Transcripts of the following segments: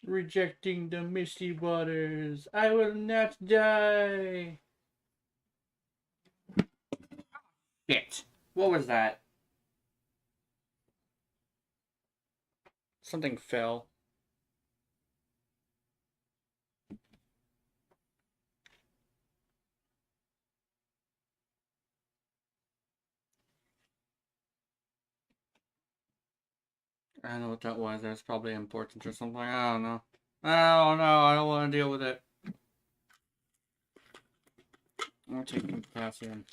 Rejecting the misty waters, I will not die. Shit. What was that? Something fell. I don't know what that was. That's probably important or something. I don't know. I don't know. I don't want to deal with it. I'm taking potassium.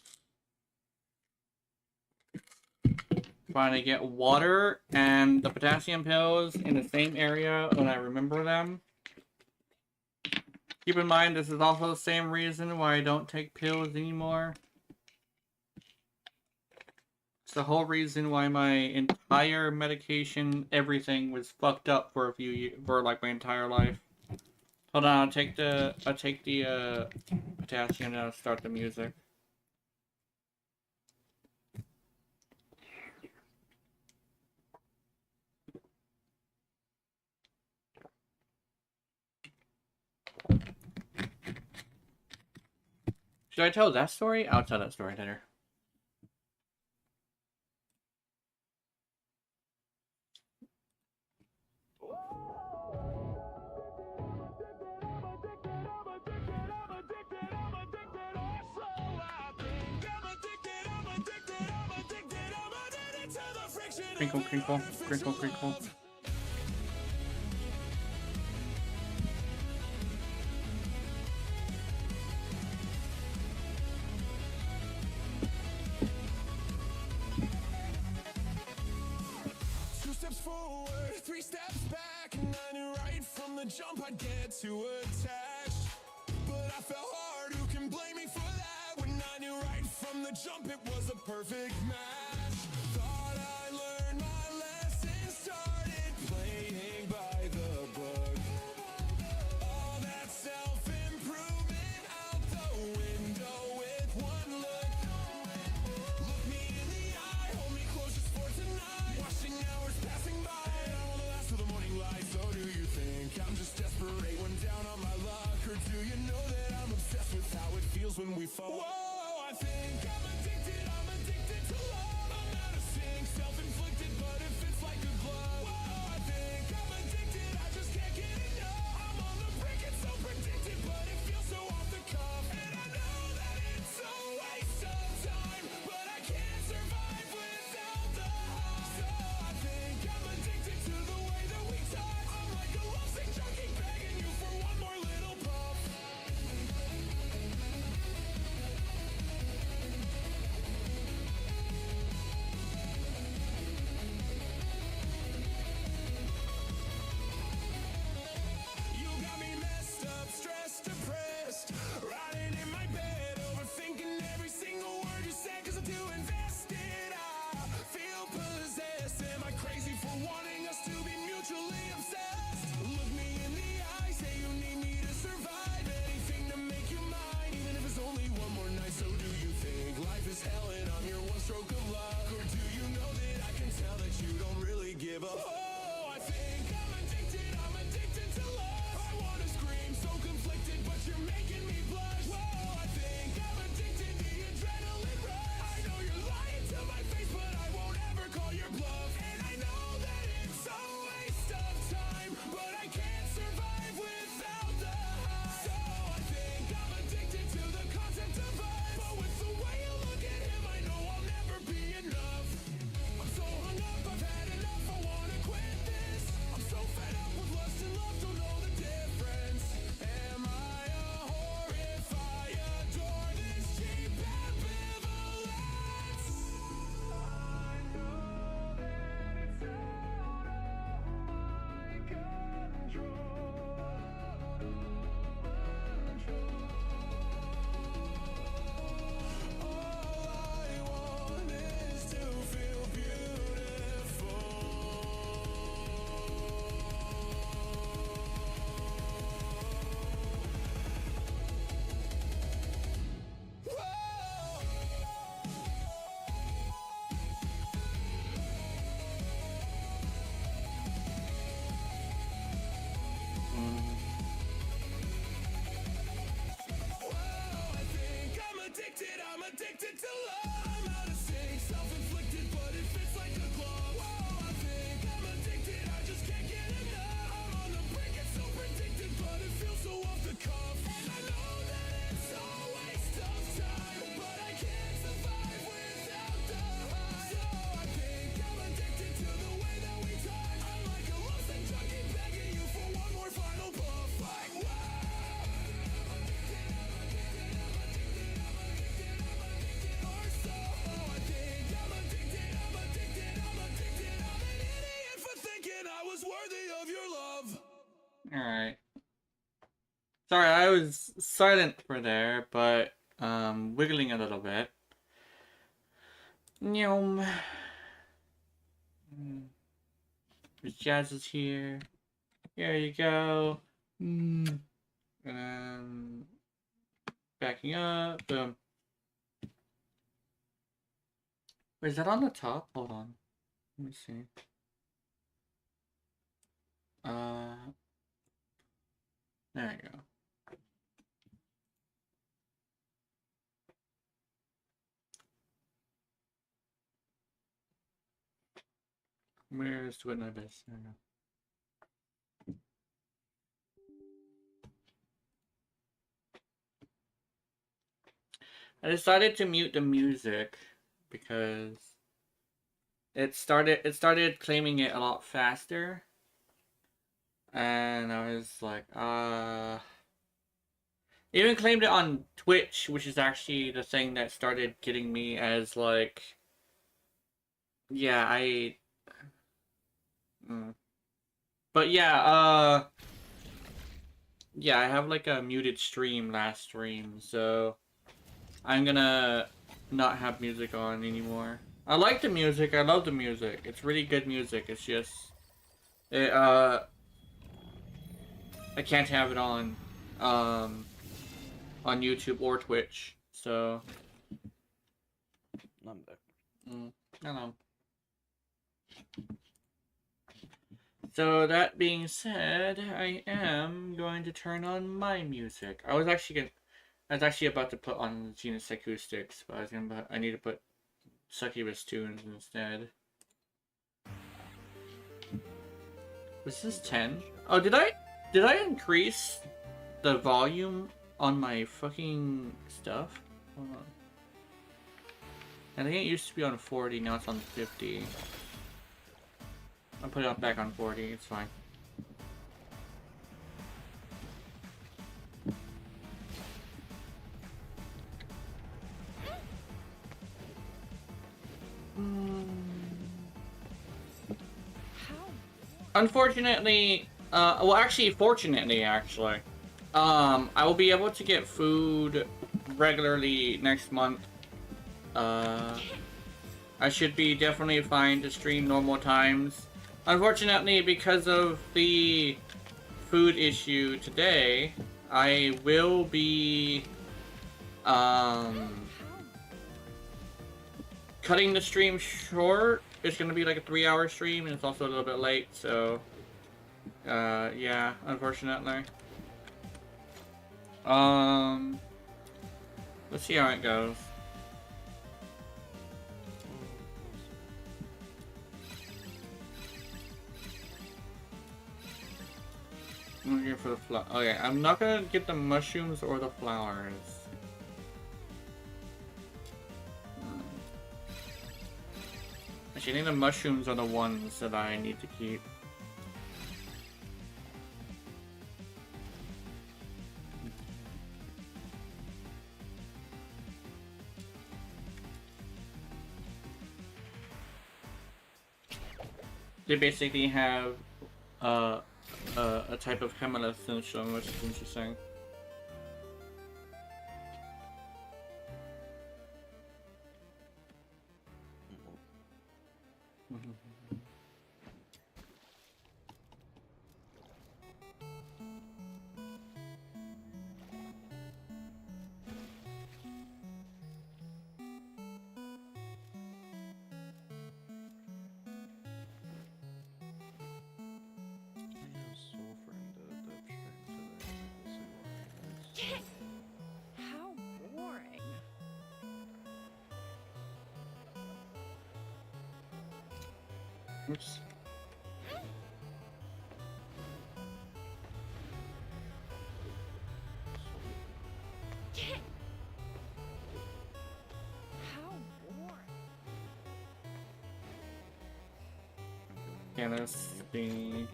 Trying to get water and the potassium pills in the same area when I remember them. Keep in mind, this is also the same reason why I don't take pills anymore. It's the whole reason why my entire medication, everything was fucked up for a few years, for like my entire life. Hold on, I'll take the potassium and I'll start the music. Should I tell that story? I'll tell that story later. Crinkle, crinkle, crinkle, crinkle. Two steps forward, three steps back, and I knew right from the jump I'd get too attached. But I fell hard, who can blame me for that? When I knew right from the jump it was a perfect match. Thought I learned my lesson, started playing by the book. All that self-improvement out the window with one look. Look me in the eye, hold me close just for tonight. Watching hours passing by, and I wanna last till the morning light. So do you think I'm just desperate when down on my luck? Or do you know that I'm obsessed with how it feels when we fall? Whoa, I think I'm addicted to love. I'm out of sync, self-inflicted, but it fits like a glove. Whoa, I think I'm addicted, I just can't get enough. I'm on the brink, it's so predicted, but it feels so off the cuff. And I know that it's a waste of time, but I can't survive without the high. So I think I'm addicted to the way that we touch. I'm like a lovesick junkie begging you for one more little puff. was worthy of your love. Alright. Sorry, I was silent for there, but wiggling a little bit. Nyom. There's Jazz is here. Here you go. And backing up. Boom. Wait, is that on the top? Hold on. Let me see. There you go. Where's Duet and Abyss? There we go. I decided to mute the music because it started claiming it a lot faster. And I was like, even claimed it on Twitch, which is actually the thing that started getting me as like, yeah, but yeah, yeah, I have like a muted stream last stream, so I'm gonna not have music on anymore. I like the music, I love the music. It's really good music. It's just I can't have it on YouTube or Twitch. So I'm there. I know. So that being said, I am going to turn on my music. I was actually about to put on Genus Acoustics, but I need to put Succubus tunes instead. Was this 10? Oh, did I increase the volume on my fucking stuff? Hold on. I think it used to be on 40, now it's on 50. I'll put it back on 40, it's fine. Unfortunately, well actually, fortunately actually, I will be able to get food regularly next month. I should be definitely fine to stream normal times. Unfortunately, because of the food issue today, I will be cutting the stream short. It's gonna be like a 3-hour stream, and it's also a little bit late, so yeah, unfortunately. Let's see how it goes. I'm looking for the flower. Okay, I'm not gonna get the mushrooms or the flowers. Actually, I think the mushrooms are the ones that I need to keep. They basically have a type of chemolescence, which is interesting. How boring. Oops. How boring. Okay, let's see.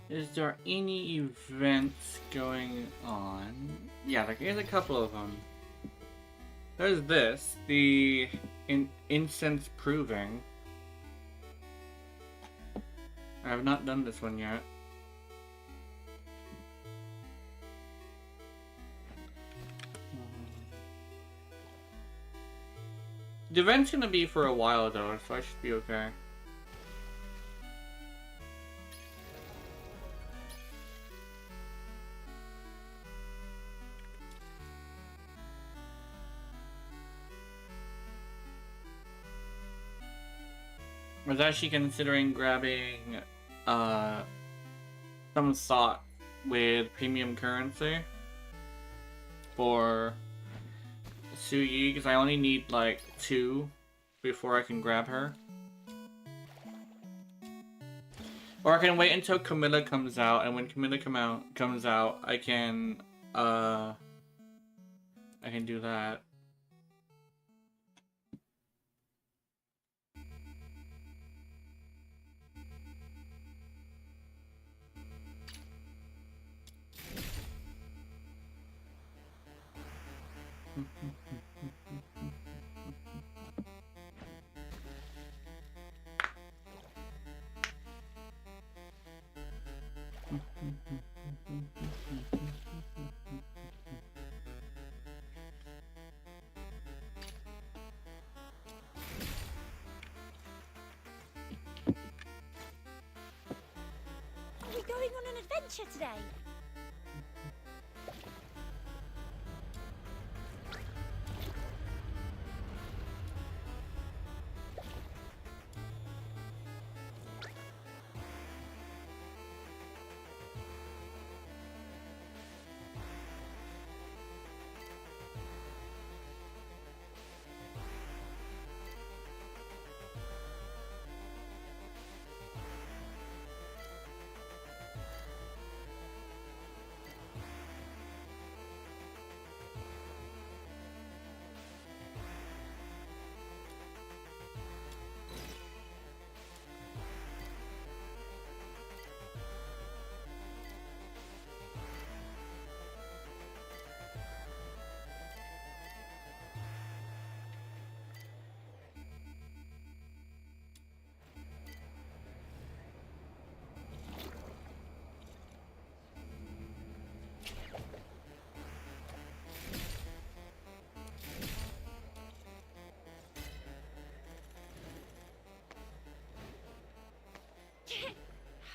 Is there any events going on? Yeah, there's a couple of them. There's this, the incense proving. I have not done this one yet. The event's gonna be for a while though, so I should be okay. I was actually considering grabbing some thought with premium currency for Suyi, because I only need like 2 before I can grab her. Or I can wait until Camilla comes out, and when Camilla comes out, I can do that. Are we going on an adventure today?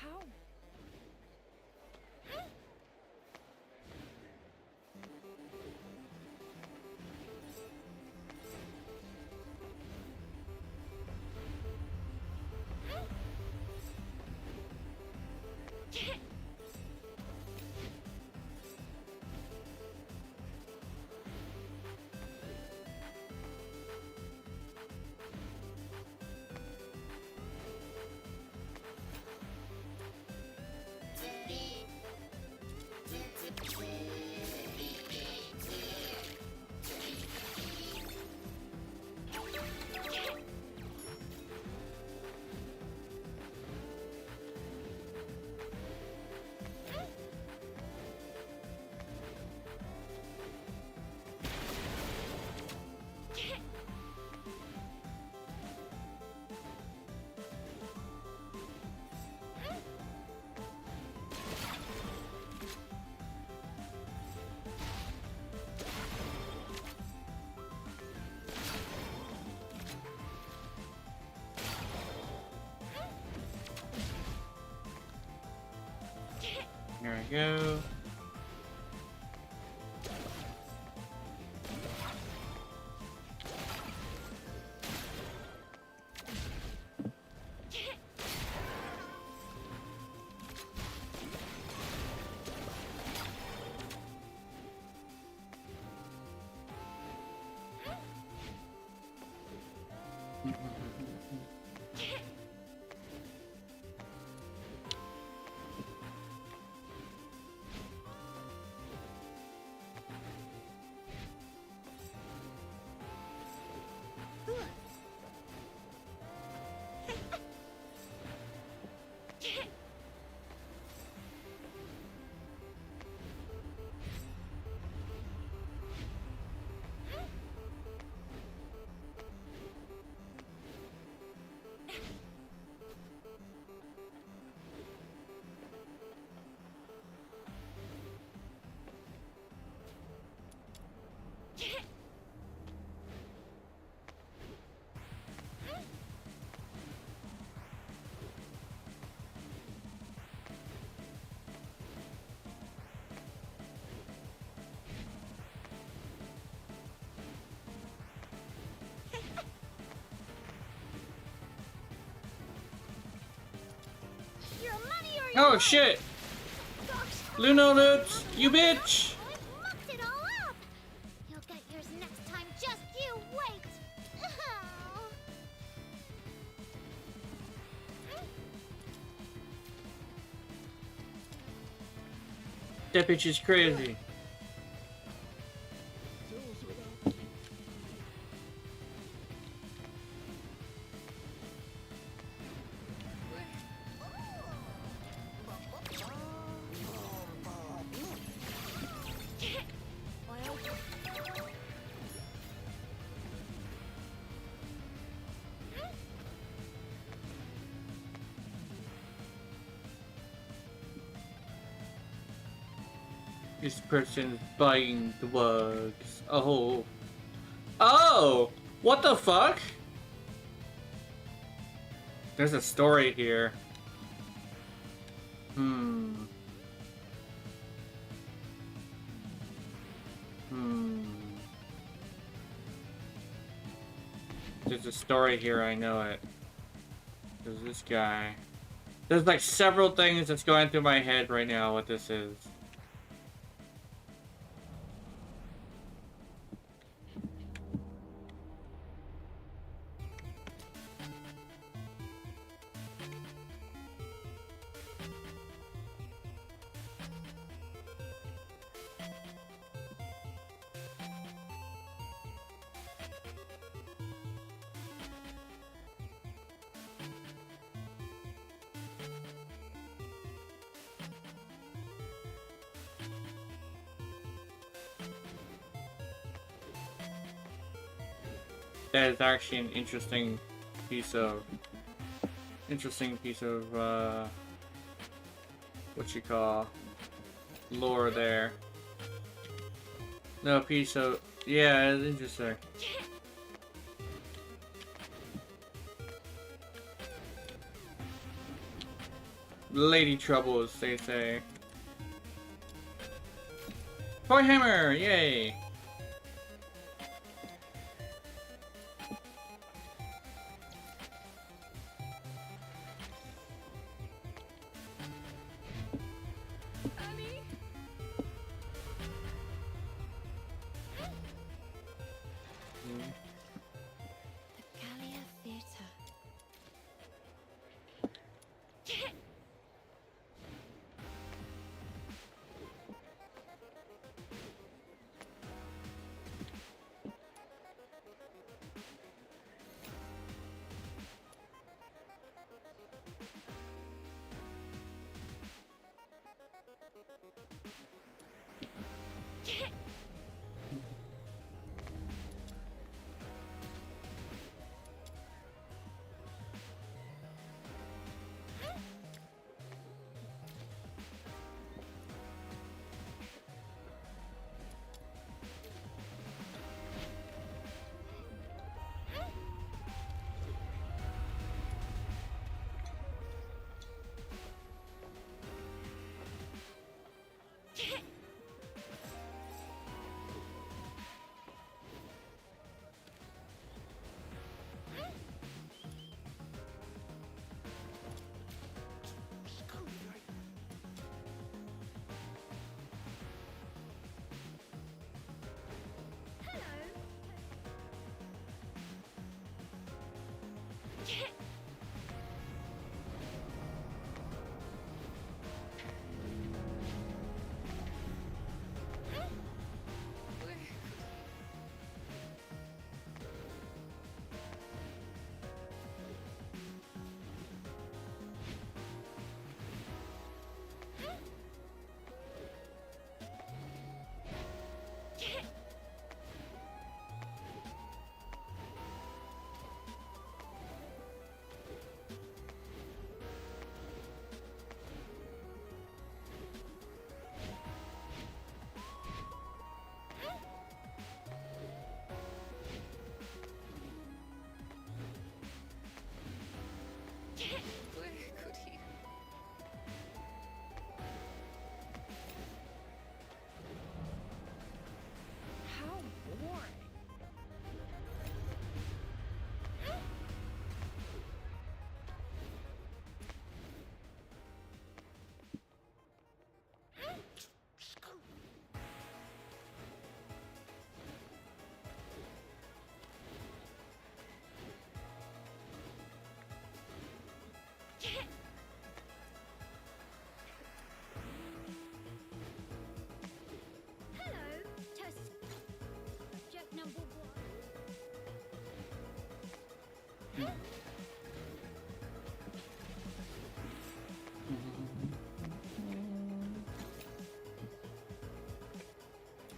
How? There we go. Oh shit! Luno Loops, you bitch! I mucked it all up. You'll get yours next time. Just you wait. That bitch is crazy. This person's buying drugs. Oh. Oh! What the fuck? There's a story here. There's a story here, I know it. There's this guy. There's like several things that's going through my head right now what this is. That is actually an interesting piece of what you call lore there. No, piece of, yeah, it's interesting. Lady troubles, they say. Toy hammer, yay!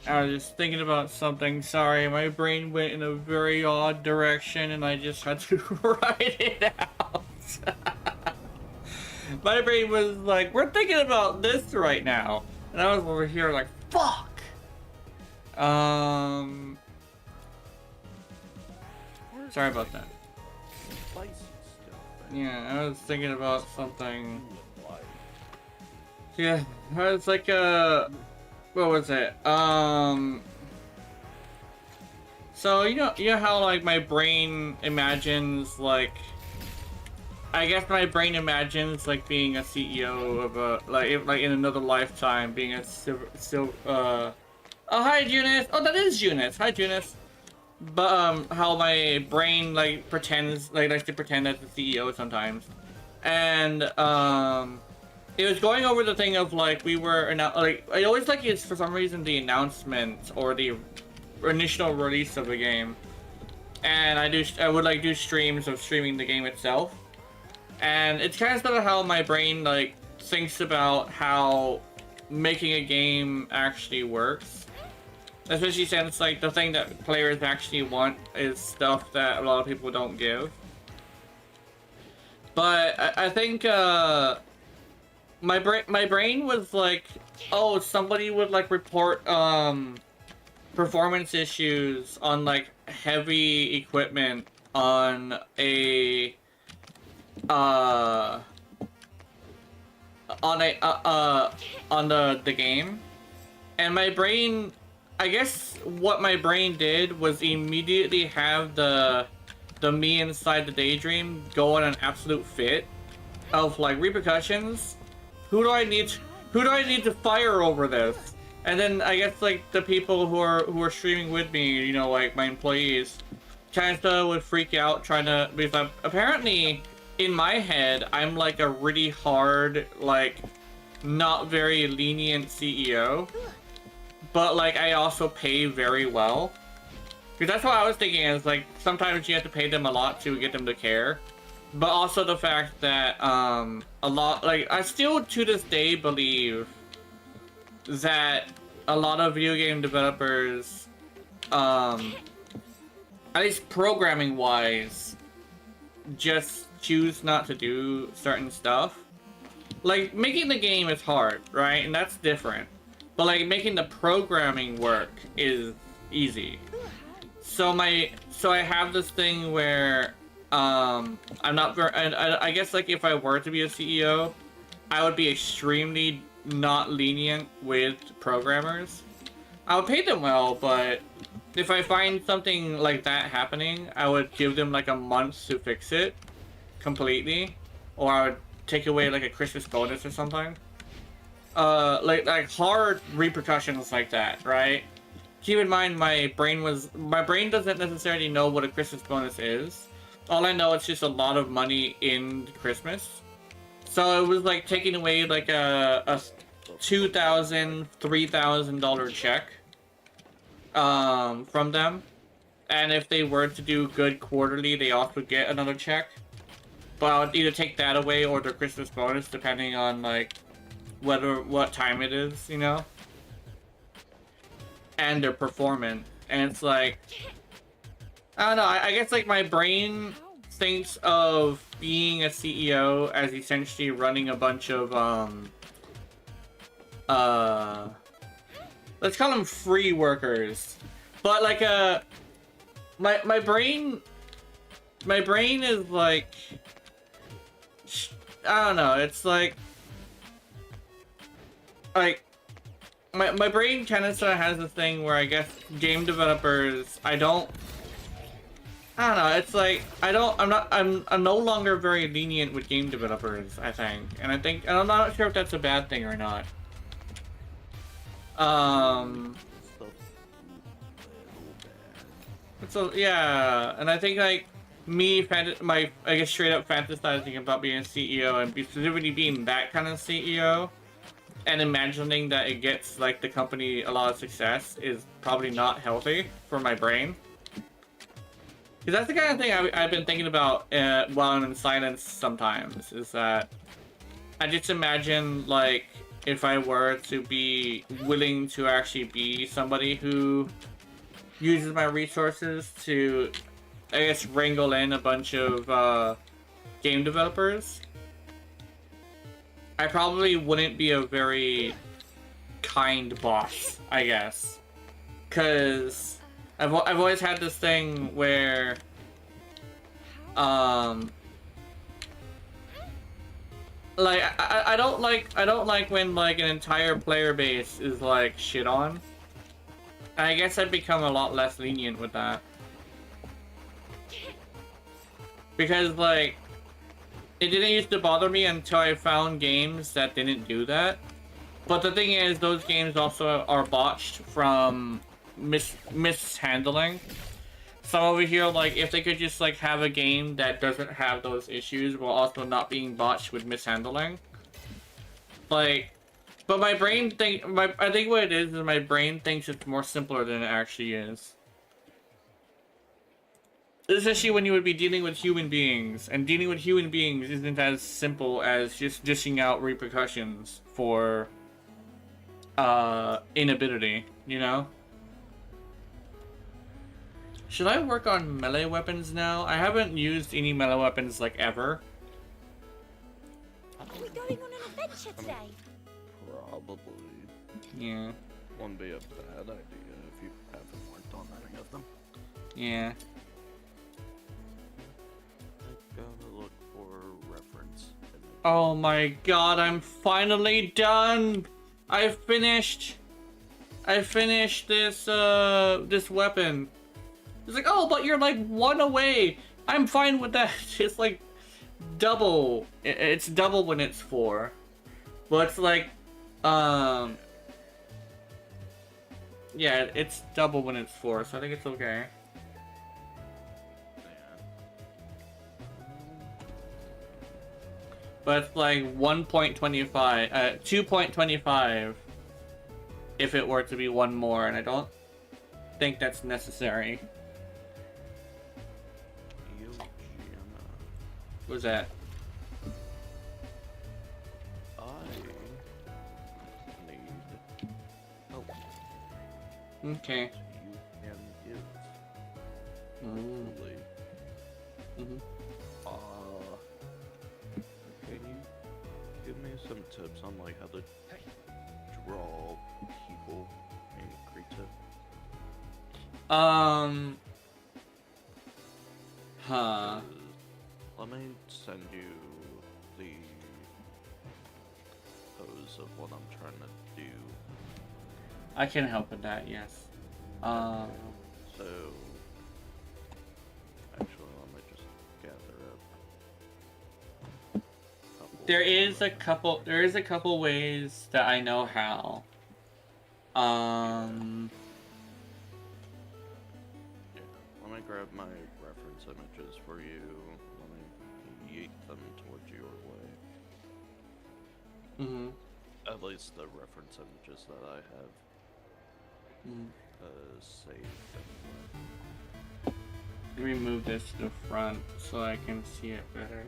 I was just thinking about something. Sorry, my brain went in a very odd direction and I just had to write it out. My brain was like, we're thinking about this right now. And I was over here like, fuck! Sorry about that. Yeah, I was thinking about something. Yeah, I was like, what was it? So you know how like my brain imagines like, I guess my brain imagines like being a CEO of a like in another lifetime being a oh hi Junus, oh that is Junus, hi Junus. But how my brain like pretends like likes to pretend as the CEO sometimes, and it was going over the thing of like we were like I always like it's for some reason the announcement or the initial release of a game, and I would like do streams of streaming the game itself, and it's kind of sort of how my brain like thinks about how making a game actually works. Especially since like the thing that players actually want is stuff that a lot of people don't give. But I think my brain was like, oh, somebody would like report performance issues on like heavy equipment on a on the game, and my brain, I guess what my brain did was immediately have the me inside the daydream go on an absolute fit of like repercussions. Who do I need to fire over this? And then I guess like the people who are streaming with me, you know, like my employees, kind of would freak out trying to, because apparently in my head I'm like a really hard, like not very lenient CEO. But like I also pay very well, because that's what I was thinking is like sometimes you have to pay them a lot to get them to care, but also the fact that a lot, like I still to this day believe that a lot of video game developers, at least programming wise, just choose not to do certain stuff. Like making the game is hard, right? And that's different. But like making the programming work is easy. So I have this thing where I'm not very, I guess like if I were to be a CEO, I would be extremely not lenient with programmers. I would pay them well, but if I find something like that happening, I would give them like a month to fix it completely, or I would take away like a Christmas bonus or something. Like hard repercussions like that, right? Keep in mind my brain doesn't necessarily know what a Christmas bonus is. All I know it's just a lot of money in Christmas. So it was like taking away like a $2,000, $3,000 check from them. And if they were to do good quarterly, they also get another check. But I would either take that away or their Christmas bonus, depending on like what time it is, you know, and their performance. And it's like, I don't know, I guess like my brain thinks of being a CEO as essentially running a bunch of let's call them free workers, but like my brain is like, I don't know, it's like my brain kind of sort of has this thing where I guess game developers, I don't know, it's like I'm no longer very lenient with game developers, I think, and I'm not sure if that's a bad thing or not. So yeah, and I think like me, I guess straight up fantasizing about being a CEO and specifically being that kind of CEO, and imagining that it gets like the company a lot of success is probably not healthy for my brain. Because that's the kind of thing I've been thinking about while I'm in silence sometimes, is that I just imagine like if I were to be willing to actually be somebody who uses my resources to, I guess, wrangle in a bunch of game developers, I probably wouldn't be a very kind boss, I guess. Because I've always had this thing where, like, I don't like when, like, an entire player base is, like, shit on. And I guess I've become a lot less lenient with that. Because, like, it didn't used to bother me until I found games that didn't do that. But the thing is, those games also are botched from mishandling. So over here, like, if they could just, like, have a game that doesn't have those issues while also not being botched with mishandling. Like, but my brain I think what it is my brain thinks it's more simpler than it actually is. Especially when you would be dealing with human beings, and dealing with human beings isn't as simple as just dishing out repercussions for inability, you know? Should I work on melee weapons now? I haven't used any melee weapons, like, ever. Are we going on an adventure today? Probably. Yeah. Wouldn't be a bad idea if you haven't worked on any of them. Yeah. I gotta look for reference. Oh my god, I'm finally done! I finished this, this weapon. It's like, oh, but you're like 1 away. I'm fine with that. It's like double. It's double when it's 4. But it's like, yeah, it's double when it's 4, so I think it's okay. But it's like 1.25, 2.25 if it were to be 1 more, and I don't think that's necessary. What was that? I need help. Okay. You can give. Mm. Hopefully. Mm-hmm. Can you give me some tips on like how to draw people in Krita? Huh. Let me send you the pose of what I'm trying to do. I can help with that, yes. So, actually, let me just gather up. There is a couple ways that I know how. Yeah, let me grab my reference images for you. Let me yeet them towards your way. Mm-hmm. At least the reference images that I have saved anyway. Let me move this to the front so I can see it better.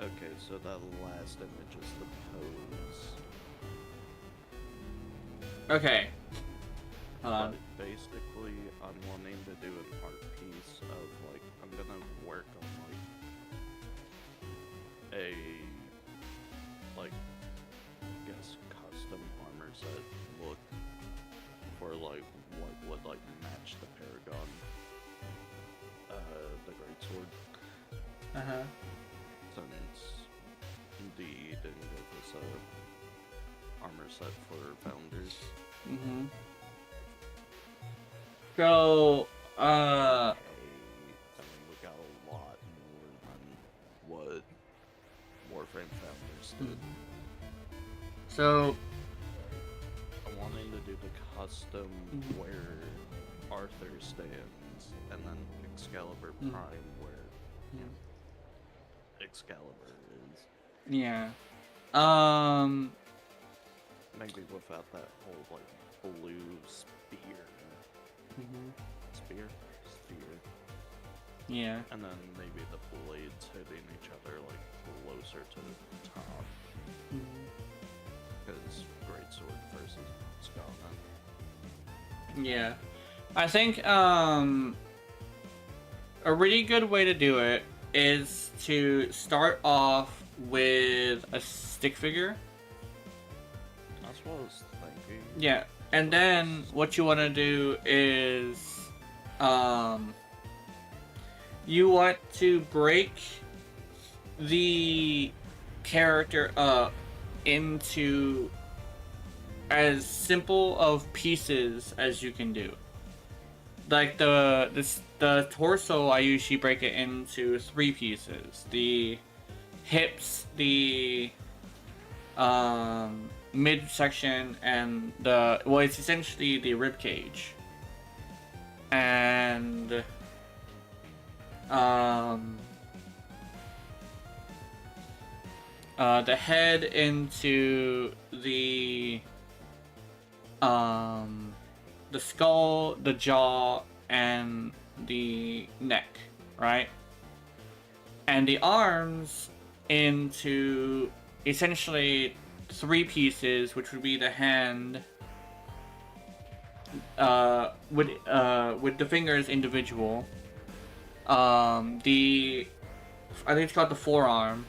Okay, so that last image is the pose. Okay. Hold on. But basically, I'm wanting to do an art piece of, like, I'm gonna work on, like, a, like, I guess, custom armor set look for, like, what would, like, match the Paragon, the Greatsword. Uh-huh. Since indeed it was a armor set for founders. Mm-hmm. So, I mean, we got a lot more than what Warframe founders did. So, I'm wanting to do the custom where Arthur stands, and then Excalibur Prime where Excalibur is. yeah. maybe without that whole like blue spear. Spear? Spear. Yeah. And then maybe the blades hitting each other like closer to the top. Because greatsword versus Scotland. Yeah. I think a really good way to do it is to start off with a stick figure. That's what I was thinking. Yeah. And then what you want to do is you want to break the character up into as simple of pieces as you can do. Like the torso, I usually break it into 3 pieces: the hips, the midsection, and it's essentially the rib cage. And the head into the skull, the jaw, and the neck, right? And the arms into essentially 3 pieces, which would be the hand, with the fingers individual. I think it's called the forearm,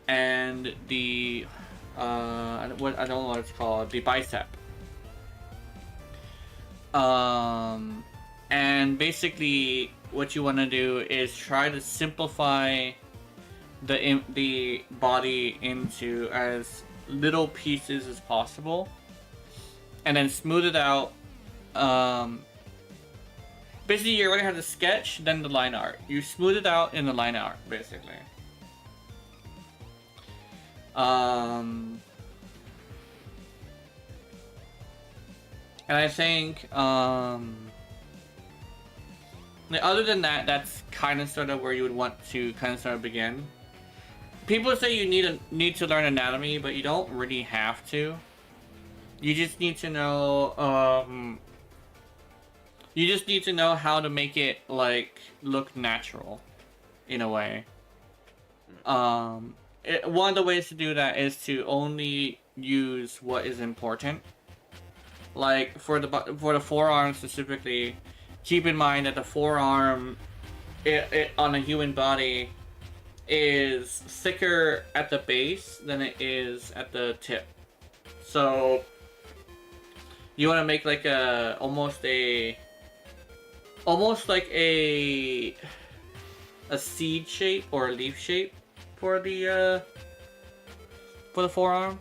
and the I don't know what it's called, the bicep. And basically what you want to do is try to simplify the body into as little pieces as possible, and then smooth it out. Basically, you're gonna have the sketch, then the line art. You smooth it out in the line art, basically. And I think, other than that, that's kind of sort of where you would want to kind of sort of begin. People say you need to learn anatomy, but you don't really have to. You just need to know, you just need to know how to make it, like, look natural, in a way. One of the ways to do that is to only use what is important. Like, for the forearm specifically, keep in mind that the forearm on a human body is thicker at the base than it is at the tip. So you want to make like almost like a seed shape or a leaf shape for the forearm.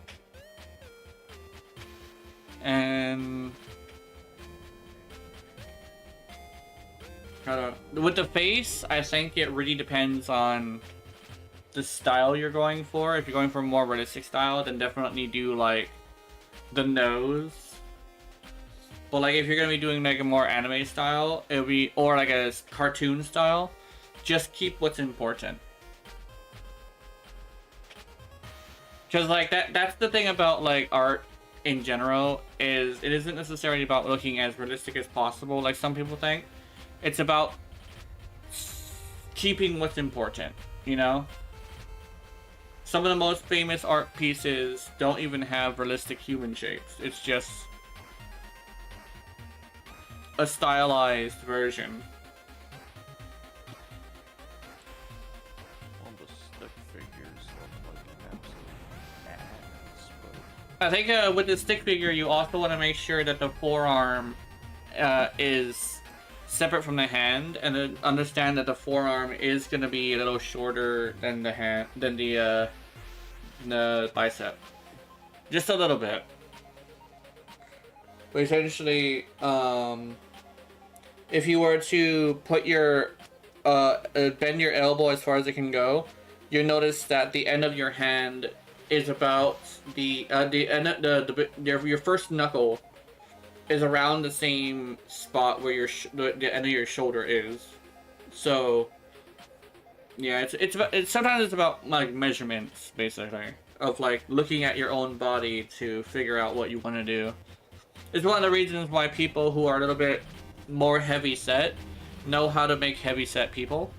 And with the face, I think it really depends on the style you're going for. If you're going for a more realistic style, then definitely do like the nose. But like if you're gonna be doing like a more anime style, it'll be, or like a cartoon style, just keep what's important. Cause like that's the thing about like art in general, is it isn't necessarily about looking as realistic as possible like some people think. It's about keeping what's important, you know? Some of the most famous art pieces don't even have realistic human shapes. It's just a stylized version. All the stick figures look like absolute ass, I think with the stick figure, you also want to make sure that the forearm is separate from the hand, and then understand that the forearm is going to be a little shorter than the hand, than the bicep, just a little bit. But essentially, if you were to put your bend your elbow as far as it can go, you'll notice that the end of your hand is about the end your first knuckle is around the same spot where the end of your shoulder is. So yeah, it's sometimes it's about like measurements basically. of like looking at your own body to figure out what you want to do. It's one of the reasons why people who are a little bit more heavy set know how to make heavy set people,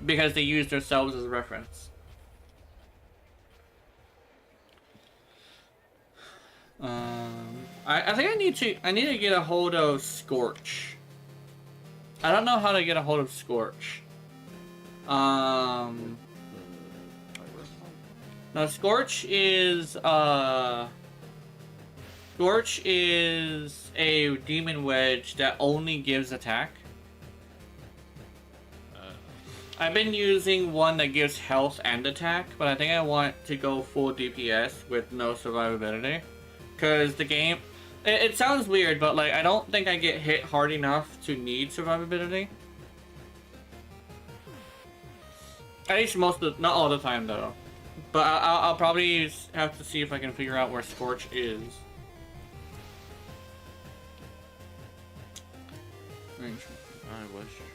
because they use themselves as a reference. I think I need to get a hold of Scorch. I don't know how to get a hold of Scorch. No, Scorch is a demon wedge that only gives attack. I've been using one that gives health and attack, but I think I want to go full DPS with no survivability. Because the game, it sounds weird, but like I don't think I get hit hard enough to need survivability. At least not all the time though. But I'll probably have to see if I can figure out where Scorch is. I wish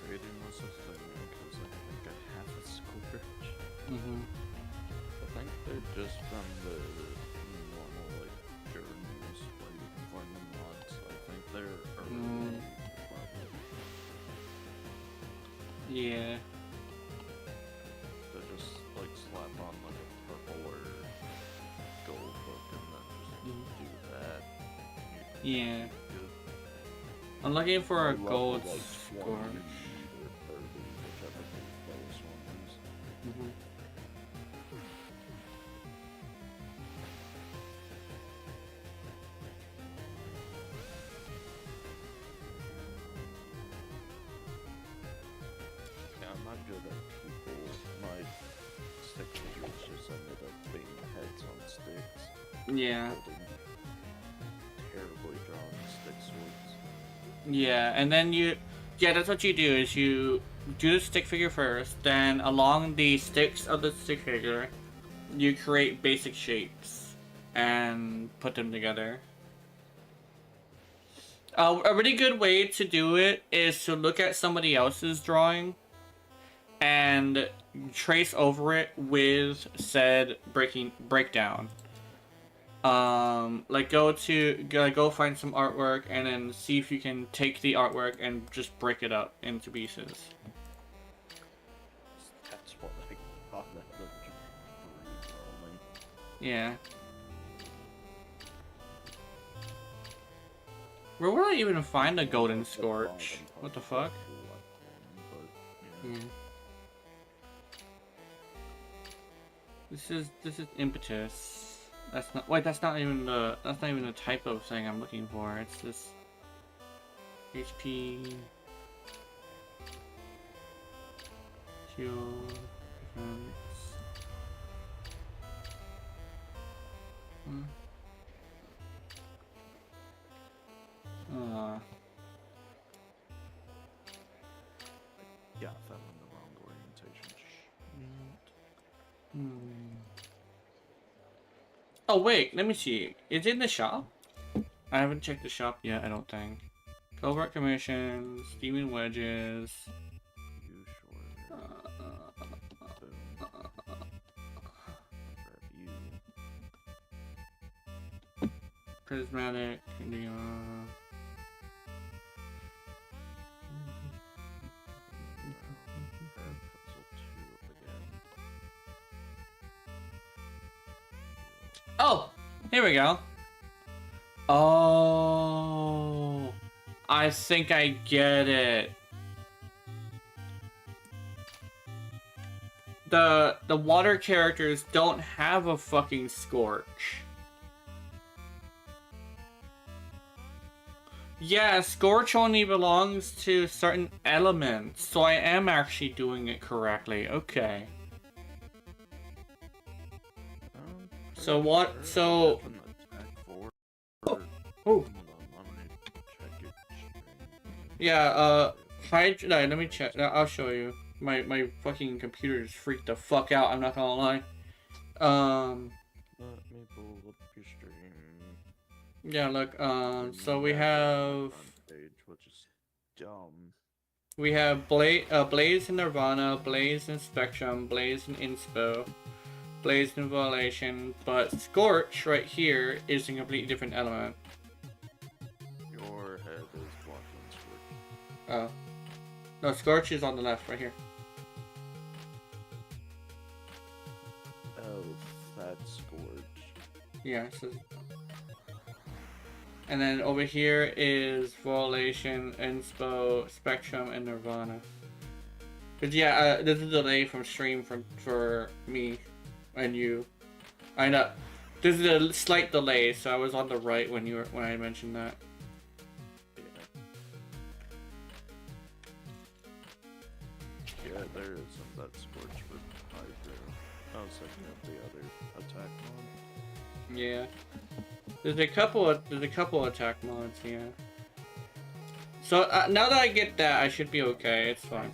trading was a thing because I think I have a Scorch. I think they're just from the normal like journeys where you can find the mods. I think they're early. Yeah. They just like slap on like a purple or gold hook and then just do that. Yeah. Good. I'm looking for a Level, gold like, Scorch. 20 or 30, whichever the lowest one is. Yeah, I'm not good at people. My stick figures just ended up being heads on sticks. Yeah. Building terribly drawn stick swords. Yeah, and then yeah, that's what you do, is you do the stick figure first, then along the sticks of the stick figure, you create basic shapes and put them together. A really good way to do it is to look at somebody else's drawing and trace over it with said breakdown. Like go find some artwork and then see if you can take the artwork and just break it up into pieces. That's what I got out of redrawing. Yeah. Where would I even find a golden Scorch? What the fuck? Yeah. This is impetus. That's not even the type of thing I'm looking for. It's this HP heal defense. Yeah, I fell in the wrong orientation. Oh wait, let me see. Is it in the shop? I haven't checked the shop yet, I don't think. Covert commissions, demon wedges. You sure? Boom. Grab you. Prismatic, Grab pencil 2 again. Oh! Here we go. Oh, I think I get it. The water characters don't have a fucking Scorch. Yeah, Scorch only belongs to certain elements, so I am actually doing it correctly. Okay. So what? So. Oh. Yeah. Let me check. I'll show you. My fucking computer just freaked the fuck out. I'm not gonna lie. Let me pull up your stream. Yeah. Look. So we have. Which is dumb. We have Blaze in Nirvana, Blaze in Spectrum, Blaze in Inspo, Blaze and Violation, but Scorch right here is a completely different element. Your head is blocking Scorch. Oh. No, Scorch is on the left, right here. Oh, that's Scorch. Yeah, so... And then over here is Violation, Inspo, Spectrum, and Nirvana. Cause yeah, there's a delay from stream for me and you. I know. There's a slight delay, so I was on the right when I mentioned that. Yeah, there isn't that Scorch with Hydro. I was thinking of the other attack mod. Yeah. There's a couple attack mods, yeah. So now that I get that, I should be okay. It's fine.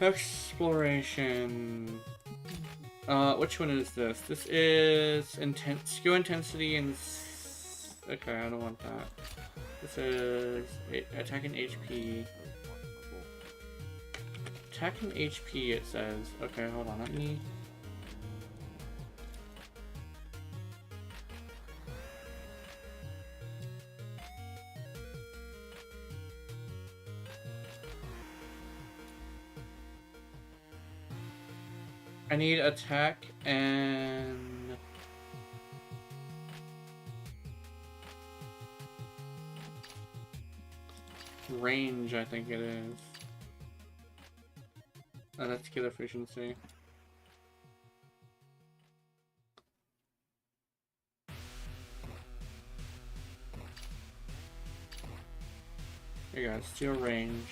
Exploration. Which one is this? This is skill intensity and. Okay, I don't want that. This is attack and HP. Attack and HP. It says. Okay, hold on. Let me. I need attack and range, I think it is. Oh, that's skill efficiency. Here you go, steel range.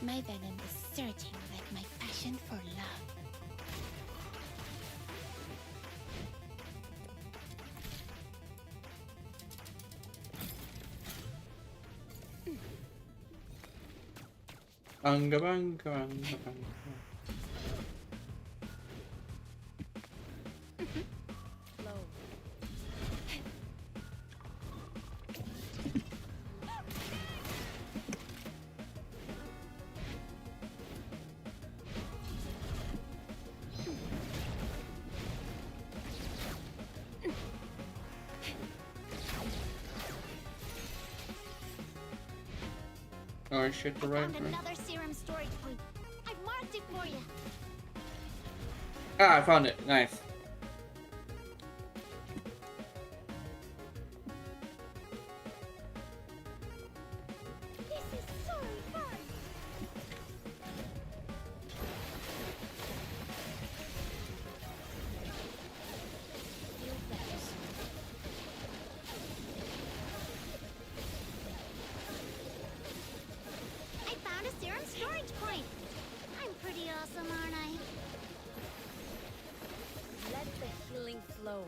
My venom is surging like my passion for love. Bunga bunga bunga bunga. Oh, I shoot the right Found one. another serum storage point. I've marked it for you. Ah, I found it. Nice. This is so fun. I found a serum storage point. I'm pretty awesome, aren't I? Let the healing flow.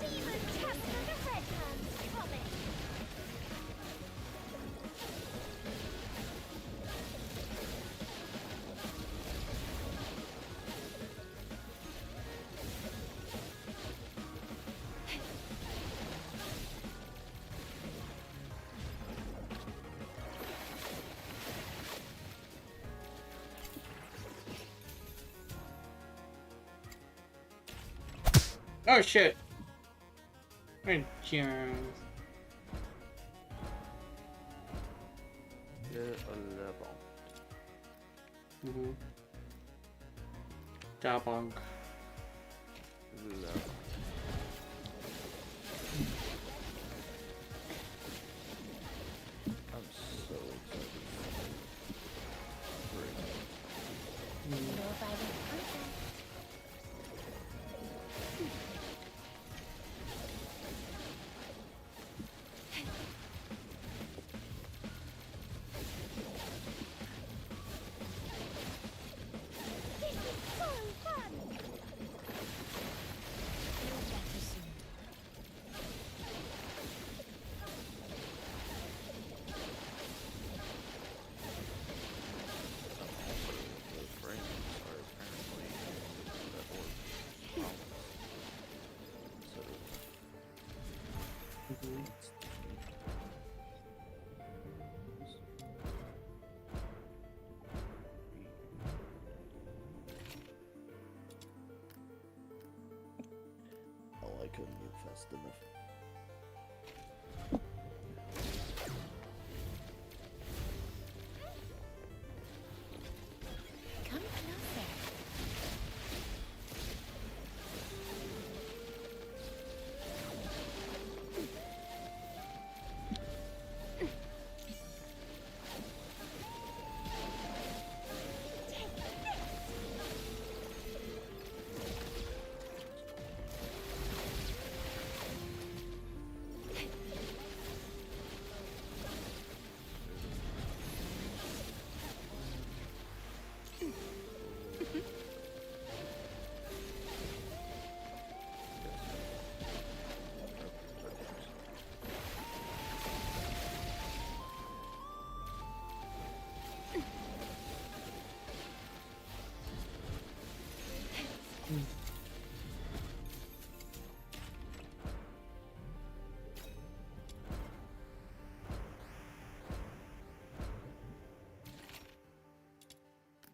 Demon test for the breadcrumbs coming. Oh shit. Hey, cheers. Get a level. Mm-hmm. Dabong. Level. I'm so excited. Great. Law-abiding princess. This is so fun! Feel better soon. The frames are apparently that work balance instead of Mm-hmm. Oh, I couldn't move fast enough. Come closer.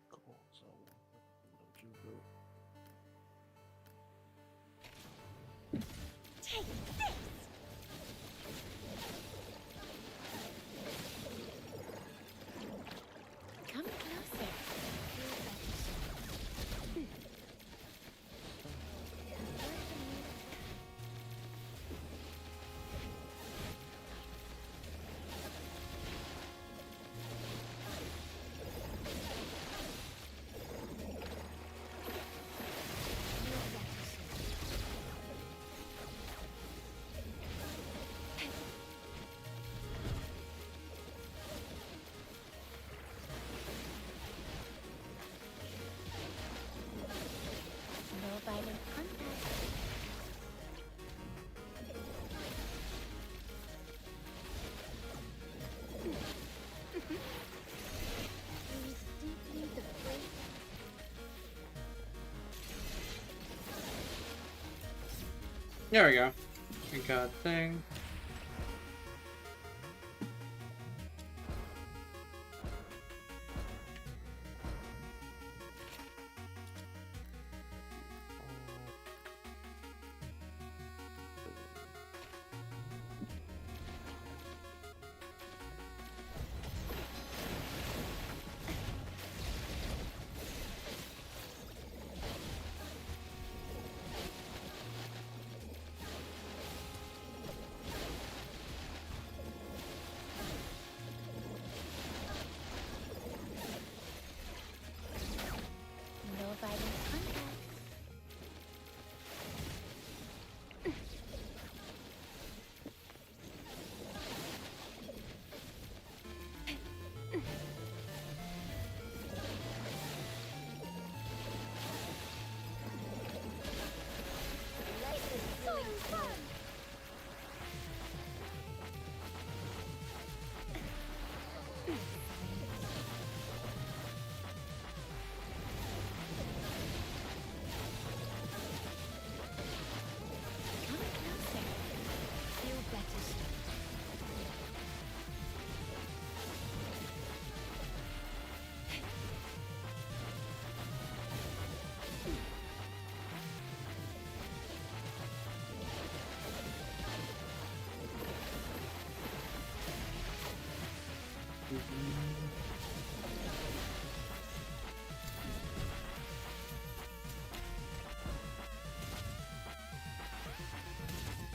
Cool, so don't you go. Take this! Come closer. Feel better soon. Feel better soon. Law-abiding princess. Breathe deeply the fragrance. There we go. We got thing.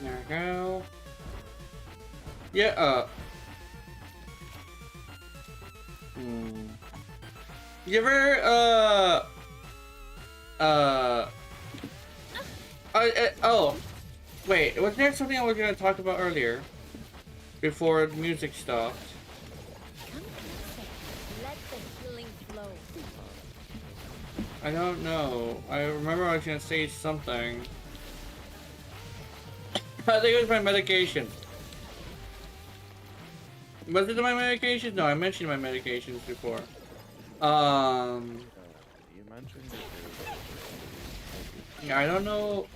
There we go. Yeah, You ever, oh, wait, was there something I was gonna talk about earlier? Before the music stopped? Come closer. Let the healing flow. I don't know. I remember I was gonna say something. I think it was my medication. Was it my medications? No, I mentioned my medications before. You mentioned it. Yeah, I don't know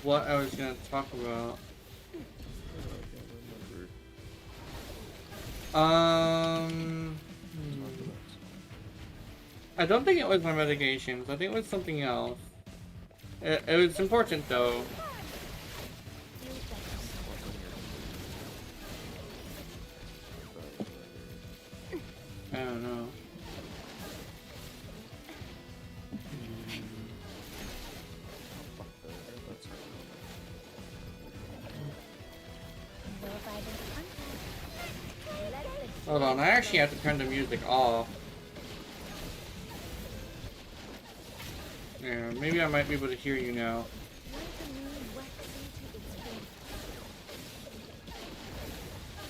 what I was gonna talk about. I don't think it was my medications. I think it was something else. It was important though. I don't know. Hold on, I actually have to turn the music off. Yeah, maybe I might be able to hear you now.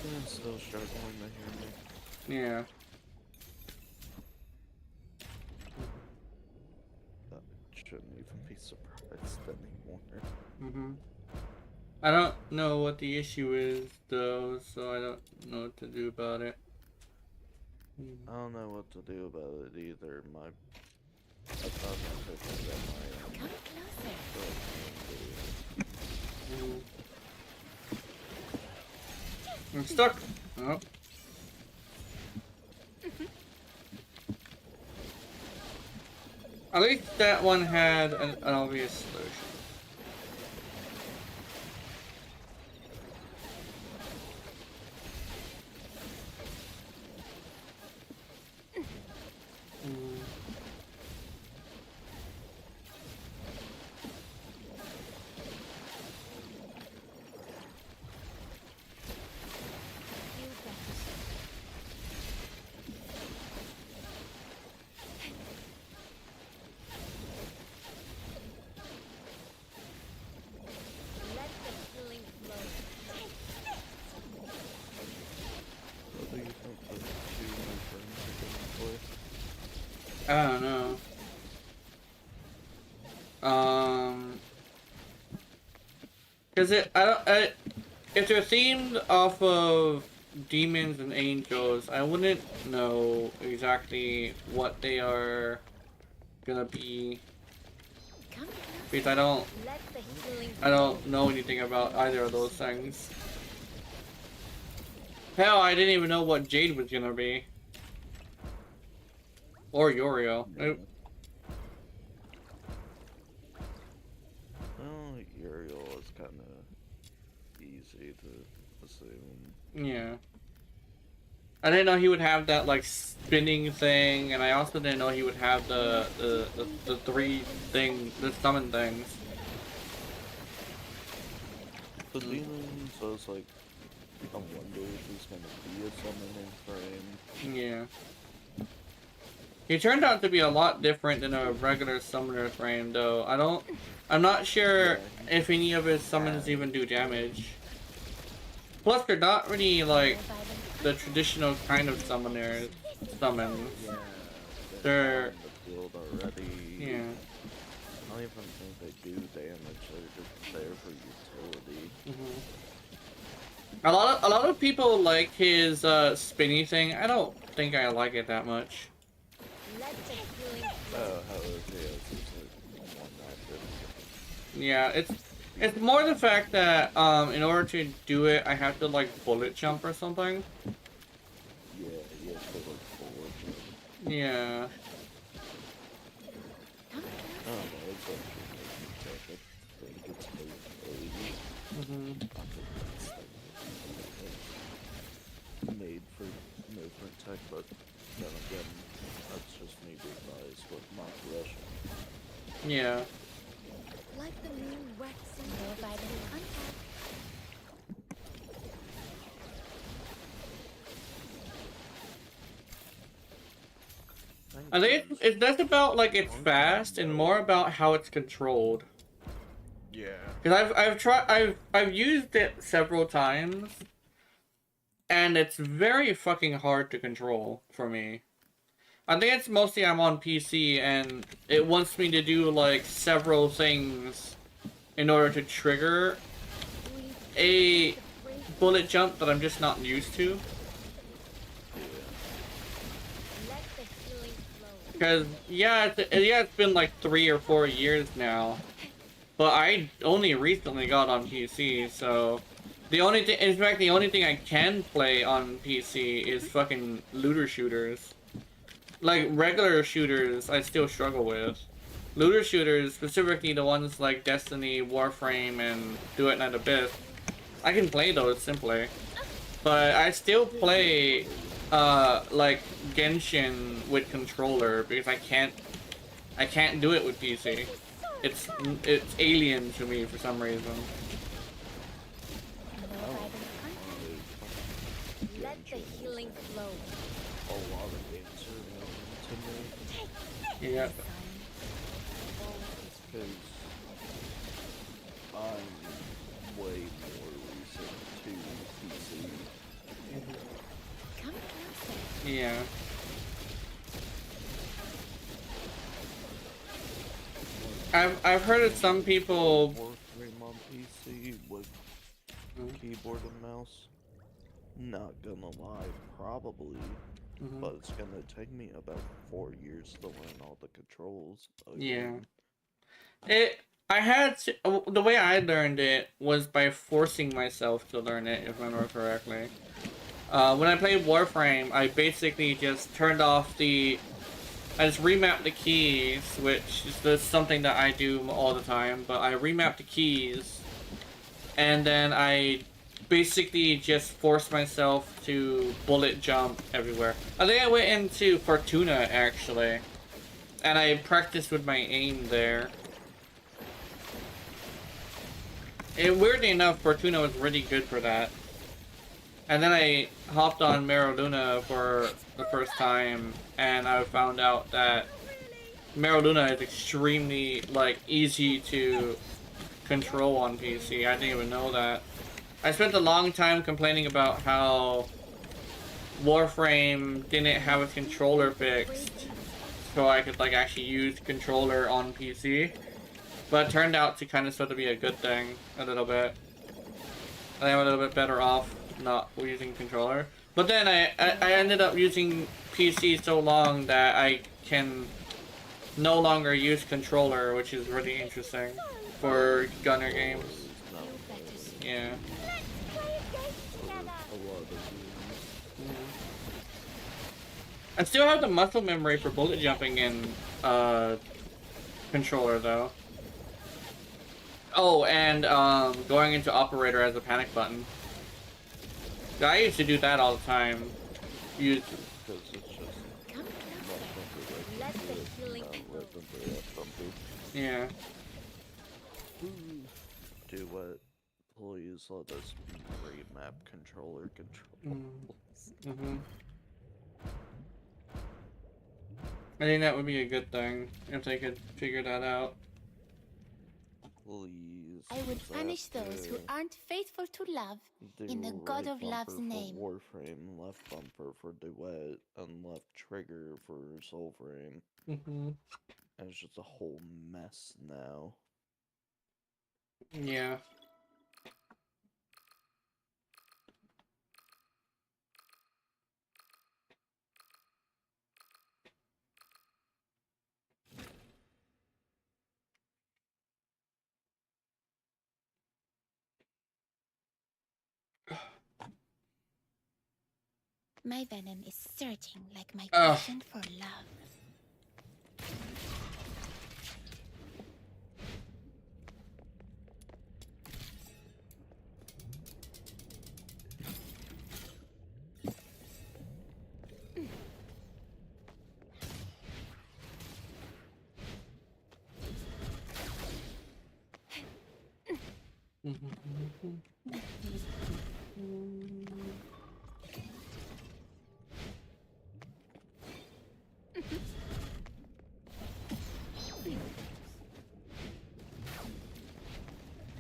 I'm still struggling to hear me. Yeah. That shouldn't even be surprised anymore. I don't know what the issue is though, so I don't know what to do about it. I don't know what to do about it either. I thought I fixed it on my Come closer. I'm stuck. Oh. At least that one had an obvious solution. What do you think the two new friends are going for? I don't know. Cause if they're themed off of demons and angels, I wouldn't know exactly what they are gonna be. Come Because closer. I don't Let the healing I don't know anything about either of those things. Hell, I didn't even know what Jade was gonna be. Or Uriel. Nope. Well, Uriel is kind of easy to assume. Yeah. I didn't know he would have that like spinning thing, and I also didn't know he would have the three the summon things. The demon says like, I wonder if he's gonna be a summoning frame. Yeah. He turned out to be a lot different than a regular summoner frame, though. I'm not sure if any of his summons even do damage. Plus, they're not really like the traditional kind of summoners summons. Yeah, They're on the field already. yeah. I don't even think they do damage. They're just there for utility. A lot of people like his spinny thing. I don't think I like it that much. Let the healing Oh, how is it? It's like one active. Yeah, it's more the fact that in order to do it, I have to like bullet jump or something. Yeah, you have to look forward to it. Yeah. Come I don't know, it's actually making it. I think it's 880. different tech, but then again, that's just me being biased with my progression. Yeah. Like the moon waxing over by the contact. I think it's less about like it's fast and more about how it's controlled. Yeah. Because I've used it several times, and it's very fucking hard to control for me. I think it's mostly I'm on PC and it wants me to do like several things in order to trigger a bullet jump that I'm just not used to. Let the healing flow. Because yeah, it's been like 3 or 4 years now, but I only recently got on PC, so the only thing, in fact, the only thing I can play on PC is fucking looter shooters. Like regular shooters, I still struggle with. Looter shooters, specifically the ones like Destiny, Warframe, and Duet and Abyss, I can play those simply, but I still play like Genshin with controller because I can't do it with PC. It's alien to me for some reason. Over by the contact. Let the healing flow. A lot of games are new to me. Yeah. It's because I'm way more recent to PC. Come closer. Yeah. I've heard of some people. Warframe on PC with keyboard and mouse. Not gonna lie, probably. But it's gonna take me about 4 years to learn all the controls again. Yeah. The way I learned it was by forcing myself to learn it, if I remember correctly. When I played Warframe, I basically just turned off I just remapped the keys, which is just something that I do all the time, but I remapped the keys, and then I basically just forced myself to bullet jump everywhere. I think I went into Fortuna, actually, and I practiced with my aim there. And weirdly enough, Fortuna was really good for that. And then I hopped on Maraluna for the first time, and I found out that Maraluna is extremely, like, easy to control on PC. I didn't even know that. I spent a long time complaining about how Warframe didn't have a controller fixed, so I could, like, actually use controller on PC. But it turned out to kind of sort of be a good thing, a little bit. I think I'm a little bit better off not using controller. But then I ended up using PC so long that I can no longer use controller, which is really interesting for gunner games. Yeah. I still have the muscle memory for bullet jumping in controller though. Oh, and going into operator as a panic button. I used to do that all the time. Because it's just Come closer. Let the healing flow. Yeah. Duet, please let us remap controller control. I think that would be a good thing if they could figure that out. Please. I will punish those who aren't faithful to love in the God of Love's name. Warframe, left bumper for Duet, and left trigger for Soulframe. Mm-hmm. And it's just a whole mess now. Yeah. My venom is surging like my passion for love.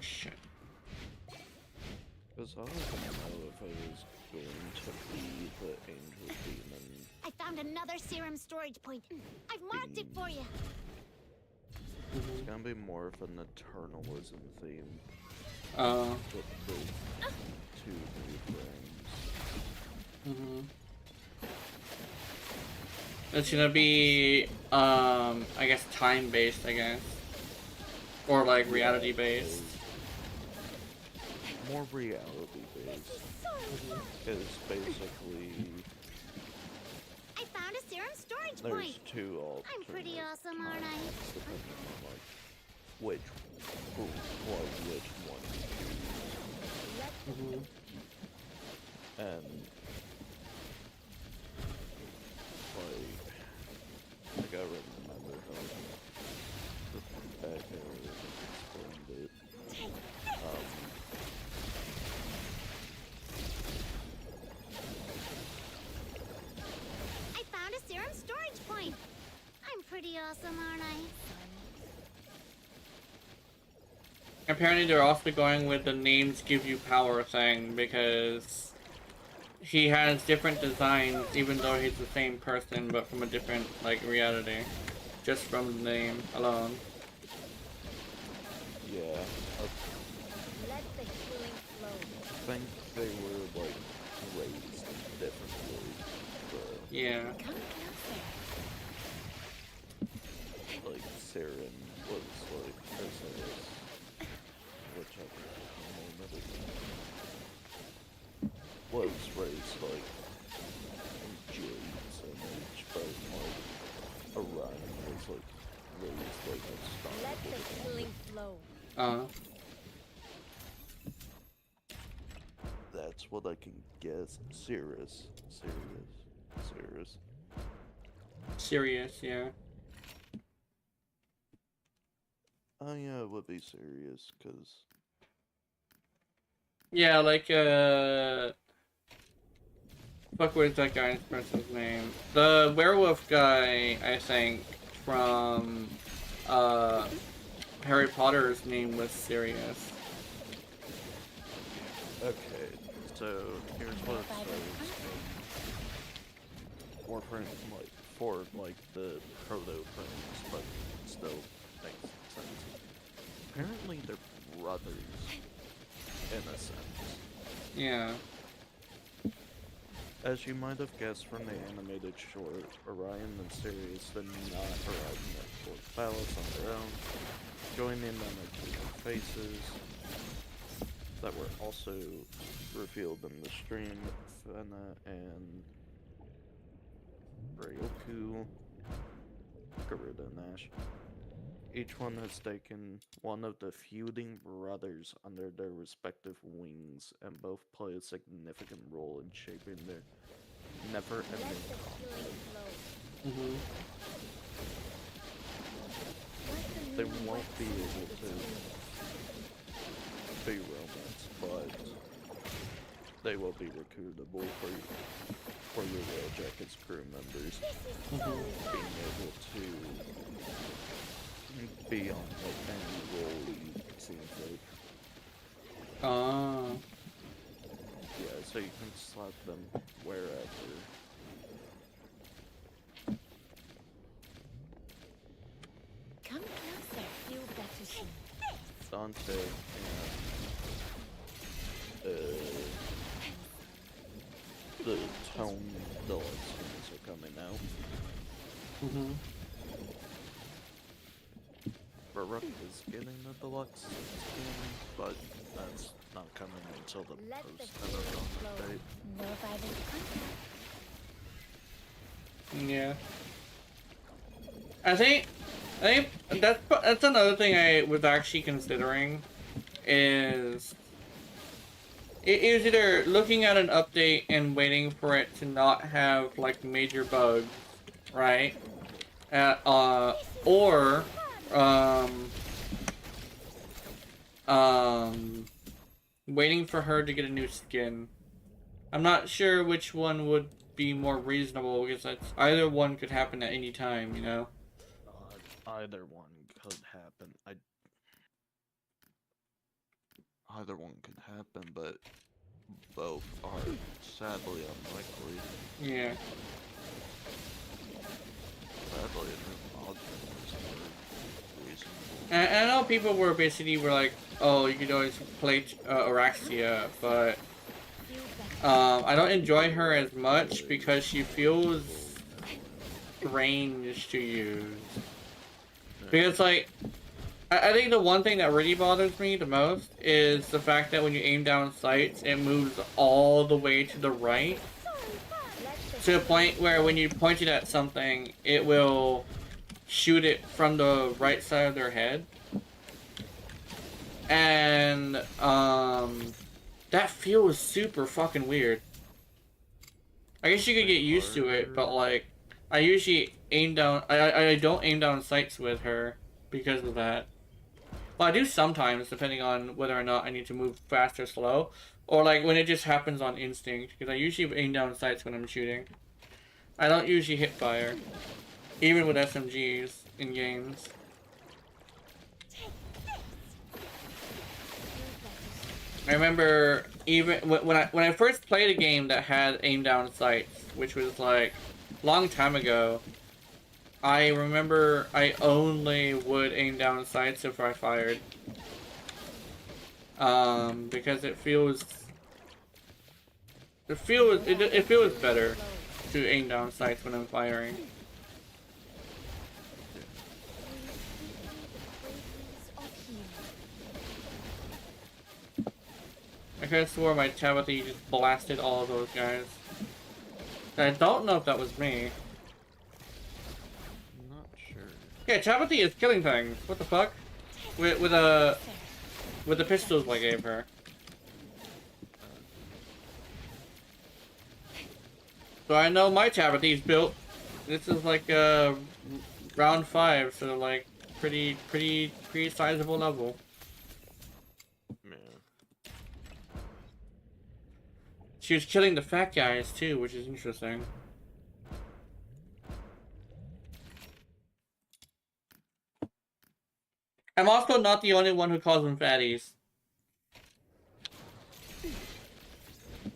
Shit. Because I don't know if I was going to be the angel demon. I found another serum storage point. I've marked it for you. It's gonna be more of an eternalism theme. With the two new frames. It's gonna be, I guess time-based, I guess. Or like reality-based. More reality-based. It's basically... I found a serum storage There's point. two alternate I'm pretty awesome, aren't I? timelines, depending on like which one you choose. And like I gotta remember how the back explained it. I found a serum storage point. I'm pretty awesome, aren't I? Apparently they're also going with the names give you power thing because he has different designs even though he's the same person but from a different like reality. Just from the name alone. Yeah, Let the healing flow. I think they were like raised differently. Yeah. Come closer. Like Saren was like Osiris, whichever name it is, was raised like in Jade's image, but like Orion was like raised like Let the unstoppable. healing flow. That's what I can guess. Sirius. Serious, yeah. Oh yeah, it would be Sirius, cause Yeah, like fuck, what is that guy's person's name? The werewolf guy, I think, from Harry Potter's name was Sirius. okay, so here's what it says. More frames, like for like the proto frames, but still makes sense. Apparently they're brothers, in a sense. Yeah. As you might have guessed from the animated short, Orion and Sirius did not arrive in their fourth palace on their own, joining them are two faces that were also revealed in the stream. Fena and Ryoku, Garuda and Ash. Each one has taken one of the feuding brothers under their respective wings, and both play a significant role in shaping their never-ending conflict. They won't be able to be romance, but they will be recruitable for your Rail Jackets crew members. Being able to be on like any role you seems like. Yeah, so you can slap them wherever. Come closer. You better see. Dante and the Tone Deluxe skins are coming out. Baruch is getting the Deluxe skin, but that's not coming until the Let the post date. No violent contact. Yeah. I think that's another thing I was actually considering is it is either looking at an update and waiting for it to not have like major bugs, right? Or waiting for her to get a new skin. I'm not sure which one would be more reasonable because either one could happen at any time, you know? Either one could happen. Either one could happen, but both are sadly unlikely. Yeah. Sadly, the odds are reasonable. And I know people were like, oh, you could always play Araxia, but I don't enjoy her as much because she feels strange to use. Because, like, I think the one thing that really bothers me the most is the fact that when you aim down sights, it moves all the way to the right. To a point where when you point it at something, it will shoot it from the right side of their head. And, that feels super fucking weird. I guess you could get used to it, but, like, I usually aim down, I don't aim down sights with her because of that. Well, I do sometimes, depending on whether or not I need to move fast or slow. Or, like, when it just happens on instinct, because I usually aim down sights when I'm shooting. I don't usually hit fire, even with SMGs in games. I remember even when I first played a game that had aim down sights, which was like a long time ago. I remember I only would aim down sights if I fired, because it feels better to aim down sights when I'm firing. I could have swore my Tabitha just blasted all of those guys. I don't know if that was me. I'm not sure. Yeah, Tabitha is killing things. What the fuck? With the pistols I gave her. So I know my Tabitha is built. This is like round 5, so like pretty sizable level. She was killing the fat guys too, which is interesting. I'm also not the only one who calls them fatties.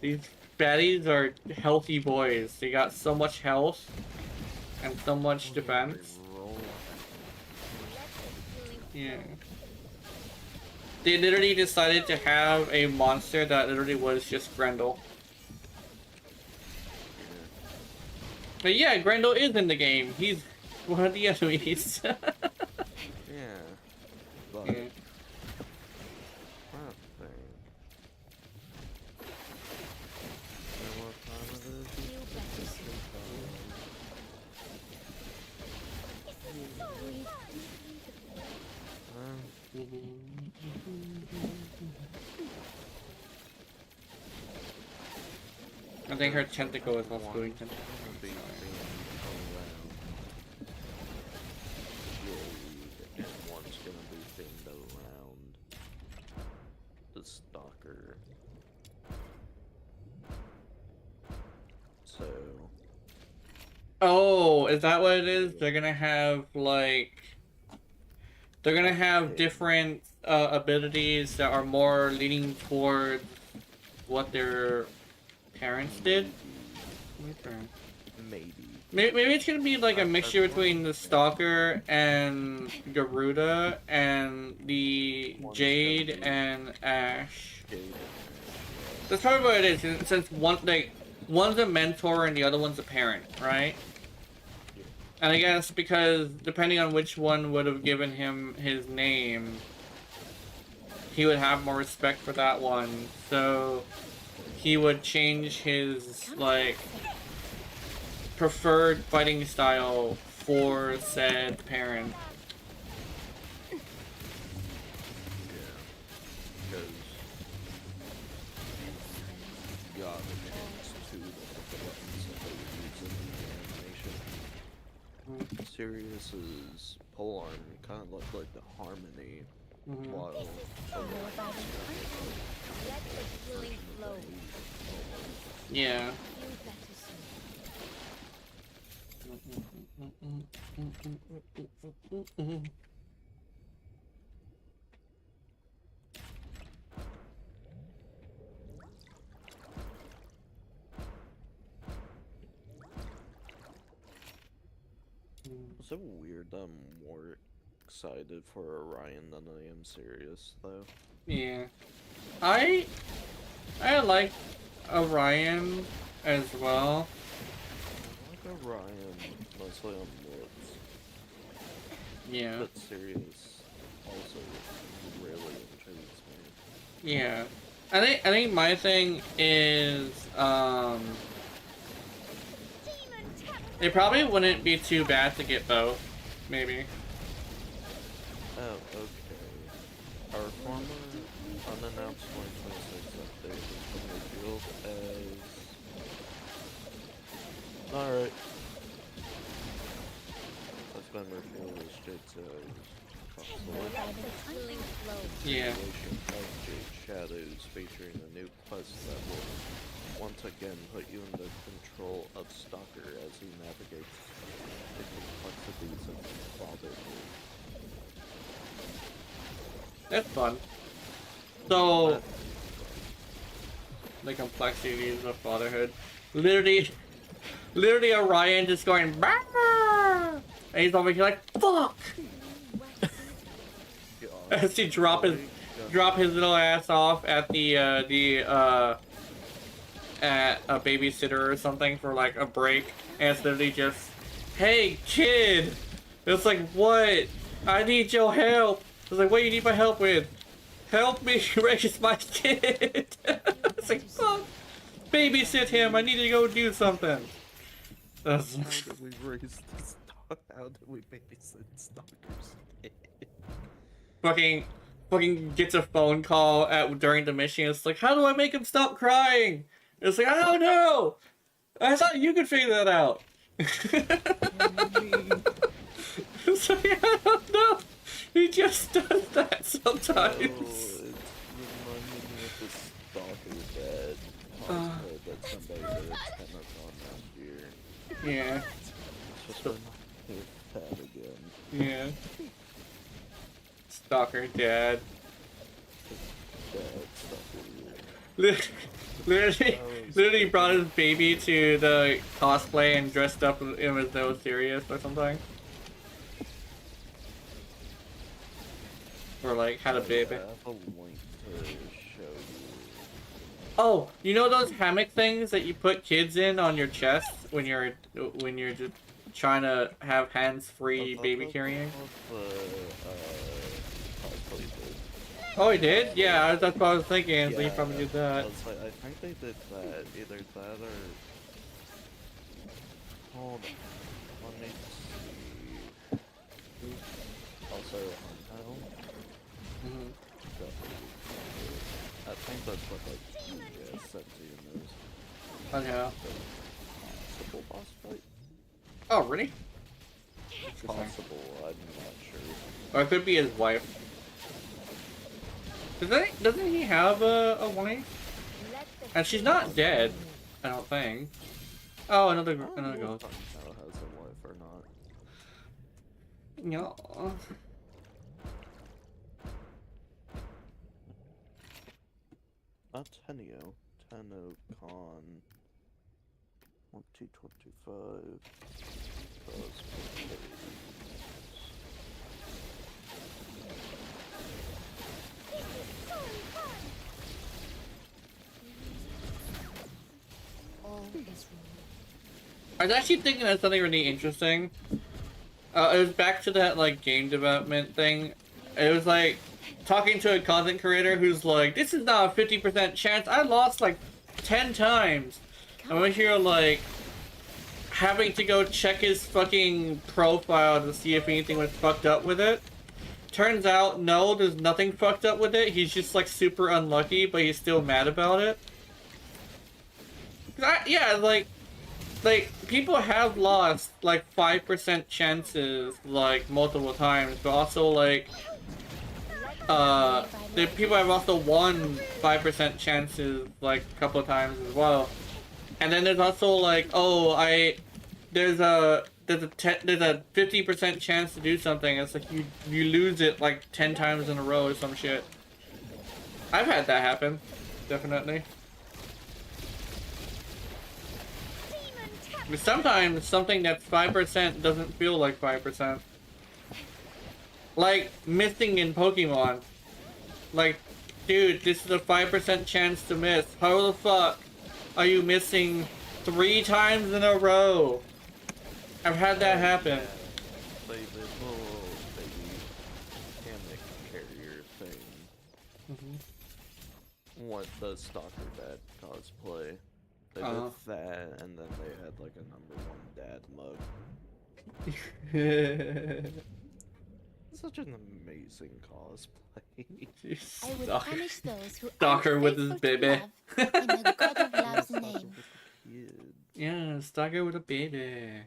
These fatties are healthy boys. They got so much health and so much defense. Yeah. They literally decided to have a monster that literally was just Grendel. But yeah, Grendel is in the game. He's one of the enemies. Yeah. But Yeah. I think her tentacle is what's doing something. And one's gonna be themed around the stalker. So. Oh, is that what it is? They're gonna have like. They're gonna have different abilities that are more leaning toward what their parents did. Maybe it's gonna be like a mixture between the Stalker and Garuda and the Jade and Ash. That's probably what it is, since one's a mentor and the other one's a parent, right? And I guess because depending on which one would have given him his name, he would have more respect for that one. So he would change his like preferred fighting style for said parent. Sirius's polearm kind of looked like the harmony, while Let the healing flow. Yeah. You better soon. Is it weird that I'm more excited for Orion than I am Sirius, though? Yeah. I like Orion as well. I like Orion mostly on looks, Yeah. but Sirius also really intrigues me. Yeah. I think my thing is it probably wouldn't be too bad to get both, maybe. Oh, okay. Our former unannounced 2026 update has been revealed as... Alright. That's been revealed as Jade's Let the healing flow. Yeah. continuation of Jade Shadows, featuring a new quest that will once again put you in the control of Stalker as he navigates the complexities of fatherhood. That's fun. So the complexities of fatherhood. Literally Orion just going "Bah!" and he's over here like fuck as he drop his little ass off at at a babysitter or something for like a break, and it's literally just, hey kid, it's like, what? I need your help. It's like, what do you need my help with? Help me raise my kid. It's like, fuck, babysit him, I need to go do something. That's How did we raise this dog? How did we babysit Stalker's kid? fucking gets a phone call during the mission. It's like, how do I make him stop crying? It's like, I don't know. I thought you could figure that out. It's like, I don't know. He just does that sometimes. Oh, it's reminding me of the Stalker dad cosplay that somebody did at Comic-Con last year. Yeah. It's just reminding me of that again. Yeah. Stalker dad. Dad Stalker. Literally brought his baby to the cosplay and dressed up him as though serious or something. Or like had a baby. I have a link to show you. Oh, you know those hammock things that you put kids in on your chest when you're just trying to have hands-free baby carrying? Oh, he did? Yeah, that's what I was thinking. So he probably did that. I think they did that. Either that or... Hold on. Let me see. Also, Untitled. I think that's what like sent to you news. Okay. Possible boss fight? Oh, really? Possible, I'm not sure. Or it could be his wife. Doesn't he have a wife? And she's not dead, I don't think. Oh, another ghost. Untitled has a wife or not. No. Not Tenio. TennoCon 2025. I was actually thinking of something really interesting. It was back to that like game development thing. It was like talking to a content creator who's like, this is not a 50% chance. I lost like 10 times. And when you're like having to go check his fucking profile to see if anything was fucked up with it. Turns out, no, there's nothing fucked up with it. He's just like super unlucky, but he's still mad about it. Yeah, like people have lost like 5% chances like multiple times, but also like the people have also won 5% chances like a couple of times as well. And then there's also like, oh, there's a 50% chance to do something. It's like you lose it like 10 times in a row or some shit. I've had that happen, definitely. But sometimes something that's 5% doesn't feel like 5%. Like missing in Pokemon. Like, dude, this is a 5% chance to miss. How the fuck are you missing 3 times in a row? I've had that happen. They did the little baby hammock carrier thing. What the Stalker Dad cosplay. They did that, and then they had like a #1 dad mug. Such an amazing cosplay. I will punish those who Stalker aren't with his faithful to baby. love, in the God of Love's name. Yeah, Stalker with a baby.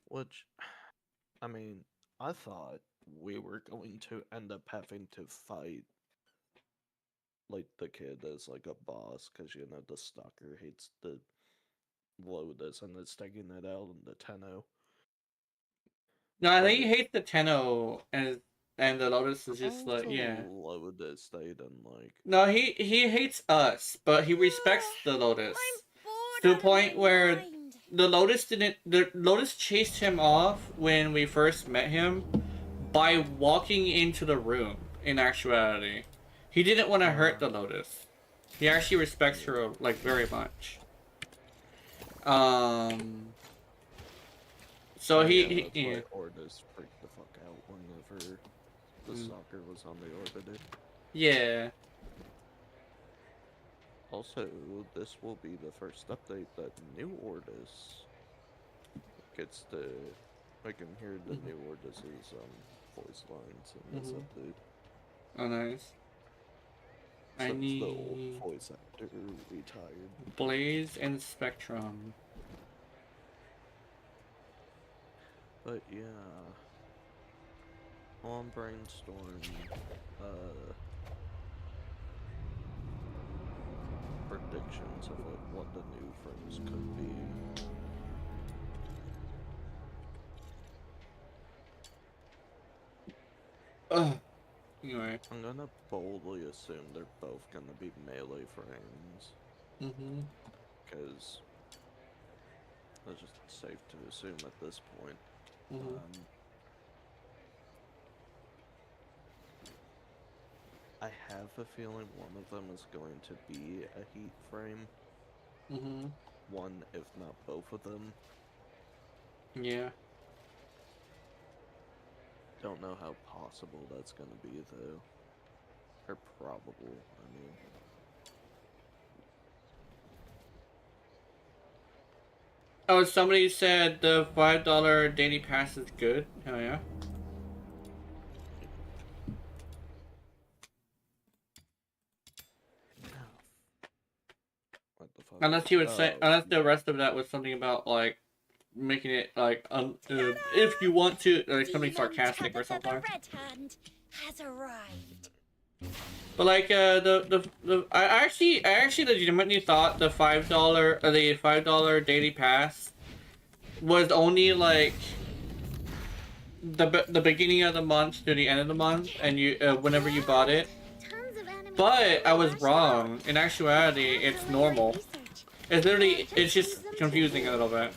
Which, I mean, I thought we were going to end up having to fight like the kid as like a boss, because you know the Stalker hates the Lotus and is taking it out on the Tenno. No, I think he hates the Tenno, and the Lotus is just like, Also, yeah. Lotus they didn't like. No, he hates us, but he respects the Lotus. To the point where the Lotus chased him off when we first met him by walking into the room, in actuality. He didn't want to hurt the Lotus. He actually respects her, like, very much. So Yeah, he that's why Ordis freaked the fuck out whenever the Stalker was on the Orbiter. Yeah. Also, this will be the first update that new Ordis gets to... I can hear the new Ordis's voice lines in this update. Oh, nice. I Since need the old voice actor retired. Blaze and Spectrum. But yeah, on Brainstorm, predictions of like what the new frames could be. Ugh. Anyway. I'm gonna boldly assume they're both gonna be melee frames. Because it's just safe to assume at this point. I have a feeling one of them is going to be a heat frame. One, if not both of them. Yeah. Don't know how possible that's gonna be though. Or probable, I mean. Oh, somebody said the $5 daily pass is good. Hell yeah. What the fuck? Unless he would say, unless the rest of that was something about like making it like if you want to, like something sarcastic or something. The Red Hand has arrived. But like I actually legitimately thought the $5 daily pass was only like the beginning of the month to the end of the month, and you whenever you bought it. But I was wrong. In actuality, it's normal. It's literally, it's just confusing a little bit.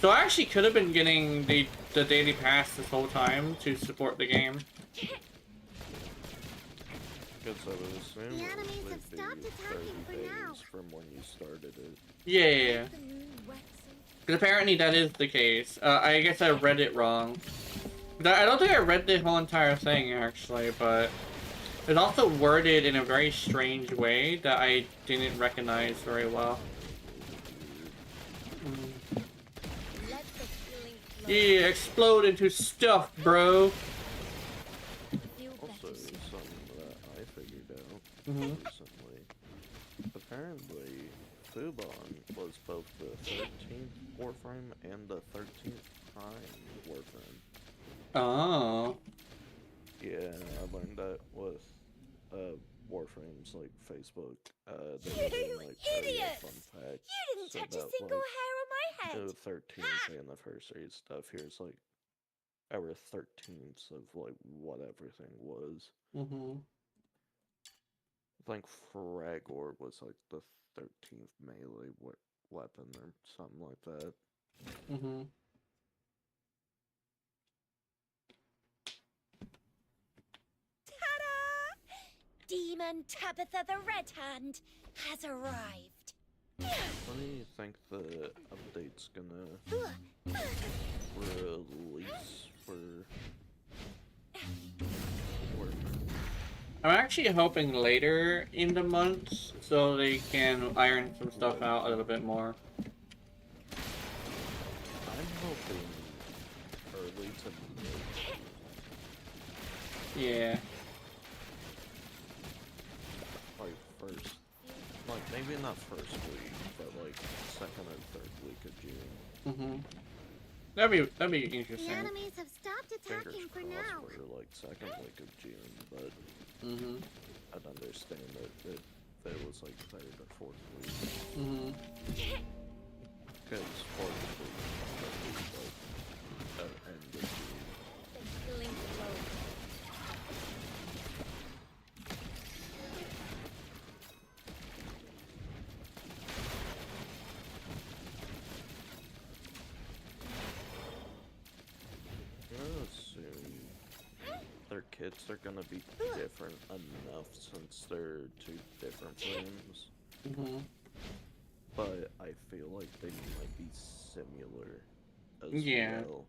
So I actually could have been getting the daily pass this whole time to support the game. Because I would assume it would be 30 days from when you started it. Yeah. Because apparently that is the case. I guess I read it wrong. I don't think I read the whole entire thing, actually, but it's also worded in a very strange way that I didn't recognize very well. Yeah, explode into stuff, bro! Also, something that I figured out recently. Apparently, Fubon was both the 13th Warframe and the 13th Prime Warframe. Oh. Yeah, I learned that with Warframe's like Facebook. They were doing like Idiots! fun fact. You didn't So touch a that, single like, hair on my head. the 13th anniversary stuff. Here's like our 13th of like what everything was. Mm-hmm. I think Fragor was like the 13th melee weapon or something like that. Mm-hmm. Ta-da! Demon Tabitha the Red Hand has arrived. When do you think the update's gonna release for Warframe? I'm actually hoping later in the month so they can iron some stuff out a little bit more. I'm hoping early to mid. Yeah. Like first, like maybe not first week, but like second or third week of June. Mm-hmm. That'd be The interesting. enemies have stopped Fingers attacking for crossed now. for like second week of June, but Mm-hmm. I'd understand that if it was like third or fourth week, Mm-hmm. because fourth week would be like end of June. The blink low. I assume their kits are gonna be different enough since they're two different frames, Mm-hmm. but I feel like they might be similar as Yeah. well.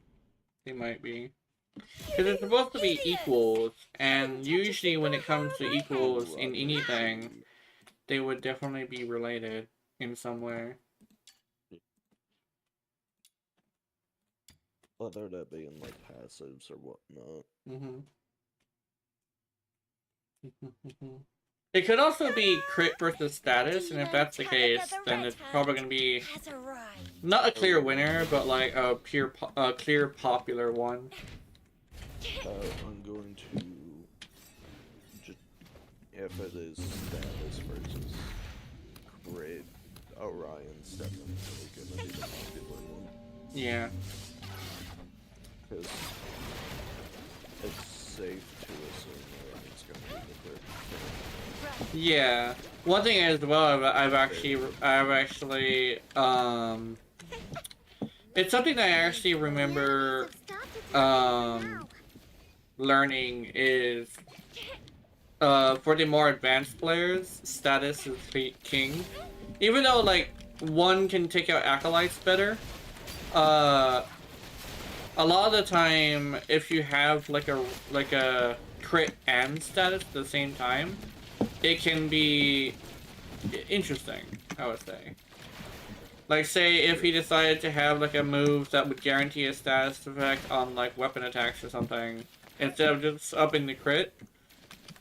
They might be. Because it's supposed to be equals, and usually when it comes to equals in anything, they would definitely be related in some way. Whether that be in like passives or whatnot. Mm-hmm. It could also be crit versus status, and if that's the case, then it's probably going to be Has arrived. not a clear winner, but like a clear popular one. I'm going to just, if it is status versus crit, Orion's definitely gonna be the popular one. Yeah. Because it's safe to assume Orion's gonna be the crit. Yeah. One thing as well, I've actually, it's something that I actually remember, learning is, for the more advanced players, status is king. Even though, like, one can take out acolytes better, a lot of the time, if you have, like a crit and status at the same time, it can be interesting, I would say. Like, say, if he decided to have, like, a move that would guarantee a status effect on, like, weapon attacks or something, instead of just upping the crit,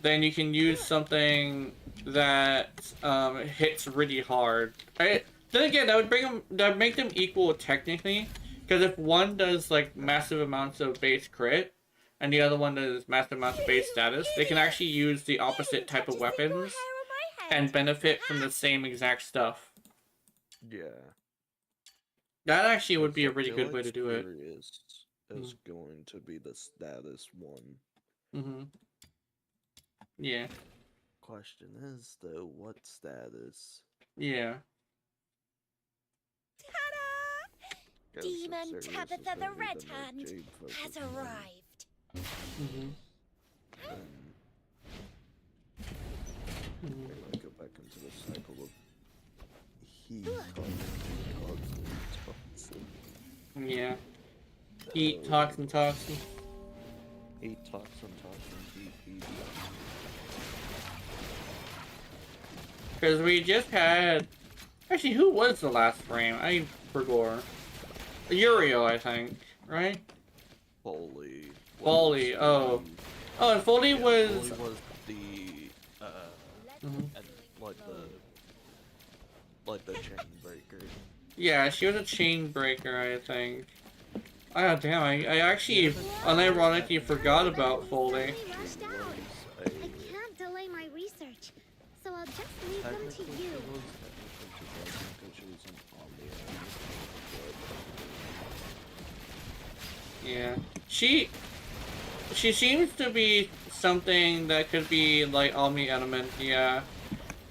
then you can use something that, hits really hard. Then again, that would make them equal technically, because if one does, like, massive amounts of base crit, and the other one does massive amounts of base status, they can actually use the opposite type of weapons and benefit from the same exact stuff. Yeah. That actually would be a really I good feel way like to do it. Furious is going to be the status one. Mm-hmm. Yeah. Question is, though, what status? Yeah. Ta-da! 'Cause Demon Sirius is Tabitha gonna the be Red more Hand Jade-focused has one, arrived. Mm-hmm. and Mm-hmm. we might go back into the cycle of he talks. Yeah. Heat, toxin. He talks, he. Because we just had... Actually, who was the last frame? I forgot. Uriel, I think. Right? Foley. Foley, oh. Oh, and Foley Yeah, was... Foley was the, Mhm. and, like the chain breaker. Yeah, she was a chain breaker, I think. Ah, damn, I actually unironically forgot about Foley. Rushed out. I can't delay my research, so I'll just leave them to Technically, you. she was technically because she was on the Yeah. She seems to be something that could be like Omni Element, yeah.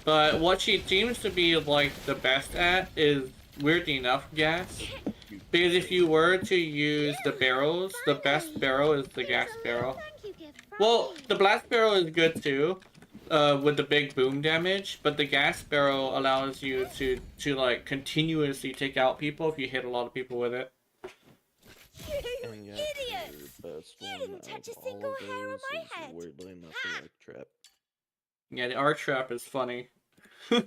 But what she seems to be like the best at is, weirdly enough, gas. Because if you were to use the barrels, the best barrel is the gas barrel. Well, the blast barrel is good too, with the big boom damage, but the gas barrel allows you to like continuously take out people if you hit a lot of people with it. You and yeah, idiots! her best You one didn't out touch a of all single of hair on those my is head. weirdly enough the arc trap. Yeah, the arc trap is funny. You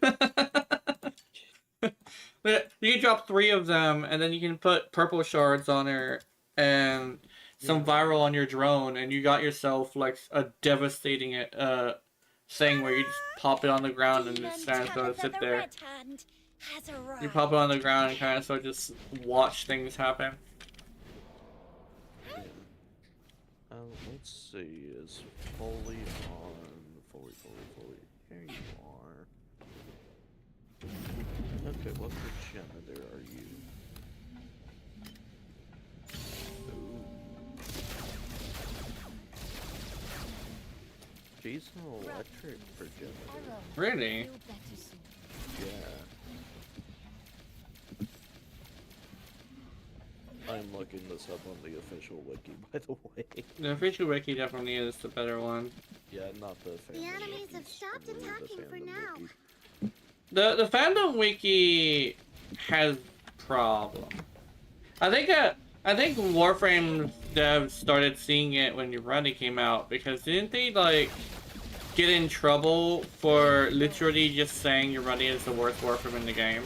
can drop 3 of them, and then you can put purple shards on her, and some viral on your drone, and you got yourself like a devastating thing where you just pop it on the ground and just kind of sort of sit there. You pop it on the ground and kind of sort of just watch things happen. Yeah. Let's see, is Foley on Foley. Here you are. Okay, what progenitor are you? Ooh. She's an electric progenitor. Really? Yeah. I'm looking this up on the official wiki, by the way. The official wiki definitely is the better one. Yeah, not the fandom The enemies wiki, have stopped only the attacking for fandom now. wiki. The fandom wiki has problems. I think Warframe devs started seeing it when Urani came out, because didn't they like get in trouble for literally just saying Urani is the worst Warframe in the game?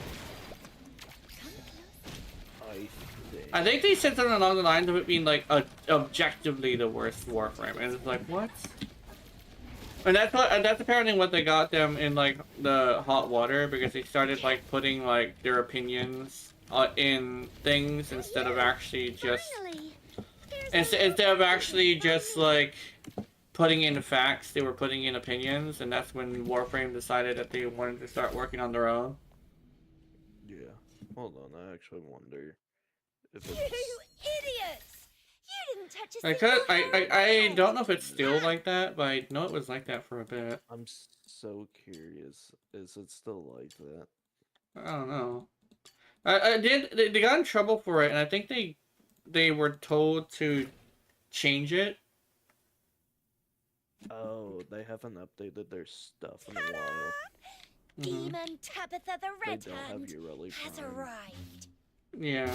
I think they said something along the lines of it being like objectively the worst Warframe, and it's like, what? And that's apparently what they got them in like the hot water, because they started like putting like their opinions in things instead of actually just like putting in facts. They were putting in opinions, and that's when Warframe decided that they wanted to start working on their own. Yeah. Hold on, I actually wonder if You it's... idiots! You didn't touch a I single hair on my head. don't know if it's still like that, but I know it was like that for a bit. I'm so curious. Is it still like that? I don't know. They got in trouble for it, and I think they were told to change it. Oh, they haven't updated their stuff in a while. Demon Tabitha the They Red don't have Hand your early has prime. arrived. Yeah.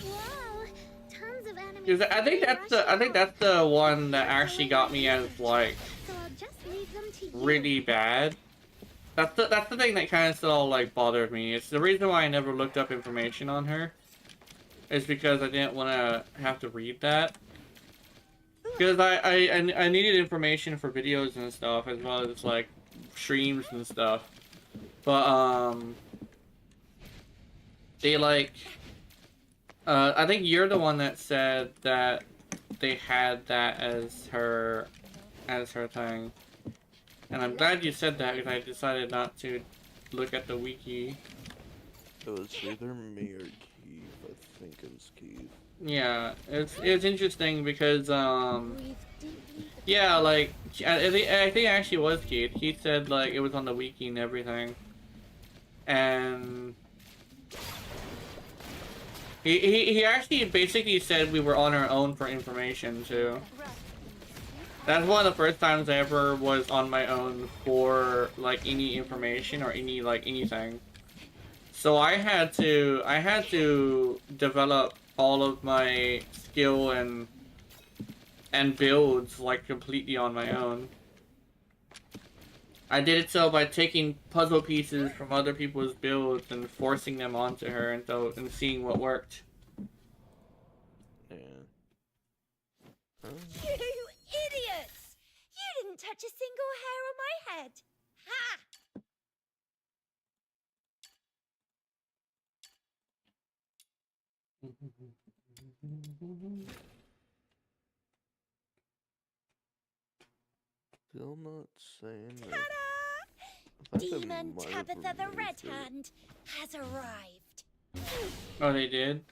Whoa, tons of enemies. I think that's the one that actually got me as like So I'll just leave them to you. really bad. That's the thing that kind of still like bothered me. It's the reason why I never looked up information on her. Is because I didn't want to have to read that. Because I needed information for videos and stuff, as well as like streams and stuff. But they like I think you're the one that said that they had that as her thing. And I'm glad you said that, because I decided not to look at the wiki. It was either me or Keith. I think it was Keith. Yeah, it's interesting because yeah, like I think it actually was Keith. Keith said like it was on the wiki and everything, and he actually basically said we were on our own for information too. That's one of the first times I ever was on my own for like any information or any like anything. So I had to develop all of my skill and builds like completely on my own. I did it so by taking puzzle pieces from other people's builds and forcing them onto her, and seeing what worked. Yeah. You idiots! You didn't touch a single hair on my head. Ha! Still not saying that. Ta-da! Demon Tabitha the Red Hand has arrived. Oh, they did?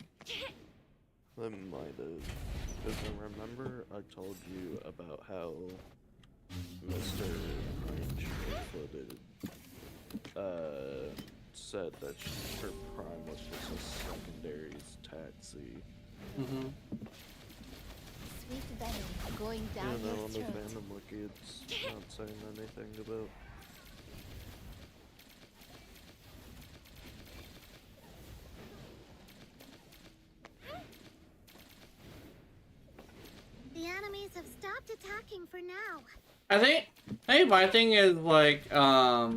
They might have. Because I remember I told you about how Mr. Footed said that her prime was just a secondary taxi. Mm-hmm. Sweet venom going down You know, your on the throat. Phantom Wickeds not saying anything about. The enemies have stopped attacking for now. I think, hey, my thing is like, I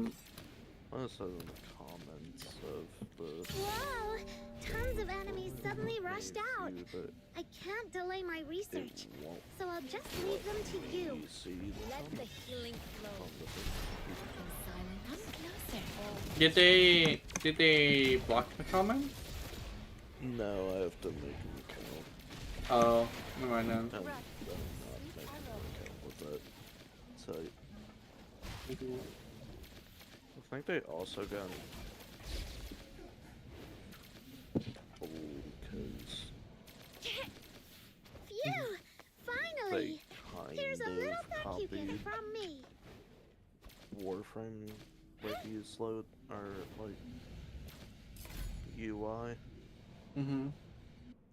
said in the comments of the. Whoa! Tons of enemies suddenly rushed out. That I can't delay my it research, won't so I'll just leave them to you. see the Let the comments healing flow. on the In silence. Come closer. did they block the comment? No, I have to make an account. Oh, never mind then. I'm not making an account with that site. I think they also got because Phew! Finally! they kind Here's a little of thank you gift copied from me. Warframe wikis load or like UI Mm-hmm.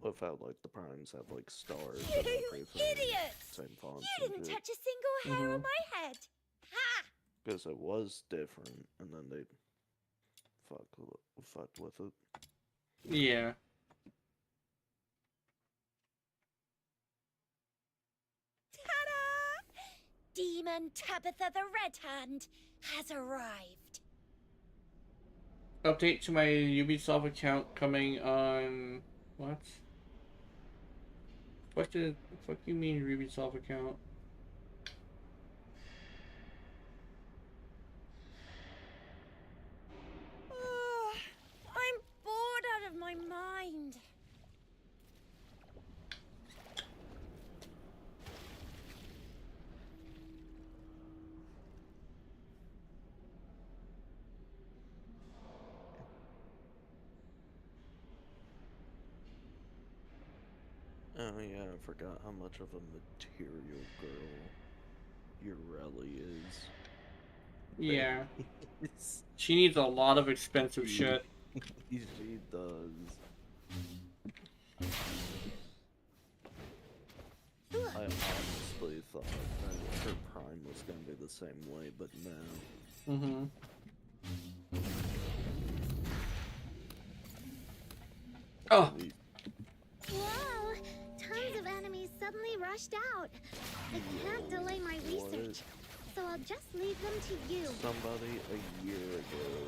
without like the primes have like stars and You everything. idiots! Same fonts You and didn't shit. touch a single hair on my head. Ha! Because it was different, and then they fucked with it. Yeah. Ta-da! Demon Tabitha the Red Hand has arrived. Update to my Ubisoft account coming on what? What the fuck you mean Ubisoft account? Oh, I'm bored out of my mind. Oh yeah, I forgot how much of a material girl Ureli is. Yeah. She needs a lot of expensive shit. She does. I honestly thought that her prime was gonna be the same way, but no. Mm-hmm. Oh! Whoa! Tons of enemies suddenly rushed out. I can't delay my research, so I'll just leave them to you. Somebody a year ago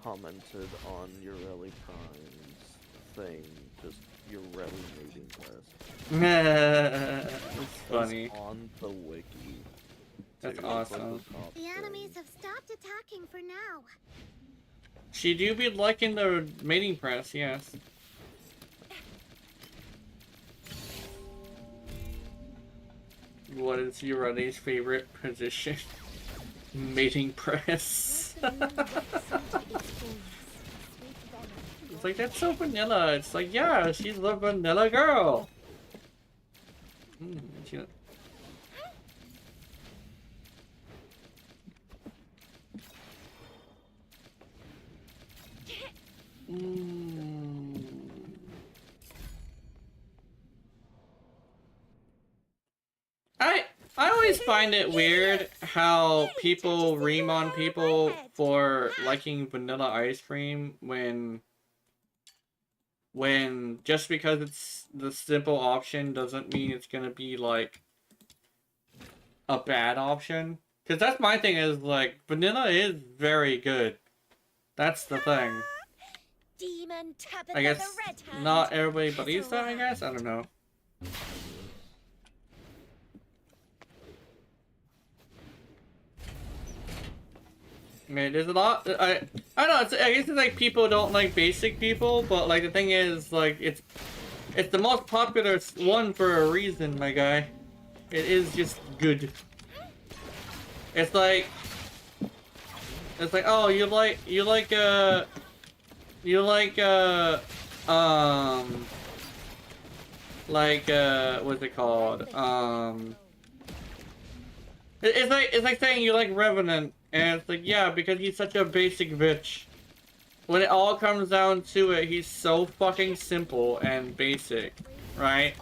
commented on Ureli Prime's thing, just Ureli mating class. It's funny. It's on the wiki. That's too. It's like awesome. top The enemies thing. have stopped attacking for now. She do be liking the mating press, yes. What is Ureli's favorite position? Mating press. It's like, that's so vanilla. It's like, yeah, she's the vanilla girl. She... I always find it weird how people ream on people for liking vanilla ice cream when just because it's the simple option doesn't mean it's gonna be like a bad option. Cause that's my thing is like vanilla is very good. That's the thing. Demon Tabitha I guess the Red Hand not everybody has believes that, I arrived. guess? I don't know. I mean, there's a lot. I don't know. I guess it's like people don't like basic people, but like the thing is, like it's the most popular one for a reason, my guy. It is just good. It's like oh, you like what's it called? It's like saying you like Revenant, and it's like, yeah, because he's such a basic bitch. When it all comes down to it, he's so fucking simple and basic, right?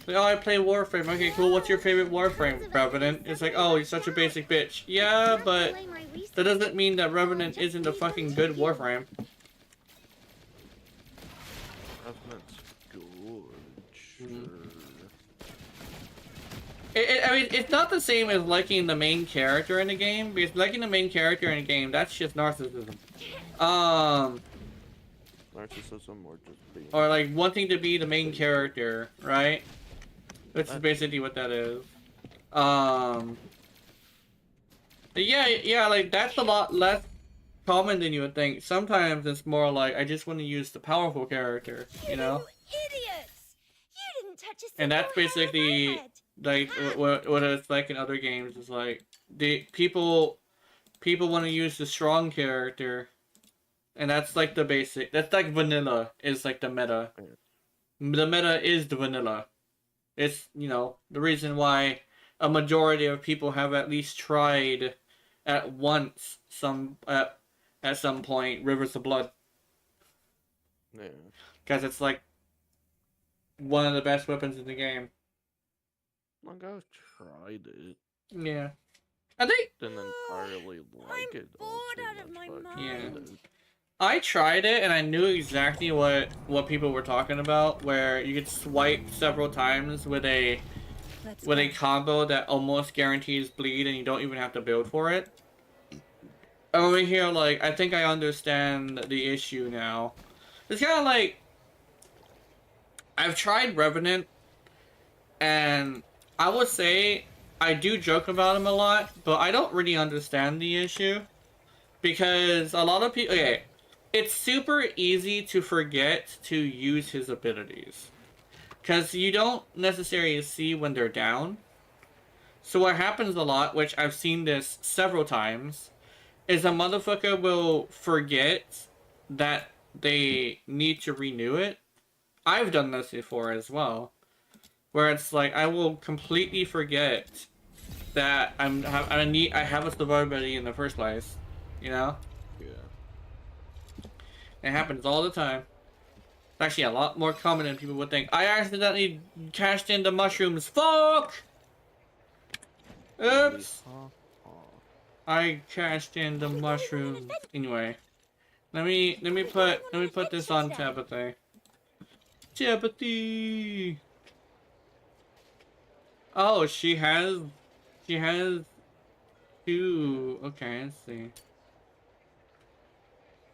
Like, oh, I play Warframe. Okay, cool. What's your favorite Warframe, Revenant? It's like, oh, he's such a basic bitch. Yeah, but that doesn't mean that Revenant isn't a fucking good Warframe. Revenant's good. Sure. I mean, it's not the same as liking the main character in the game, because liking the main character in the game, that's just narcissism. Narcissism or just being... Or like wanting to be the main character, right? Which is basically what that is. Yeah, like that's a lot less common than you would think. Sometimes it's more like, I just want to use the powerful character, you know? Idiots! You didn't touch a single And that's hair of my basically head. like what it's like in other games. Is like the people want to use the strong character, and that's like the basic. That's like vanilla is like the meta. The meta is the vanilla. It's, you know, the reason why a majority of people have at least tried at once at some point Rivers of Blood, Yeah. because it's like one of the best weapons in the game. Like, I've tried it. Yeah, I think Didn't entirely like it all bored too out of much, my but I mind. tried it. I tried it and I knew exactly what people were talking about, where you could swipe several times with a combo that almost guarantees bleed and you don't even have to build for it. Over here, like, I think I understand the issue now. It's kind of like, I've tried Revenant, and I would say I do joke about him a lot, but I don't really understand the issue. Because a lot of people, okay, it's super easy to forget to use his abilities, because you don't necessarily see when they're down. So what happens a lot, which I've seen this several times, is a motherfucker will forget that they need to renew it. I've done this before as well, where it's like I will completely forget that I have a survivability in the first place, you know? Yeah. It happens all the time. It's actually a lot more common than people would think. I accidentally cashed in the mushrooms. Fuck! Oops! I cashed in the mushrooms. Anyway, let me put this on Tabitha. Tabitha. Oh, she has two. Okay, let's see.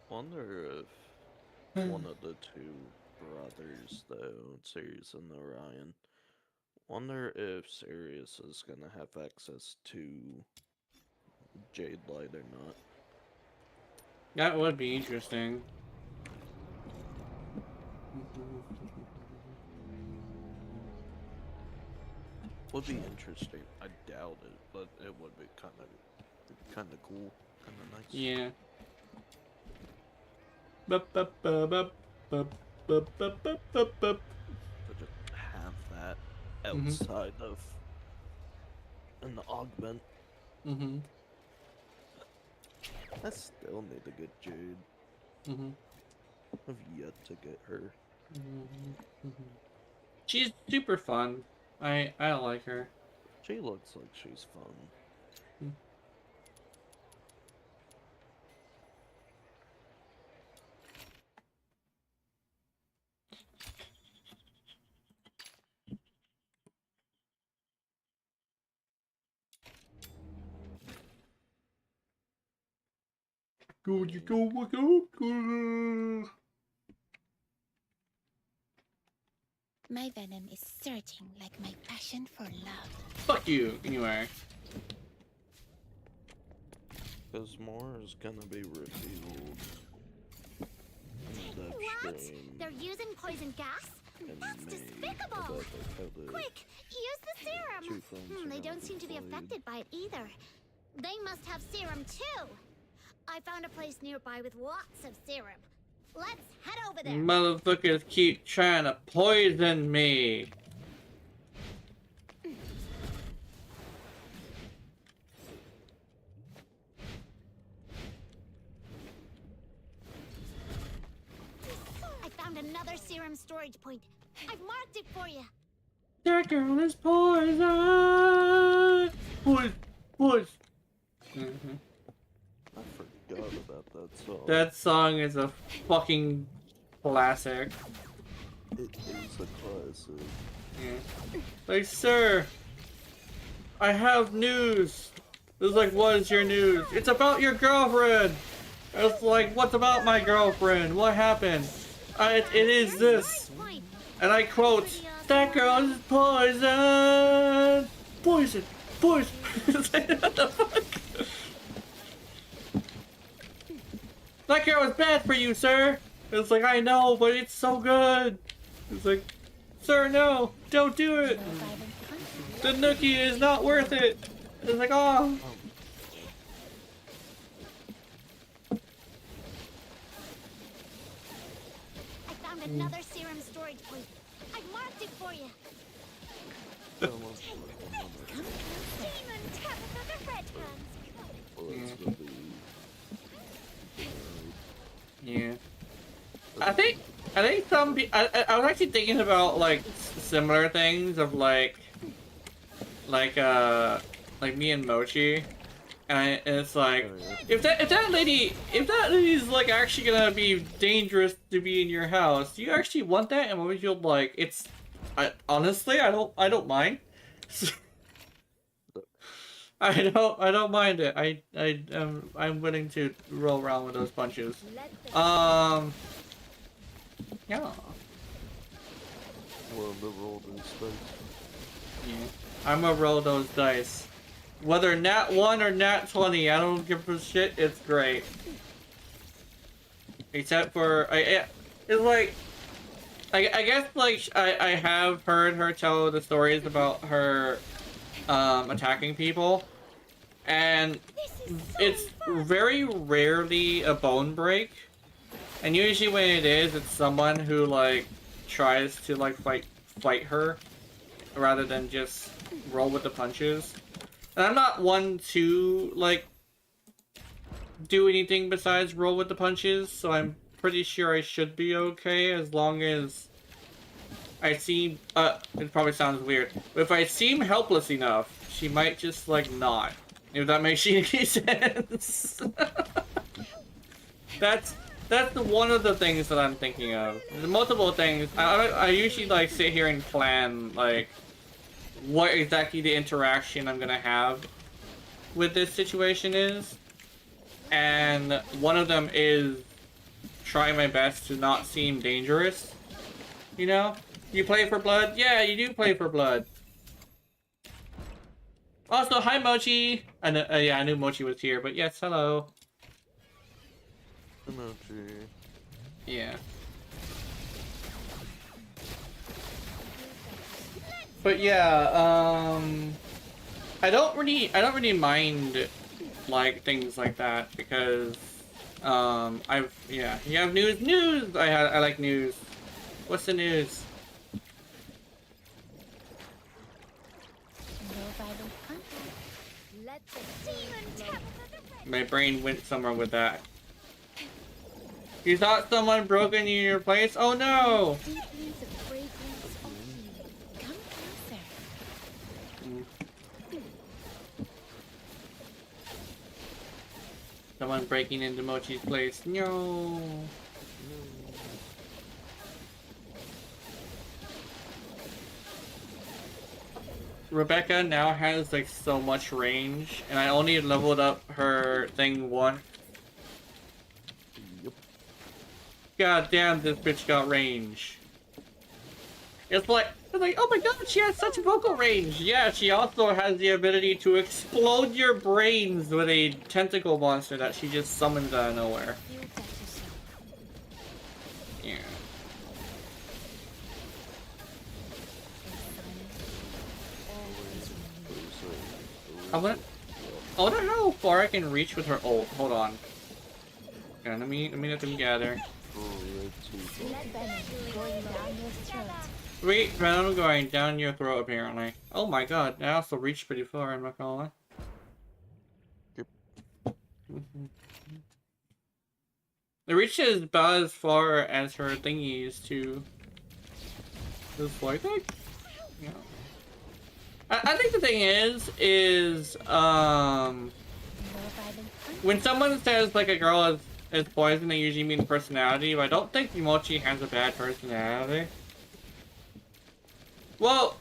Wonder if one of the two brothers, though, Sirius and Orion, wonder if Sirius is gonna have access to Jade Light or not. That would be interesting. Would be interesting. I doubt it, but it would be kind of cool, kind of nice. Yeah. To just have that outside of an augment. Mm-hmm. I still need to get Jade. Mm-hmm. I've yet to get her. She's super fun. I like her. She looks like she's fun. My venom is surging like my passion for love. Fuck you. Anyway. Because more is gonna be revealed in that What? stream They're using poison gas? in That's May despicable! about like how the Quick, use the serum! two films are They gonna don't seem to be void. affected by it either. They must have serum too! I found a place nearby with lots of serum. Let's head over there! Motherfuckers keep trying to poison me. I found another serum storage point. I've marked it for you. That girl is poison. Poison. I forgot about that song. That song is a fucking classic. It is a classic. Yeah. Like, sir, I have news. It's like, what is your news? It's about your girlfriend. It's like, what's about my girlfriend? What happened? It is this. Point. And I quote, that girl is poison. Poison. Poison. What the fuck? That girl is bad for you, sir. It's like, I know, but it's so good. It's like, sir, no, don't do it. The nookie is not worth it. It's like, oh. I found another serum storage point. I've marked it for you. Almost Demon Tabitha the Red Hands. well, it's gonna be Yeah. I think some I was actually thinking about like similar things of like me and Mochi, and it's like if that lady's like actually gonna be dangerous to be in your house, do you actually want that? And Mochi will like honestly I don't mind. I don't mind it. I'm willing to roll around with those punches. Yeah. well, the roll these dice. Yeah. I'm gonna roll those dice. Whether nat 1 or nat 20, I don't give a shit. It's great. Except for it's like I guess like I have heard her tell the stories about her attacking people, and it's very rarely a bone break, and usually when it is, it's someone who like tries to like fight her rather than just roll with the punches. And I'm not one to like do anything besides roll with the punches, so I'm pretty sure I should be okay as long as I seem it probably sounds weird, but if I seem helpless enough, she might just like not. If that makes any sense. That's one of the things that I'm thinking of. There's multiple things. I usually like sit here and plan like what exactly the interaction I'm gonna have with this situation is, and one of them is try my best to not seem dangerous. You know? You play for blood? Yeah, you do play for blood. Also, hi Mochi! I know, yeah, I knew Mochi was here, but yes, hello. Emoji. Yeah. But yeah, I don't really mind like things like that because you have news. I like news. What's the news? Let the demon Tabitha the Red My brain went somewhere with that. You thought someone broke into your place? Oh no! Deep leaves of fragrance on you. Come closer. Someone breaking into Mochi's place. No. Rebecca now has like so much range, and I only leveled up her thing once. Yep. God damn, this bitch got range. It's like It's like, oh my god, she has such vocal range. Yeah, she also has the ability to explode your brains with a tentacle monster that she just summons out of nowhere. Yeah. I wanna know how far I can reach with her ult. Hold on. Okay, let me let them gather. Sweet venom going down your throat apparently. Oh my god, I also reached pretty far, I'm not gonna lie. Yep. It reaches about as far as her thingies to just like that. Yeah. I think the thing is when someone says like a girl is poison, they usually mean personality, but I don't think Mochi has a bad personality. Well,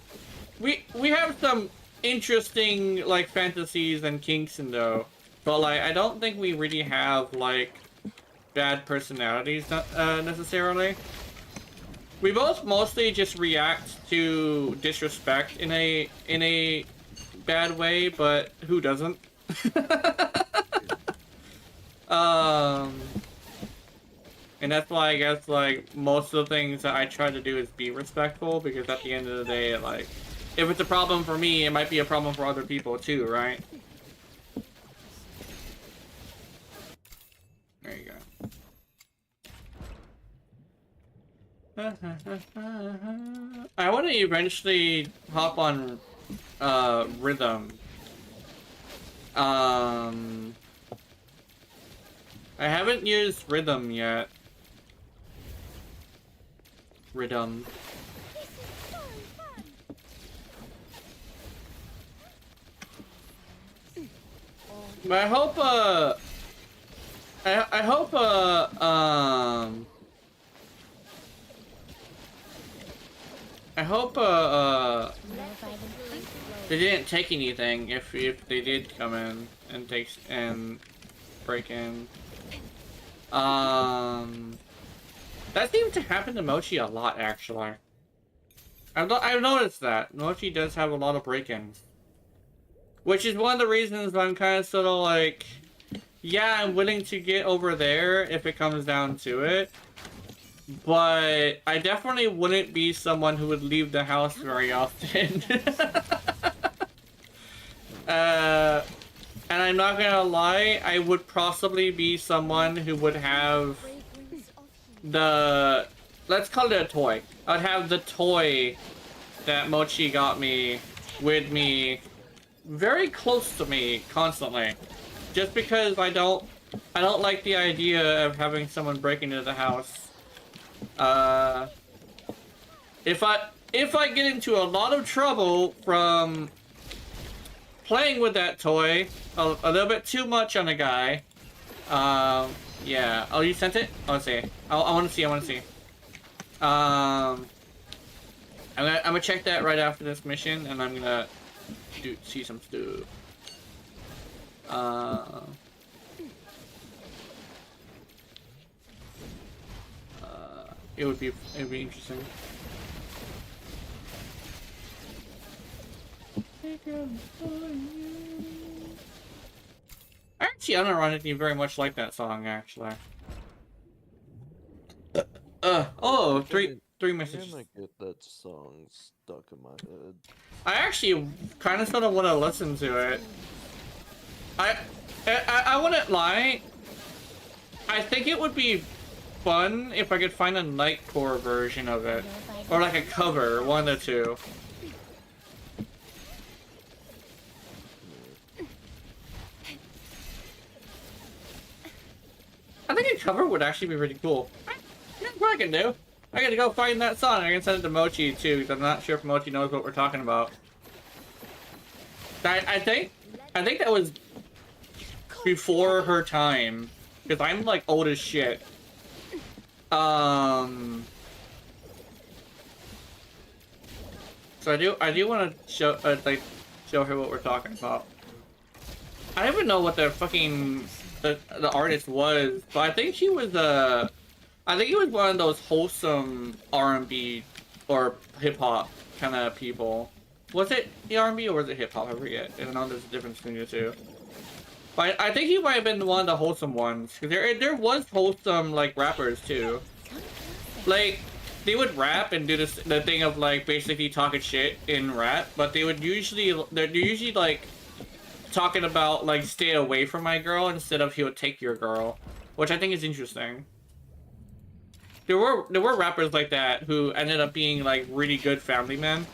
we have some interesting like fantasies and kinks in though, but like I don't think we really have like bad personalities necessarily. We both mostly just react to disrespect in a bad way, but who doesn't? And that's why I guess like most of the things that I try to do is be respectful, because at the end of the day, like if it's a problem for me, it might be a problem for other people too, right? There you go. I want to eventually hop on rhythm. I haven't used rhythm yet. Rhythm. But I hope I hope I hope they didn't take anything if they did come in and break in. That seems to happen to Mochi a lot actually. I've noticed that Mochi does have a lot of break-ins, which is one of the reasons I'm kind of sort of like, yeah, I'm willing to get over there if it comes down to it. But I definitely wouldn't be someone who would leave the house very often. And I'm not gonna lie, I would possibly be someone who would have the... let's call it a toy. I'd have the toy that Mochi got me with me very close to me constantly. Just because I don't like the idea of having someone break into the house. If I get into a lot of trouble from playing with that toy a little bit too much on a guy, yeah. Oh, you sent it? Oh, let's see. I want to see. I'm gonna check that right after this mission, and I'm gonna see some stuff. It would be interesting. Actually, I don't run anything very much like that song, actually. Oh, three messages. I get that song stuck in my head. I actually kind of sort of want to listen to it. I wouldn't lie. I think it would be fun if I could find a Nightcore version of it, or like a cover, one of the two. I think a cover would actually be really cool. That's what I can do. I gotta go find that song. I can send it to Mochi too, because I'm not sure if Mochi knows what we're talking about. I think that was before her time, because I'm like old as shit. So I do want to show her what we're talking about. I don't even know what the fucking the artist was, but I think she was I think it was one of those wholesome R&B or hip hop kind of people. Was it the R&B or was it hip hop? I forget. I don't know. There's a difference between the two. But I think he might have been one of the wholesome ones. Cause there was wholesome like rappers too. Like they would rap and do the thing of like basically talking shit in rap, but they're usually like talking about like stay away from my girl instead of he'll take your girl, which I think is interesting. There were rappers like that who ended up being like really good family men.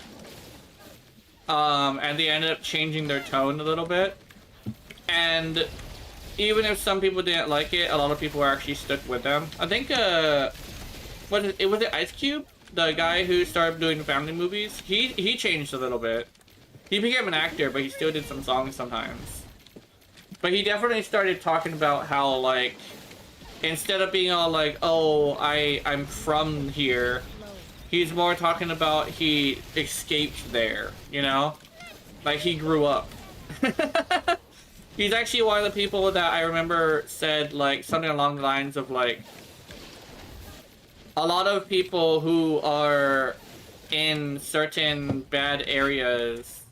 And they ended up changing their tone a little bit. And even if some people didn't like it, a lot of people were actually stuck with them. I think was it Ice Cube? The guy who started doing family movies? He changed a little bit. He became an actor, but he still did some songs sometimes. But he definitely started talking about how like instead of being all like, oh, I'm from here, he's more talking about he escaped there, you know? Like, he grew up. He's actually one of the people that I remember said, like, something along the lines of, like, a lot of people who are in certain bad areas,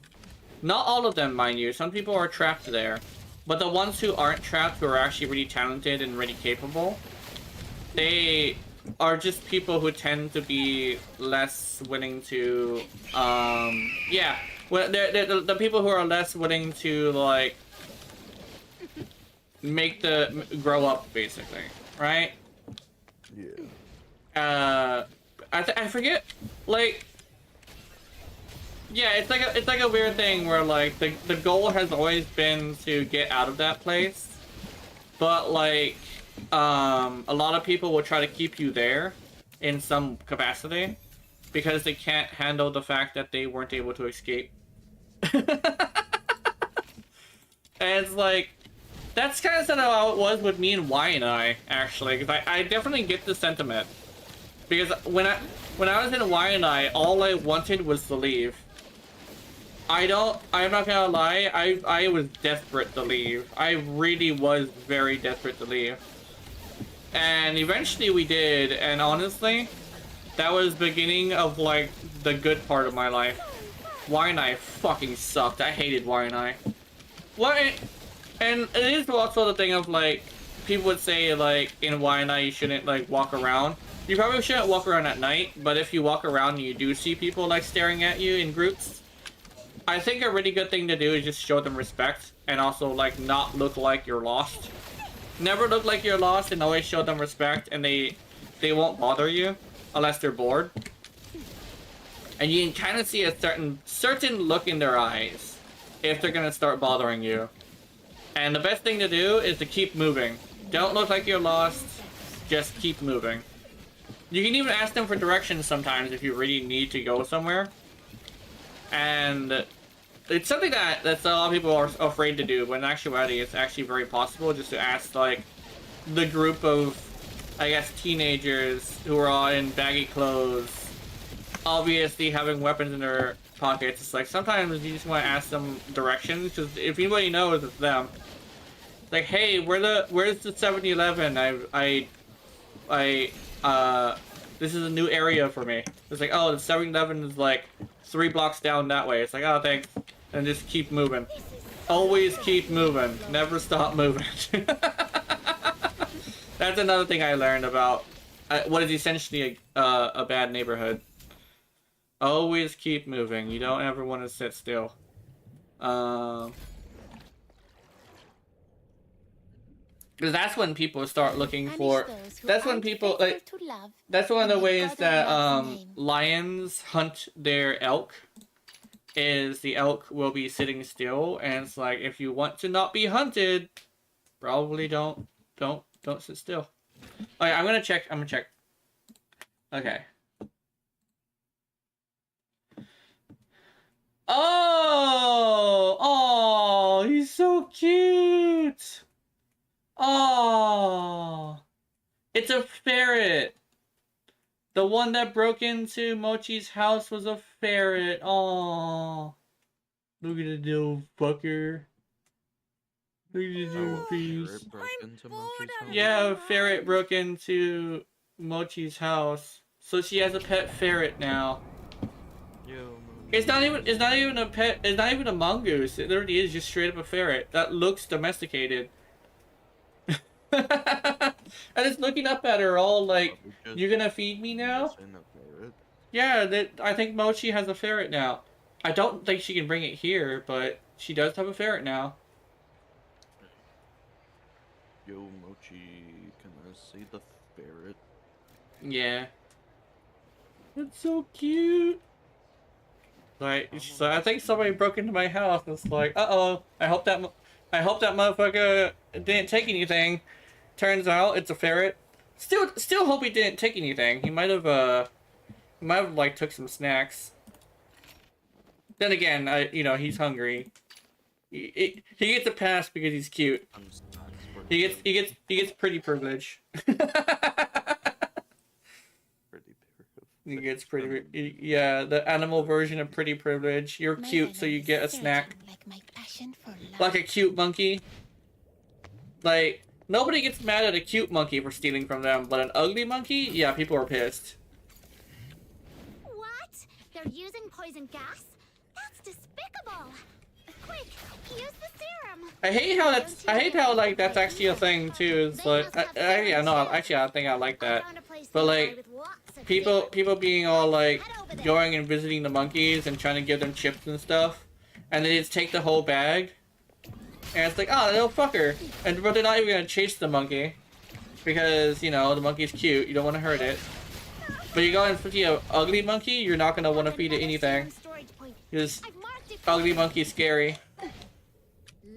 not all of them, mind you, some people are trapped there. But the ones who aren't trapped, who are actually really talented and really capable, they are just people who tend to be less willing to, yeah. Well, they're the people who are less willing to, like, grow up, basically, right? Yeah. I forget, like, yeah, it's like a weird thing where like the goal has always been to get out of that place, but like a lot of people will try to keep you there in some capacity because they can't handle the fact that they weren't able to escape. And it's like that's kind of how it was with me and Y and I actually, because I definitely get the sentiment because when I was in Y and I, all I wanted was to leave. I'm not gonna lie, I was desperate to leave. I really was very desperate to leave. And eventually we did, and honestly, that was the beginning of, like, the good part of my life. Y and I fucking sucked. I hated Y and I. And it is also the thing of, like, people would say, like, in Y and I you shouldn't, like, walk around. You probably shouldn't walk around at night, but if you walk around and you do see people, like, staring at you in groups, I think a really good thing to do is just show them respect and also like not look like you're lost. Never look like you're lost and always show them respect, and they won't bother you unless they're bored. And you can kind of see a certain look in their eyes if they're gonna start bothering you. And the best thing to do is to keep moving. Don't look like you're lost, just keep moving. You can even ask them for directions sometimes if you really need to go somewhere. And it's something that's a lot of people are afraid to do, but in actuality it's actually very possible just to ask like the group of, I guess, teenagers who are all in baggy clothes, obviously having weapons in their pockets. It's like sometimes you just want to ask them directions, because if anybody knows, it's them. It's like, hey, where's the 7-Eleven? This is a new area for me. It's like, oh, the 7-Eleven is like 3 blocks down that way. It's like, oh, thanks. And just keep moving. Always keep moving. Never stop moving. That's another thing I learned about what is essentially a bad neighborhood. Always keep moving. You don't ever want to sit still. Because that's when people start looking for. That's when people like. That's one of the ways that lions hunt their elk. Is the elk will be sitting still, and it's like if you want to not be hunted, probably don't sit still. Okay, I'm gonna check. Okay. Oh, he's so cute. Oh, it's a ferret. The one that broke into Mochi's house was a ferret. Oh, look at the little fucker. Look at the little piece. Yeah, a ferret broke into Mochi's house. So she has a pet ferret now. Yo, It's not even a pet. It's not even a mongoose. It literally is just straight up a ferret that looks domesticated. And it's looking up at her all like, "You're gonna feed me now?" missing a ferret. Yeah, I think Mochi has a ferret now. I don't think she can bring it here, but she does have a ferret now. Yo, Mochi, can I see the ferret? Yeah. It's so cute. Like, so I think somebody broke into my house. It's like, uh-oh. I hope that motherfucker didn't take anything. Turns out it's a ferret. Still hope he didn't take anything. He might have like took some snacks. Then again, he's hungry. He gets a pass because he's cute. He gets pretty privilege. He gets pretty, yeah, the animal version of pretty privilege. You're cute, so you get a snack. Like my passion for love. Like a cute monkey. Like, nobody gets mad at a cute monkey for stealing from them, but an ugly monkey? Yeah, people are pissed. What? They're using poison gas? That's despicable. Quick, use the serum. I hate how like that's actually a thing too. It's like, yeah, no, actually I think I like that. But like, people being all like going and visiting the monkeys and trying to give them chips and stuff, and they just take the whole bag, and it's like, oh, little fucker, but they're not even gonna chase the monkey because the monkey's cute. You don't want to hurt it. But you go and feed an ugly monkey, you're not gonna want to feed it anything because ugly monkey's scary.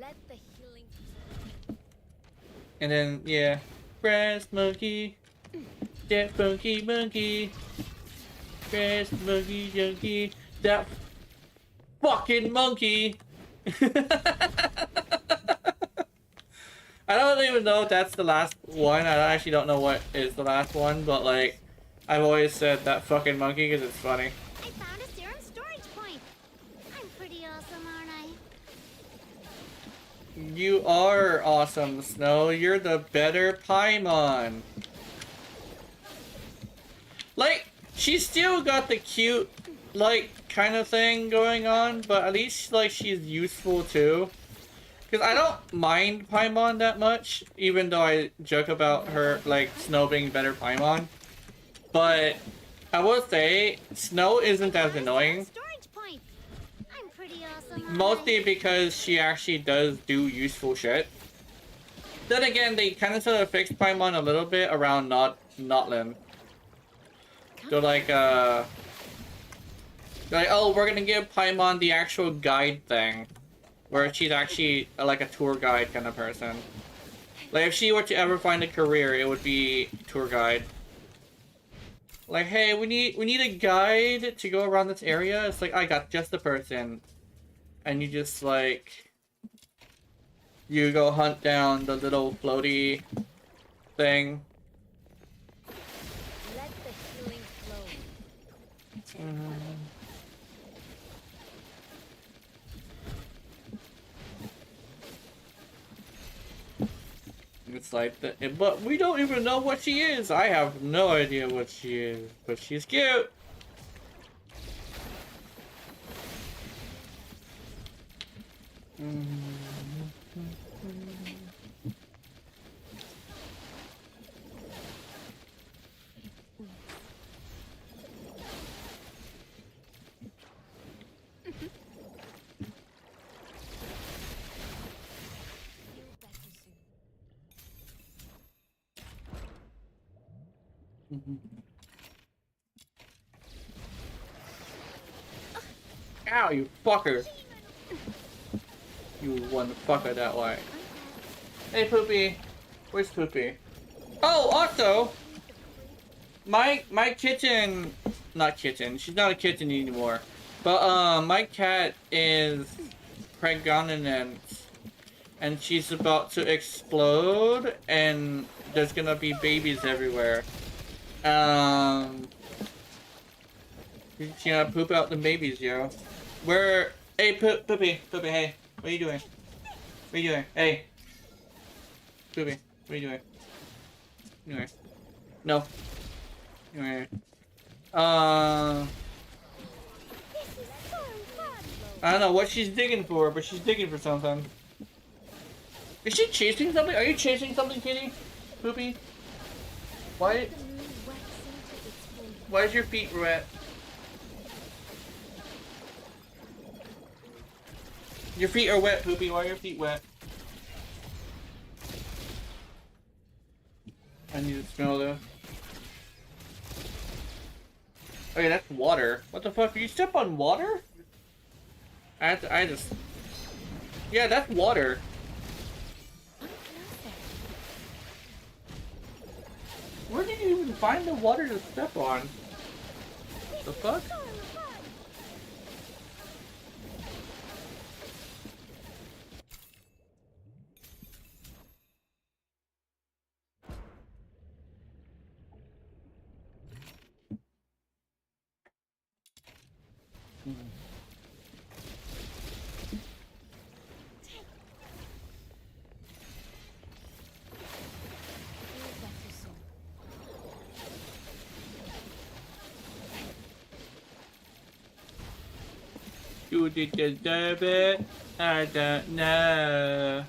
Let the healing. And then yeah, grass monkey. That funky monkey, grass monkey, junkie, that fucking monkey. I don't even know if that's the last one. I actually don't know what is the last one, but like, I've always said that fucking monkey because it's funny. I found a serum storage point. I'm pretty awesome, aren't I? You are awesome, Snow. You're the better Paimon. Like, she's still got the cute, like, kind of thing going on, but at least, like, she's useful, too. Because I don't mind Paimon that much, even though I joke about her, like, Snow being better Paimon. But I will say, Snow isn't as annoying. Storage point. I'm pretty awesome, aren't Mostly I? because she actually does do useful shit. Then again, they kind of sort of fixed Paimon a little bit around Notlin. They're like, oh, we're gonna give Paimon the actual guide thing. Where she's actually, like, a tour guide kind of person. Like, if she were to ever find a career, it would be tour guide. Like, hey, we need a guide to go around this area. It's like, I got just the person. And you just, like, you go hunt down the little floaty thing. Let the healing flow. It's like, but we don't even know what she is. I have no idea what she is, but she's cute. Feel better soon. Ow, you fucker. You one fucker that way. Hey, Poopy. Where's Poopy? Oh, also, my kitten, not kitten, she's not a kitten anymore. But, my cat is pregnant and she's about to explode and there's gonna be babies everywhere. She's gonna poop out the babies, yo. Where? Hey, Poopy, hey, what are you doing? What are you doing? Hey, Poopy, what are you doing? Anyway, no. Anyway, This I don't know what she's digging for, but she's digging for something. Is she chasing something? Are you chasing something, Kitty? Poopy? Why? Why is your feet wet? Your feet are wet, Poopy. Why are your feet wet? I need to smell this. Oh yeah, that's water. What the fuck? You step on water? I just... Yeah, that's water. Where did you even find the water to step on? The fuck? You did deserve it. I don't know.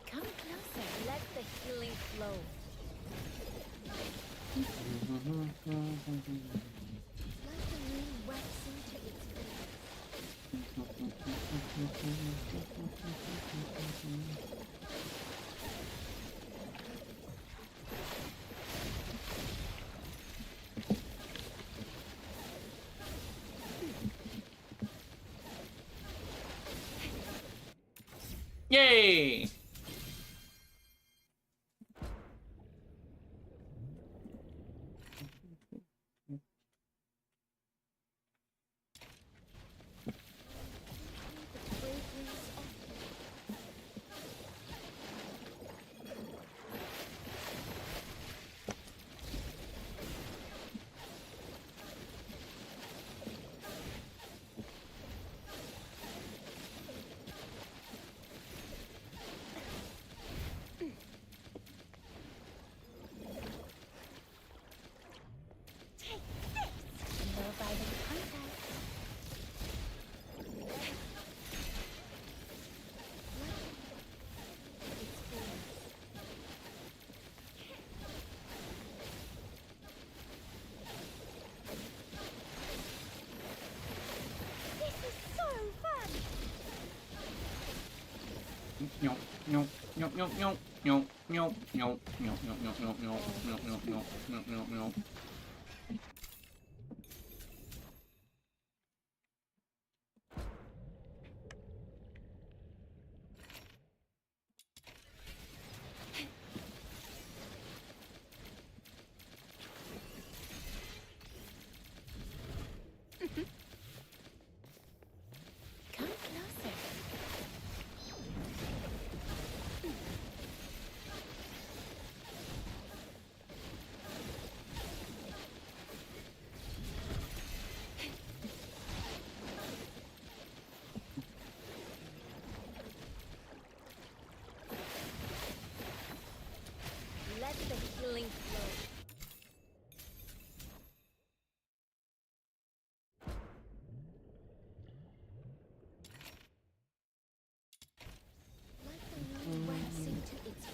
Come closer. Let the healing flow. Let the moon wax into its Yay! No, no, no, no, no, no, no, no, no, no, no, no, no, no, no, no, no, no, no. Come closer. Let the healing flow. Let the moon wax into its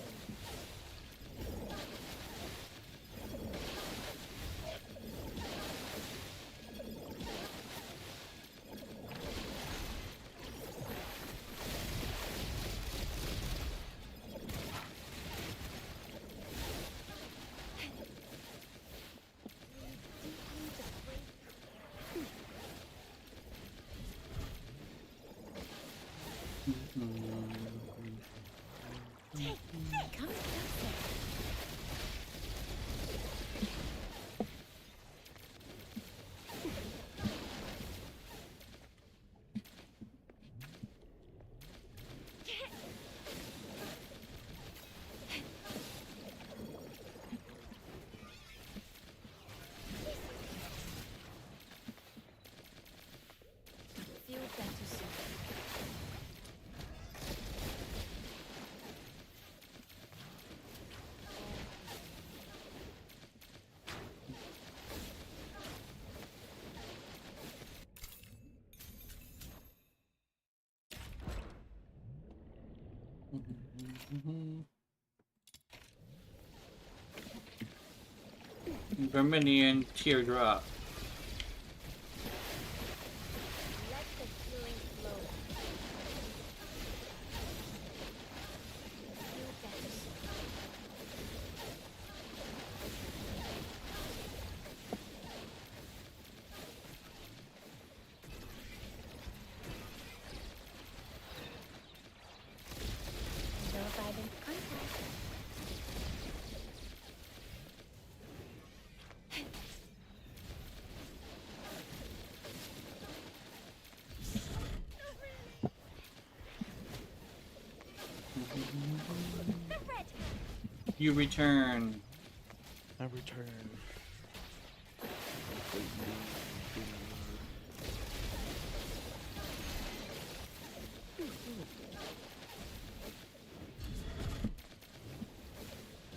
come closer. Feel better soon. Vermilion teardrop. Let the feeling flow. You better see. No violent contact. The red hand. You return. I return.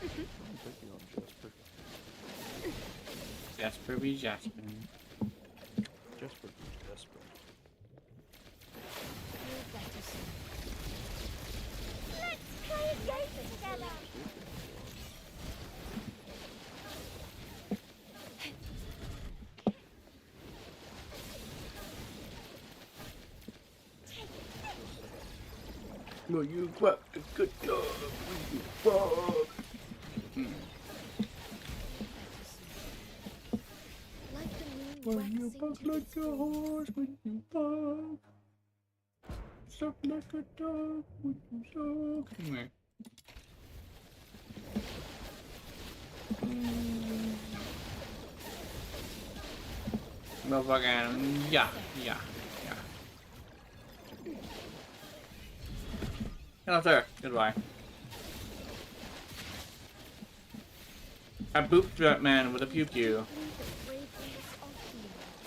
I'm taking on Jasper. Jasper be Jasper. Jasper be Jasper. You better see. Let's play a game together. Will you grab the good dog? Will you fuck? Like the moon When you waxing buck to the like a skies. horse, when you buck. Suck like a dog, when you suck. Anyway. Motherfucking, yeah. Hello, sir. Goodbye. I booped that man with a pew pew. The braveries of heroes.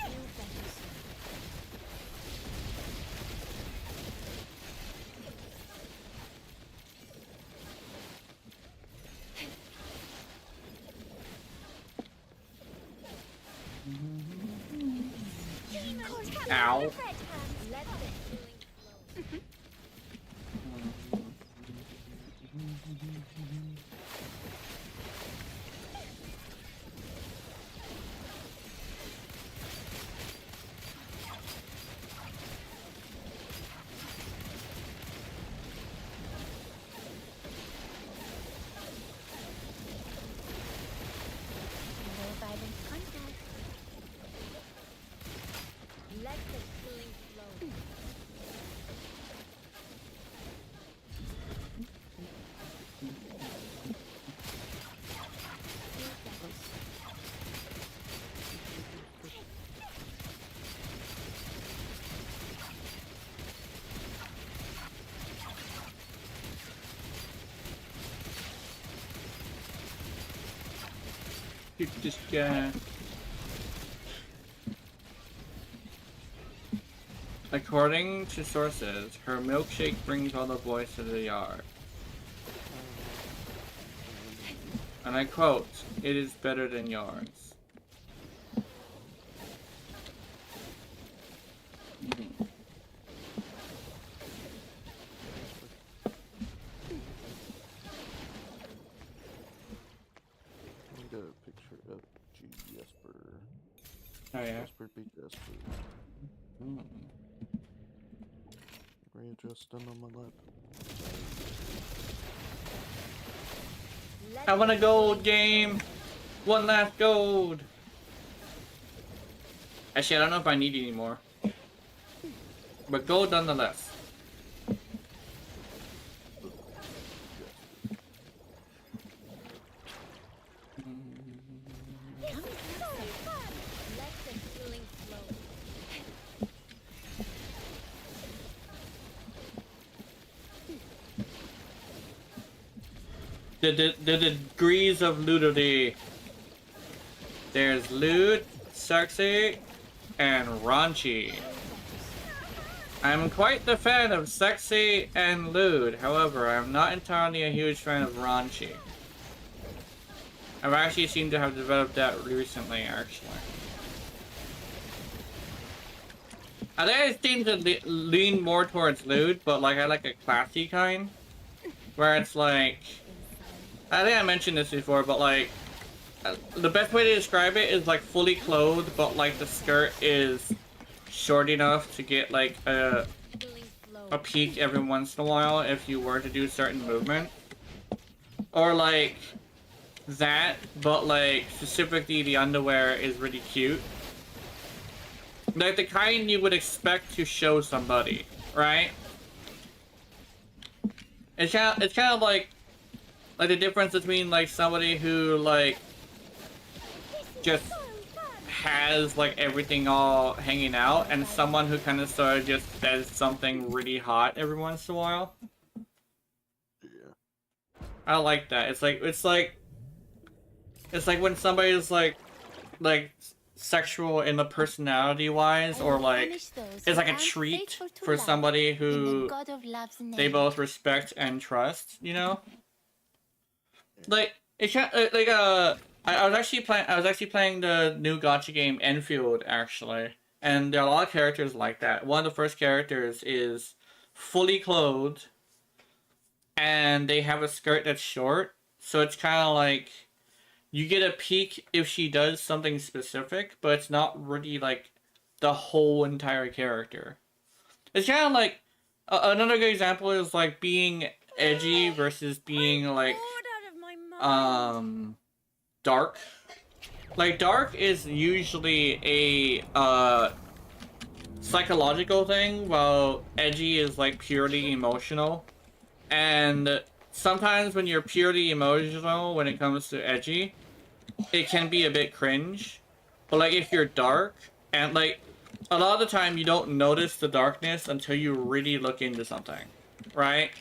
You better see. Demons capture Ow. the red hand. Let the feeling flow. No violent contact. Let the feeling flow. You better see. Shoot this guy. According to sources, her milkshake brings all the boys to the yard. And I quote, "It is better than yours." I got a picture of G. Jasper. Oh yeah. Jasper be Jasper. Readjusting on my lap. Let I want the a gold feeling game. One last gold. Actually, I don't know if I need any more. But gold nonetheless. It's so fun. Let the feeling flow. The degrees of nudity. There's lewd, sexy, and raunchy. I'm quite the fan of sexy and lewd. However, I'm not entirely a huge fan of raunchy. I've actually seemed to have developed that recently, actually. I think I seem to lean more towards lewd, but like I like a classy kind. Where it's like... I think I mentioned this before, but like... the best way to describe it is like fully clothed, but like the skirt is short enough to get like a peek every once in a while if you were to do certain movement. Or like that, but like specifically the underwear is really cute. Like the kind you would expect to show somebody, right? It's kind of like the difference between like somebody who like just has like everything all hanging out and someone who kind of sort of just says something really hot every once in a while. Yeah. I like that. It's like when somebody is like sexual in the personality wise, or like it's like a treat for somebody who they both respect and trust, you know? Like it's like I was actually playing the new gacha game Enfield actually, and there are a lot of characters like that. One of the first characters is fully clothed, and they have a skirt that's short, so it's kind of like you get a peek if she does something specific, but it's not really like the whole entire character. It's kind of like another good example is like being edgy versus being like dark. Like dark is usually a psychological thing, while edgy is like purely emotional. And sometimes when you're purely emotional when it comes to edgy, it can be a bit cringe. But like if you're dark, and like a lot of the time you don't notice the darkness until you really look into something, right?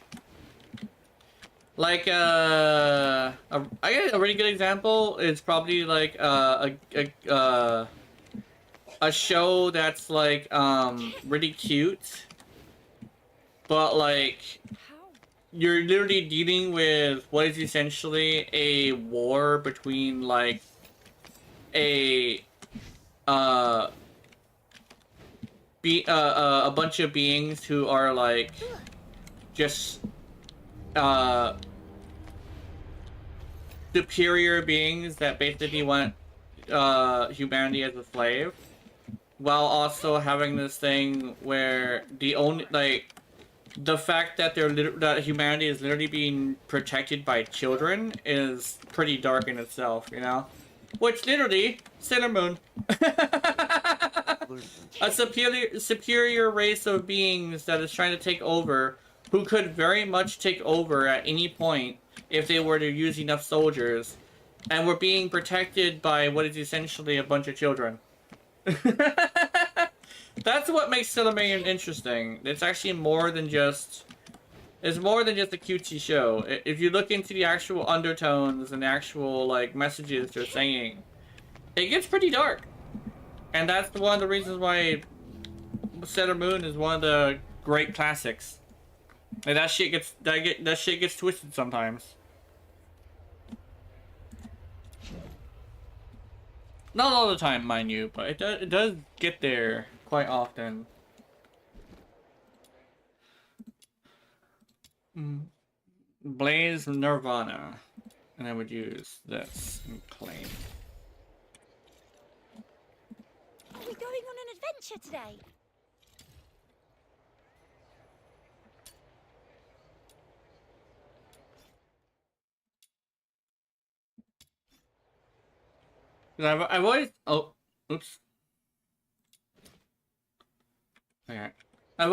Like I guess a really good example is probably like a show that's like really cute, but like you're literally dealing with what is essentially a war between like a bunch of beings who are like just superior beings that basically want humanity as a slave, while also having this thing where the only like the fact that that humanity is literally being protected by children is pretty dark in itself, you know? Which literally, Sailor Moon. A superior race of beings that is trying to take over, who could very much take over at any point if they were to use enough soldiers, and were being protected by what is essentially a bunch of children. That's what makes Sailor Moon interesting. It's actually more than just... It's more than just a cutesy show. If you look into the actual undertones and the actual, like, messages they're saying, it gets pretty dark. And that's one of the reasons why Sailor Moon is one of the great classics. Like, that shit gets twisted sometimes. Not all the time, mind you, but it does get there quite often. Blaze Nirvana. And I would use this and claim. Are we going on an adventure today? I've always... Oh, oops. Okay. I've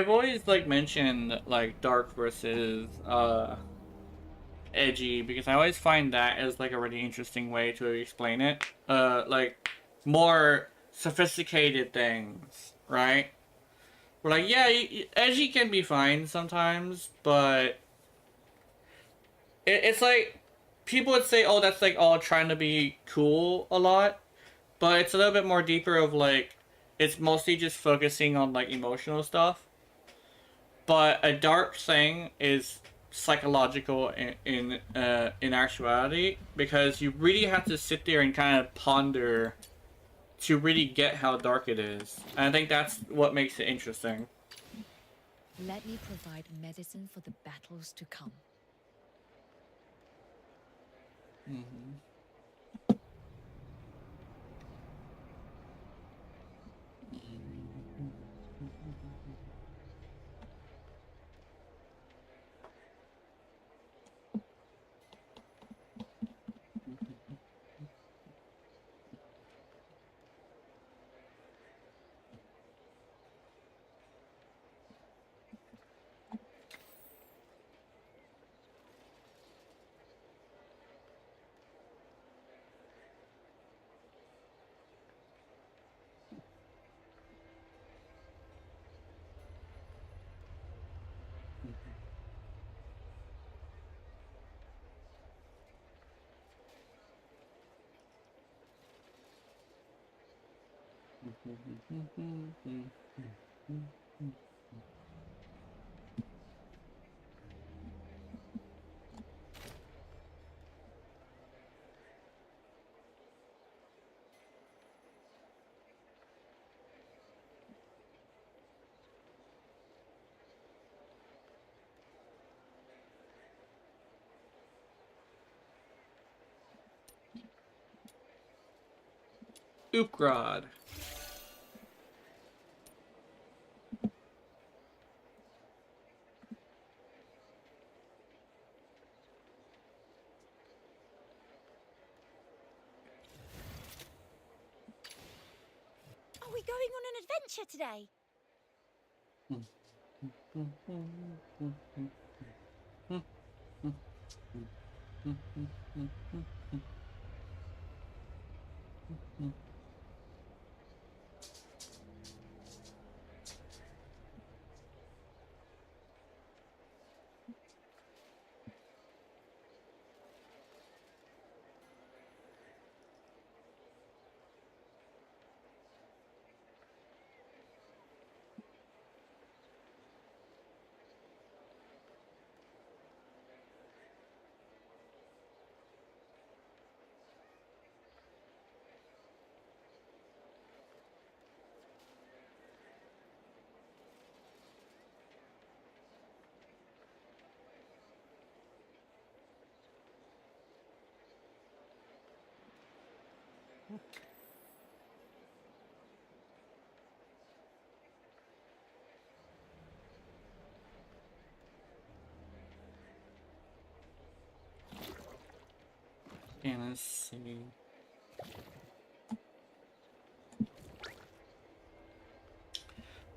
always like mentioned like dark versus edgy, because I always find that as like a really interesting way to explain it. Like more sophisticated things, right? We're like, yeah, edgy can be fine sometimes, but it's like people would say, oh, that's like all trying to be cool a lot, but it's a little bit more deeper of like, it's mostly just focusing on like emotional stuff. but a dark thing is psychological in actuality, because you really have to sit there and kind of ponder to really get how dark it is. And I think that's what makes it interesting. Let me provide medicine for the battles to come. Mm-hmm. Oopgrod. Are we going on an adventure today? Okay, let's see.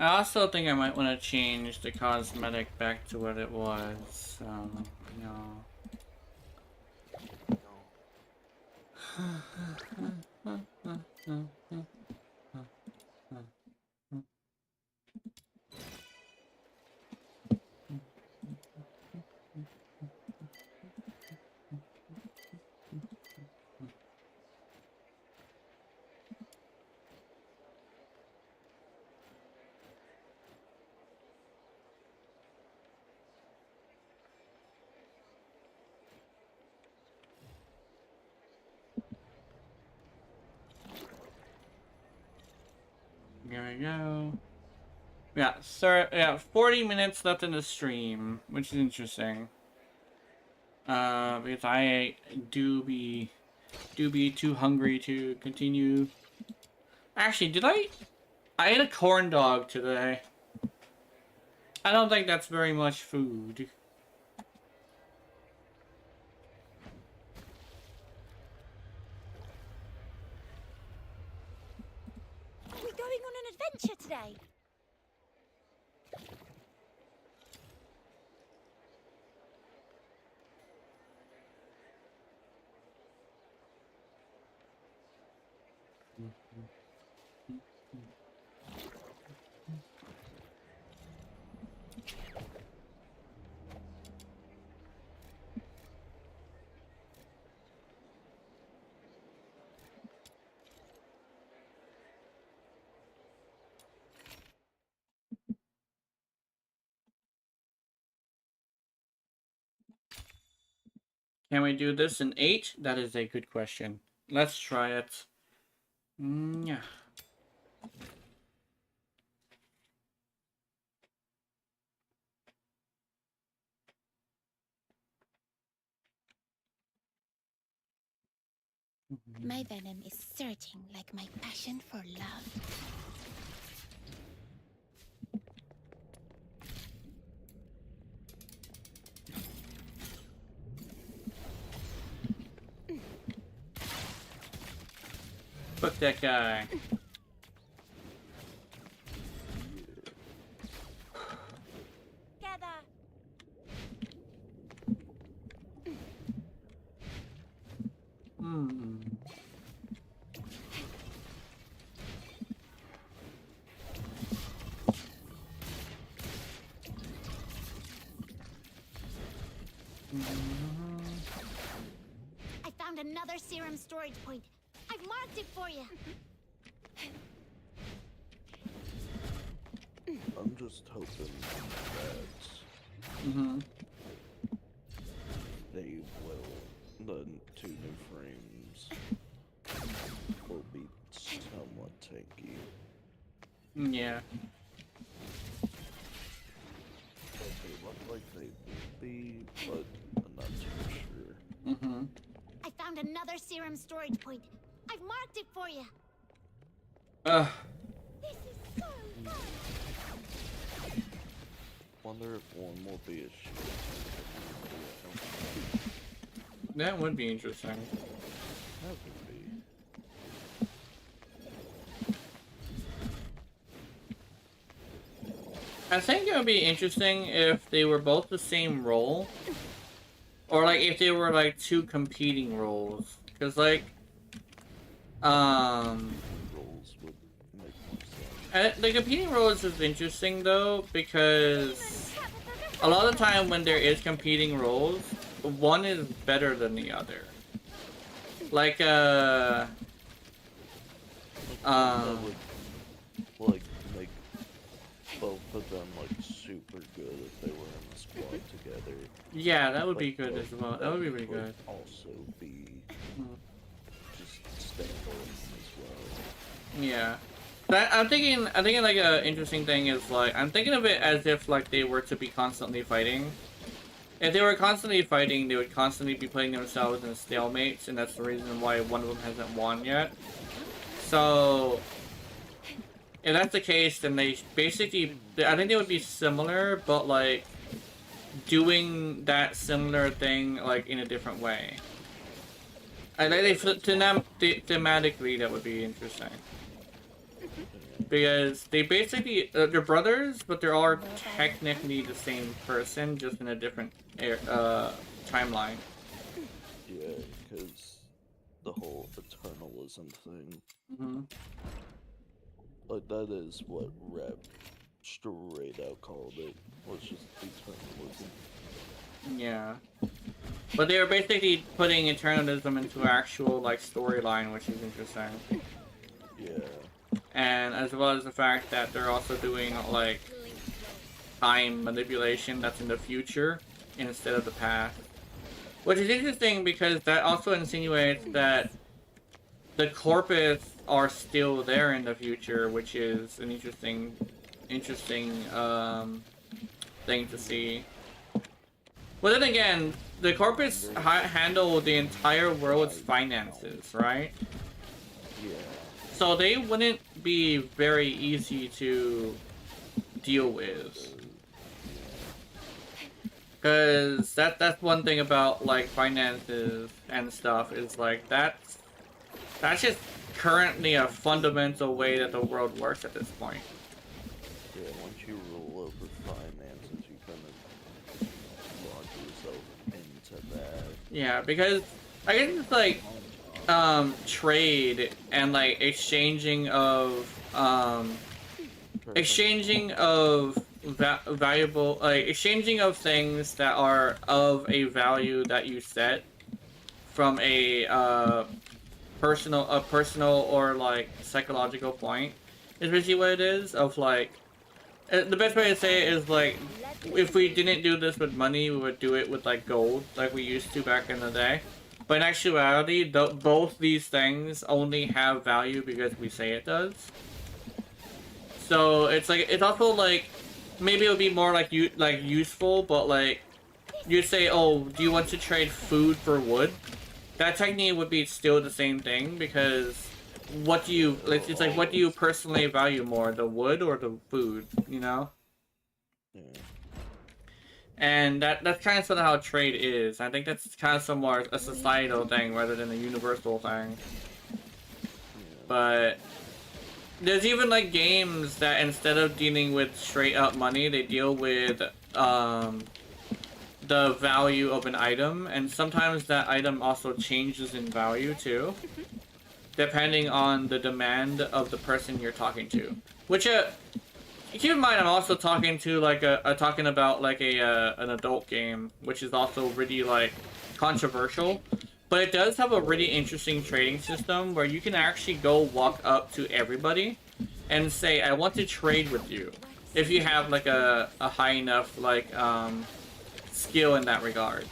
I also think I might want to change the cosmetic back to what it was. No. Here we go. Yeah, sir. Yeah, 40 minutes left in the stream, which is interesting. Because I do be too hungry to continue. Actually, did I ate a corn dog today. I don't think that's very much food. Are we going on an adventure today? Can we do this in 8? That is a good question. Let's try it. Yeah. My venom is surging like my passion for love. Fuck that guy. Together. Hmm. I found another serum storage point. I've marked it for you. I'm just hoping that Mm-hmm. they will, the 2 new frames will be somewhat tanky. Yeah. They look like they will be, but I'm not too sure. Mm-hmm. I found another serum storage point. I've marked it for you. Ugh. This is so fun. Wonder if one will be a shield. That would be interesting. That would be. I think it would be interesting if they were both the same role. Or, like, if they were, like, 2 competing roles. Because, like, Roles would make more sense. the competing roles is interesting, though, because a lot of the time when there is competing roles, one is better than the other. Like, That would, like, make both of them, like, super good if they were in the squad together. yeah, that would be Like, good both as well. of That would be them really good. Also be Mhm. just standalone as well. Yeah. I'm thinking like a interesting thing is like I'm thinking of it as if like they were to be constantly fighting. If they were constantly fighting, they would constantly be putting themselves in stalemates, and that's the reason why one of them hasn't won yet. So, if that's the case, then they basically, I think they would be similar, but like doing that similar thing like in a different way. I think thematically that would be interesting. Because they basically, they're brothers, but they're all technically the same person, just in a different timeline. Yeah, because the whole eternalism thing, Hmm. like, that is what Rep straight out called it, was just eternalism. Yeah. But they were basically putting eternalism into actual, like, storyline, which is interesting. Yeah. And as well as the fact that they're also doing, like, time manipulation that's in the future instead of the past. Which is interesting because that also insinuates that the corpus are still there in the future, which is an interesting thing to see. But then again, the corpus handle the entire world's finances, right? Yeah. So they wouldn't be very easy to deal with. Cause that's one thing about like finances and stuff is like that's just currently a fundamental way that the world works at this point. Yeah, once you roll over finances, you kind of log yourself into that. Yeah, because I guess it's like trade and like exchanging of valuable, like exchanging of things that are of a value that you set from a personal or like psychological point is basically what it is, of like the best way to say it is like, if we didn't do this with money, we would do it with like gold, like we used to back in the day. But in actuality, both these things only have value because we say it does. So it's like, it's also like, maybe it would be more like useful, but like, you say, oh, do you want to trade food for wood? That technically would be still the same thing, because what do you, like, it's like, what do you personally value more, the wood or the food, you know? Yeah. And that's kind of sort of how trade is. I think that's kind of somewhat a societal thing rather than a universal thing. But there's even like games that instead of dealing with straight up money, they deal with the value of an item, and sometimes that item also changes in value too, depending on the demand of the person you're talking to. Which keep in mind, I'm also talking to like talking about like an adult game, which is also really like controversial. But it does have a really interesting trading system where you can actually go walk up to everybody and say, I want to trade with you. If you have like a high enough like skill in that regard.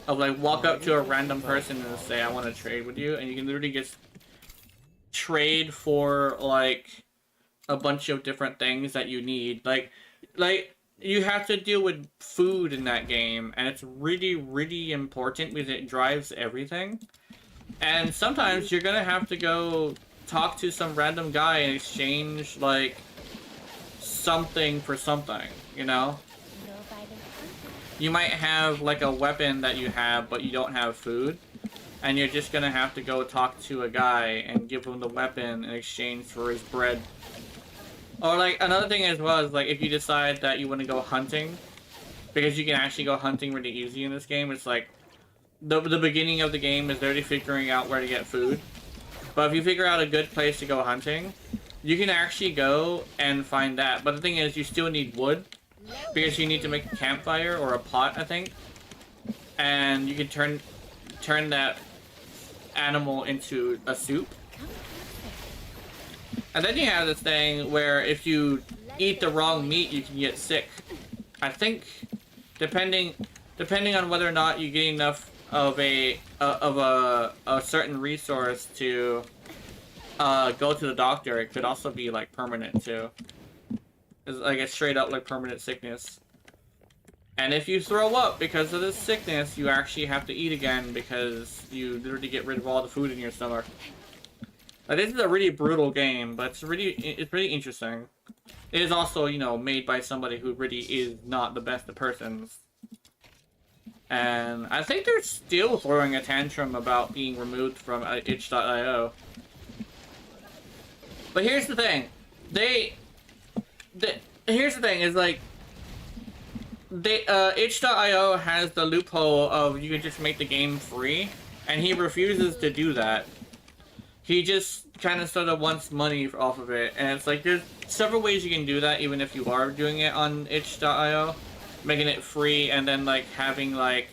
Of like walk up to a random person and say, I want to trade with you, and you can literally just trade for like a bunch of different things that you need. Like you have to deal with food in that game, and it's really, really important because it drives everything. And sometimes you're gonna have to go talk to some random guy and exchange like something for something, you know? You might have like a weapon that you have, but you don't have food. And you're just gonna have to go talk to a guy and give him the weapon in exchange for his bread. Or like, another thing as well is like, if you decide that you want to go hunting, because you can actually go hunting really easy in this game, it's like, the beginning of the game is literally figuring out where to get food. But if you figure out a good place to go hunting, you can actually go and find that. But the thing is, you still need wood, because you need to make a campfire or a pot, I think. And you can turn that animal into a soup. And then you have this thing where if you eat the wrong meat, you can get sick. I think, depending on whether or not you get enough of a certain resource to go to the doctor, it could also be like permanent too. It's like a straight up like permanent sickness. And if you throw up because of this sickness, you actually have to eat again because you literally get rid of all the food in your stomach. Like, this is a really brutal game, but it's really interesting. It is also, you know, made by somebody who really is not the best of persons. And I think they're still throwing a tantrum about being removed from itch.io. But here's the thing. Here's the thing, is like, itch.io has the loophole of you can just make the game free, and he refuses to do that. He just kind of sort of wants money off of it, and it's like, there's several ways you can do that even if you are doing it on itch.io. Making it free and then like having like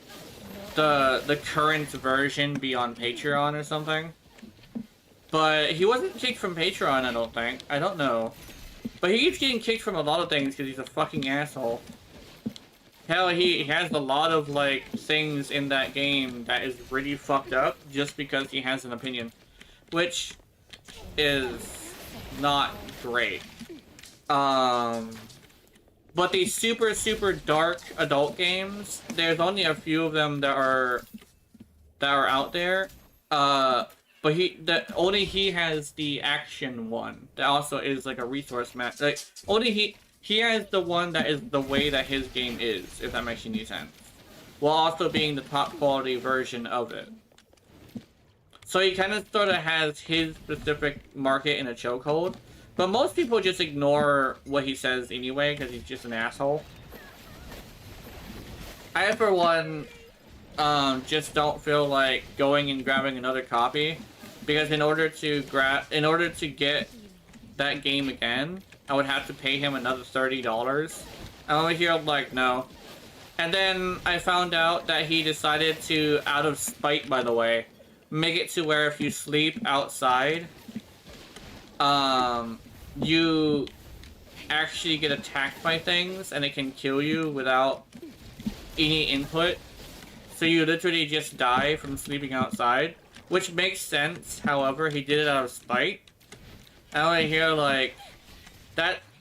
the current version be on Patreon or something. But he wasn't kicked from Patreon, I don't think. I don't know. But he keeps getting kicked from a lot of things because he's a fucking asshole. Hell, he has a lot of like things in that game that is really fucked up just because he has an opinion. Which is not great. But these super, super dark adult games, there's only a few of them that are out there. But only he has the action one. That also is like a resource map. Like, only he has the one that is the way that his game is, if that makes any sense. While also being the top quality version of it. So he kind of sort of has his specific market in a chokehold. But most people just ignore what he says anyway, because he's just an asshole. I, for one, just don't feel like going and grabbing another copy, because in order to get that game again, I would have to pay him another $30. And over here, I'm like, no. And then I found out that he decided to, out of spite, by the way, make it to where if you sleep outside, you actually get attacked by things and it can kill you without any input. So you literally just die from sleeping outside, which makes sense. However, he did it out of spite. And I hear like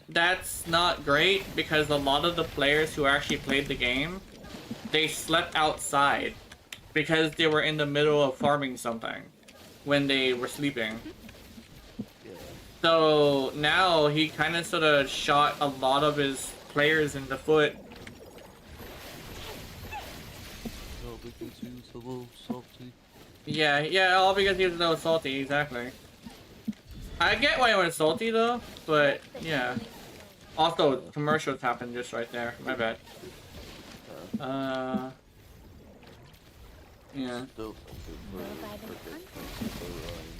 that's not great because a lot of the players who actually played the game, they slept outside because they were in the middle of farming something when they were sleeping. So now he kind of sort of shot a lot of his players in the foot. Oh, because he was a little salty. Yeah, all because he was a little salty, exactly. I get why he was salty though, but yeah. Also, commercials happened just right there. My bad. Yeah. Still thinking for Ryan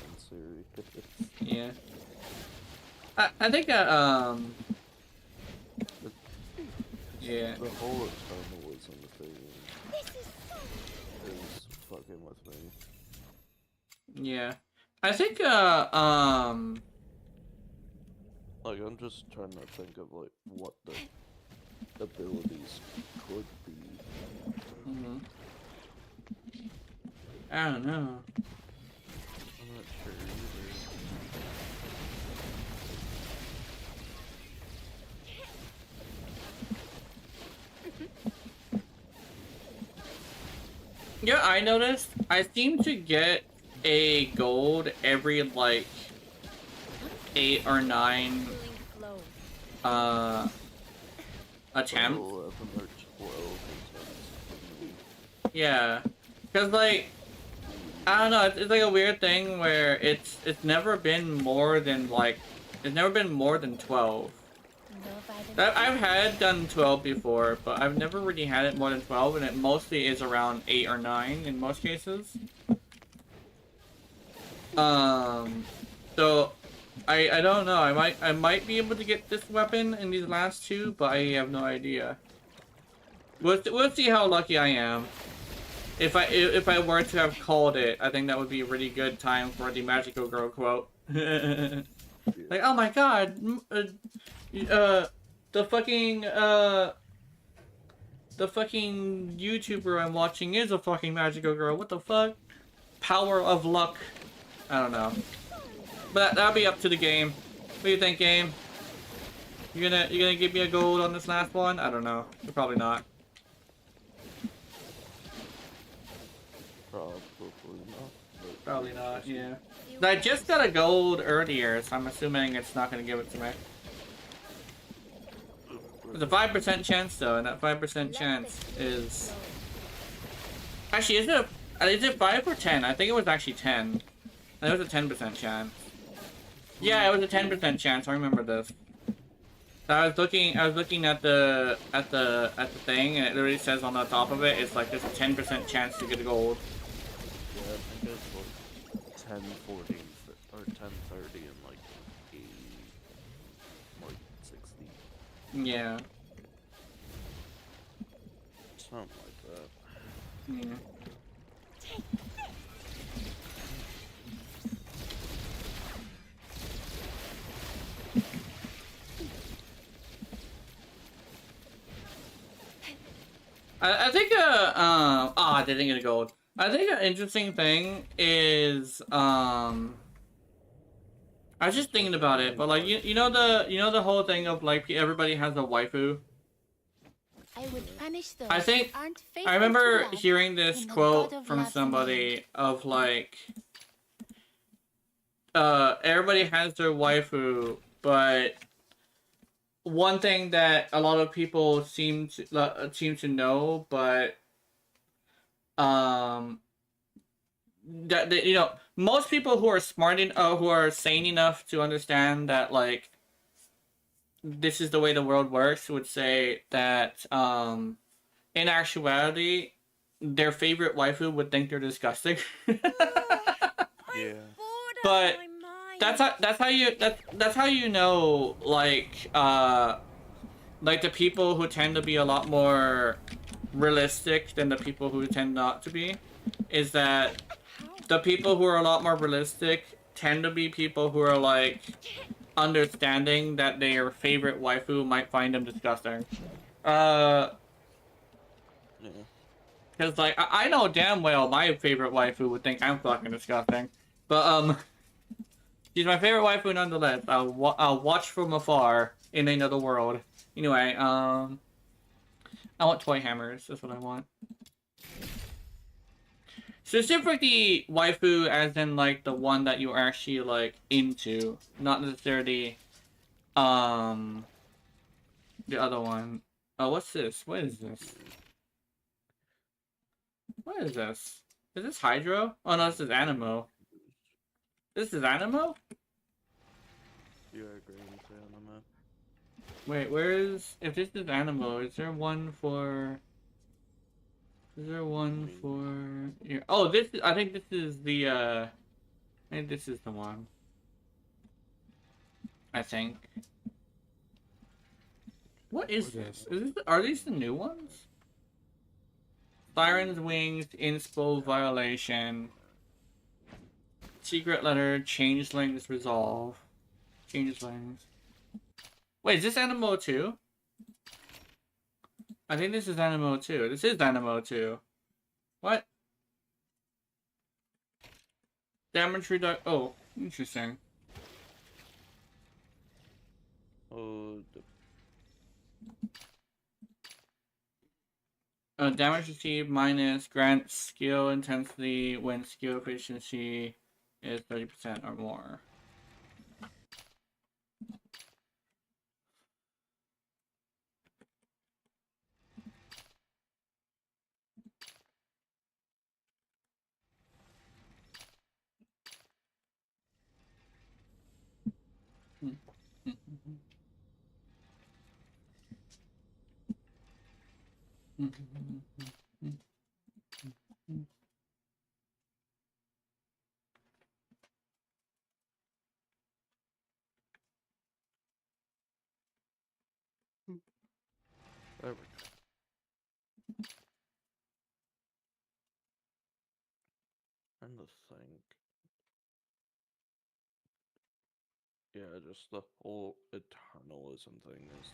and Siri. Yeah. I think yeah. The whole eternalism thing is fucking with me. Yeah. I think Like, I'm just trying to think of like what the abilities could be. I don't know. I'm not sure either. Yeah, I noticed. I seem to get a gold every like 8 or 9 attempt. 11 or 12 attempts. Yeah, cause like I don't know, it's like a weird thing where it's never been more than like it's never been more than 12. I've had done 12 before, but I've never really had it more than 12, and it mostly is around 8 or 9 in most cases. So I don't know. I might be able to get this weapon in these last 2, but I have no idea. We'll see how lucky I am. If I were to have called it, I think that would be a really good time for the Magical Girl quote. Like, oh my god, the fucking YouTuber I'm watching is a fucking Magical Girl. What the fuck? Power of luck. I don't know. But that'll be up to the game. What do you think, game? You gonna give me a gold on this last one? I don't know. You're probably not. Probably not. Probably not, yeah. I just got a gold earlier, so I'm assuming it's not gonna give it to me. There's a 5% chance though, and that 5% chance is... Actually, is it 5 or 10? I think it was actually 10. It was a 10% chance. Yeah, it was a 10% chance. I remember this. So I was looking at the thing, and it literally says on the top of it, it's like there's a 10% chance to get a gold. Yeah, I think it's like 10, 14, or 10, 30, and like 80, like 60. Yeah. Something like that. Yeah. I think I didn't get a gold. I think an interesting thing is I was just thinking about it, but like you know the whole thing of like everybody has a waifu. I would punish those I think who aren't I remember faithful to hearing this in the quote God of from Love's somebody of like everybody has their waifu, but one thing that a lot of people seem to know, but that you know, most people who are who are sane enough to understand that like this is the way the world works would say that in actuality their favorite waifu would think they're disgusting. Yeah. But that's how you know like the people who tend to be a lot more realistic than the people who tend not to be, is that the people who are a lot more realistic tend to be people who are like understanding that their favorite waifu might find them disgusting. Uh, Yeah. Because, like, I know damn well my favorite waifu would think I'm fucking disgusting. But, she's my favorite waifu nonetheless. I'll watch from afar in another world. Anyway, I want toy hammers. That's what I want. Specifically, waifu as in, like, the one that you're actually, like, into. Not necessarily, the other one. Oh, what's this? What is this? What is this? Is this Hydro? Oh, no, this is Animo. This is Animo? You are agreeing to anime. Wait, where is... If this is Animo, is there one for... Is there one for... Here? Oh, this is... I think this is the, I think this is the one. I think. What is this? Is this... Are these the new ones? Siren's Wings, Inspo Violation. Secret Letter, Changelings Resolve. Changelings. Wait, is this Animo 2? I think this is Animo 2. This is Animo 2. What? Damage reduction. Oh, interesting. Oh, Damage received minus grants skill intensity when skill efficiency is 30% or more. there we go. And the thing. Yeah, just the whole eternalism thing is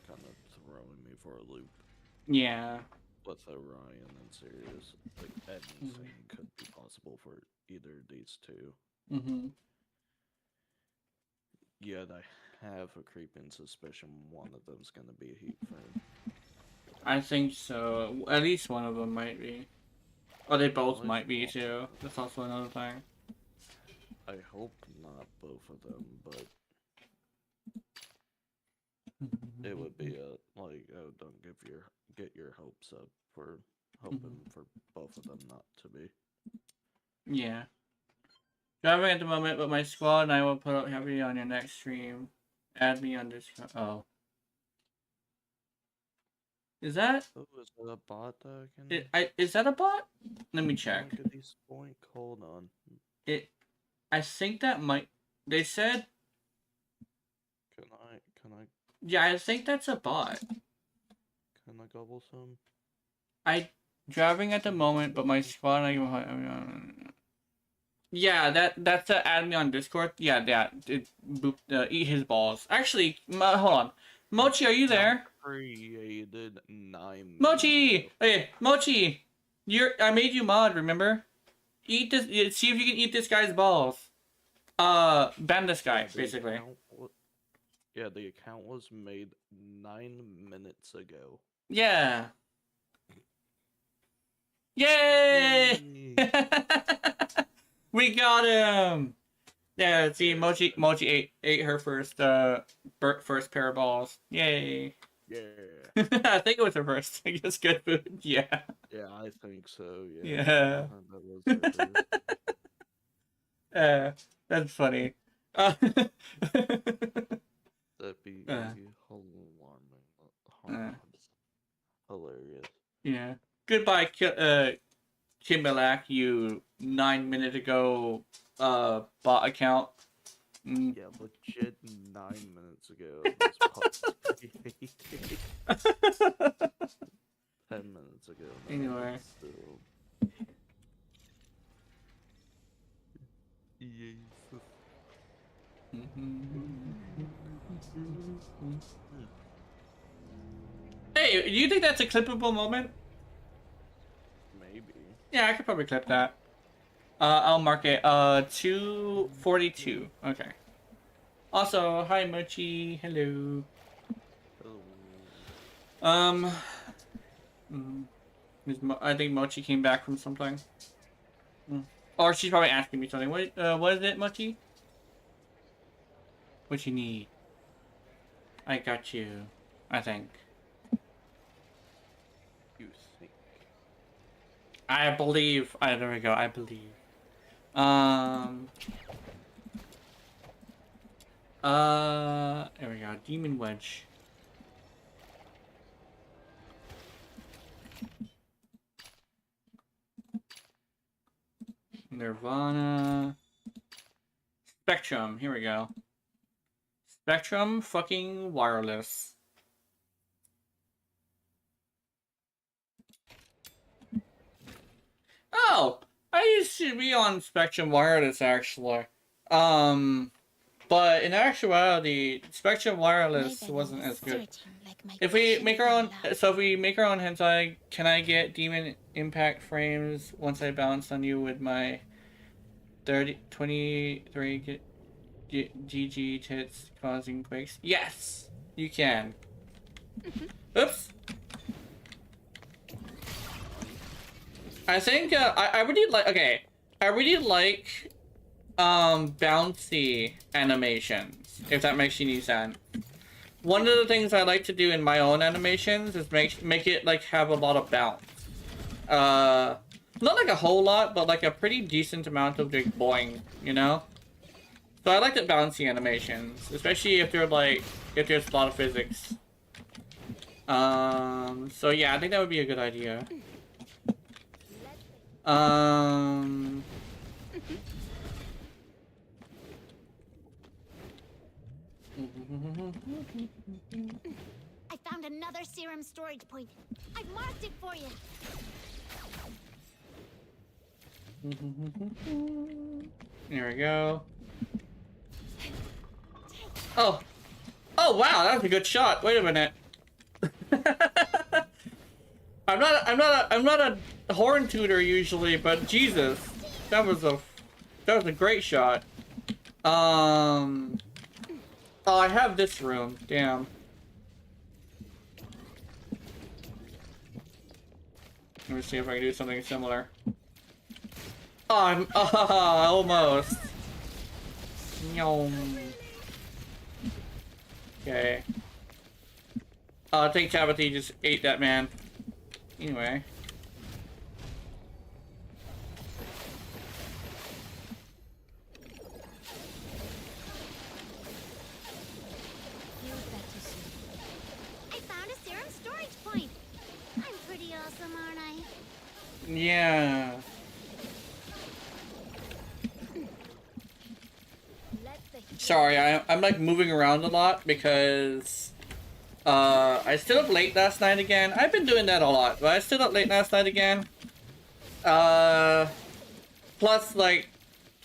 kind of throwing me for a loop. Yeah. With Orion and Sirius, like anything could be possible for either of these two. Mm-hmm. Yet I have a creeping suspicion one of them's gonna be a heat friend. I think so. At least one of them might be. Or they both Well, might be too. That's also another thing. I hope not both of them, but it would be a like, oh, don't get your hopes up for hoping for both of them not to be. Yeah. Driving at the moment, but my squad and I will put up heavy on your next stream. Add me on Discord. Oh. Is that... Oh, is that a bot that I can... Is that a bot? Let me check. Look at these point. Hold on. I think that might... They said... Can I... Yeah, I think that's a bot. Can I gobble some? Driving at the moment, but my squad and I can... Yeah, that's add me on Discord. Yeah, eat his balls. Actually, hold on. Mochi, are you there? Created 9 Mochi! minutes ago. Hey, Mochi! I made you mod, remember? Eat this, see if you can eat this guy's balls. Ban this guy, basically. Yeah, the account was made 9 minutes ago. Yeah. Yay! We got him! Yeah, see, Mochi ate her first pair of balls. Yay! Yeah. I think it was her first. I guess good food. Yeah. Yeah, I think so. Yeah. Yeah. That was her first. That's funny. That'd be hilarious. Yeah. Goodbye, Kimbalak, you 9 minute ago bot account. Yeah, legit 9 minutes ago. This pod was created. 10 minutes ago. Now, Anyway. still. Hey, do you think that's a clippable moment? Maybe. Yeah, I could probably clip that. I'll mark it. 242. Okay. Also, hi Mochi. Hello. Oh. I think Mochi came back from something. Or she's probably asking me something. What is it, Mochi? What you need? I got you. I think. You think? I believe. There we go. I believe. There we go. Demon Wedge. Nirvana. Spectrum. Here we go. Spectrum fucking wireless. Oh, I used to be on Spectrum Wireless actually. But in actuality, Spectrum Wireless wasn't as good. If we make our own, hentai, can I get demon impact frames once I bounce on you with my 23 GG tits causing quakes? Yes, you can. Oops. I think I really like. Okay, I really like bouncy animations. If that makes any sense. One of the things I like to do in my own animations is make it like have a lot of bounce. Not like a whole lot, but like a pretty decent amount of like boing, you know? So I like the bouncy animations, especially if they're like if there's a lot of physics. So yeah, I think that would be a good idea. I found another serum storage point. I've marked it for you. There we go. Oh. Oh wow, that was a good shot. Wait a minute. I'm not a horn tutor usually, but Jesus, that was a great shot. Oh, I have this room. Damn. Let me see if I can do something similar. Oh, I'm almost. Okay. I think Tabitha just ate that man. Anyway. I found a serum storage point. I'm pretty awesome, aren't I? Yeah. Sorry, I'm like moving around a lot because I stayed up late last night again. I've been doing that a lot, but I stayed up late last night again. Plus, like,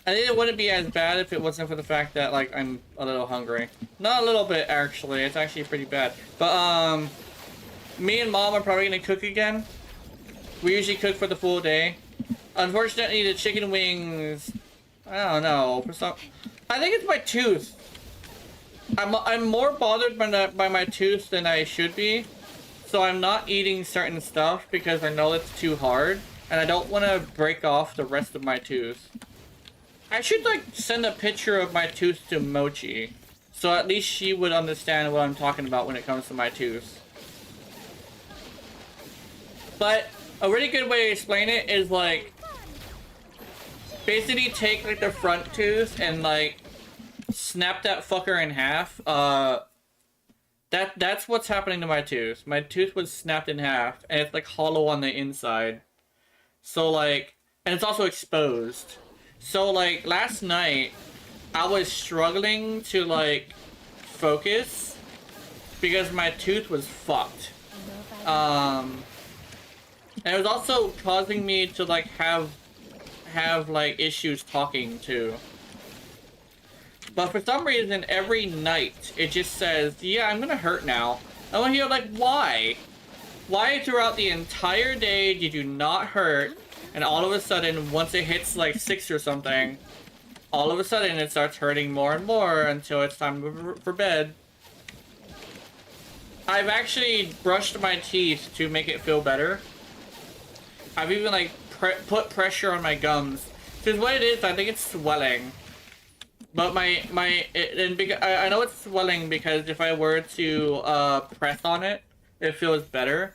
I think it wouldn't be as bad if it wasn't for the fact that, like, I'm a little hungry. Not a little bit, actually. It's actually pretty bad. But, me and Mom are probably gonna cook again. We usually cook for the full day. Unfortunately, the chicken wings, I don't know, for some... I think it's my tooth. I'm more bothered by my tooth than I should be. So I'm not eating certain stuff because I know it's too hard. And I don't want to break off the rest of my tooth. I should, like, send a picture of my tooth to Mochi. So at least she would understand what I'm talking about when it comes to my tooth. But a really good way to explain it is, like, basically take, like, the front tooth and, like, snap that fucker in half. That's what's happening to my tooth. My tooth was snapped in half, and it's, like, hollow on the inside. So, like, and it's also exposed. So, like, last night, I was struggling to, like, focus because my tooth was fucked. And it was also causing me to, like, have like, issues talking, too. But for some reason, every night, it just says, yeah, I'm gonna hurt now. And when you're like, why? Why throughout the entire day did you not hurt? And all of a sudden, once it hits like 6 or something, all of a sudden it starts hurting more and more until it's time for bed. I've actually brushed my teeth to make it feel better. I've even like put pressure on my gums. Because what it is, I think it's swelling. But I know it's swelling because if I were to press on it, it feels better.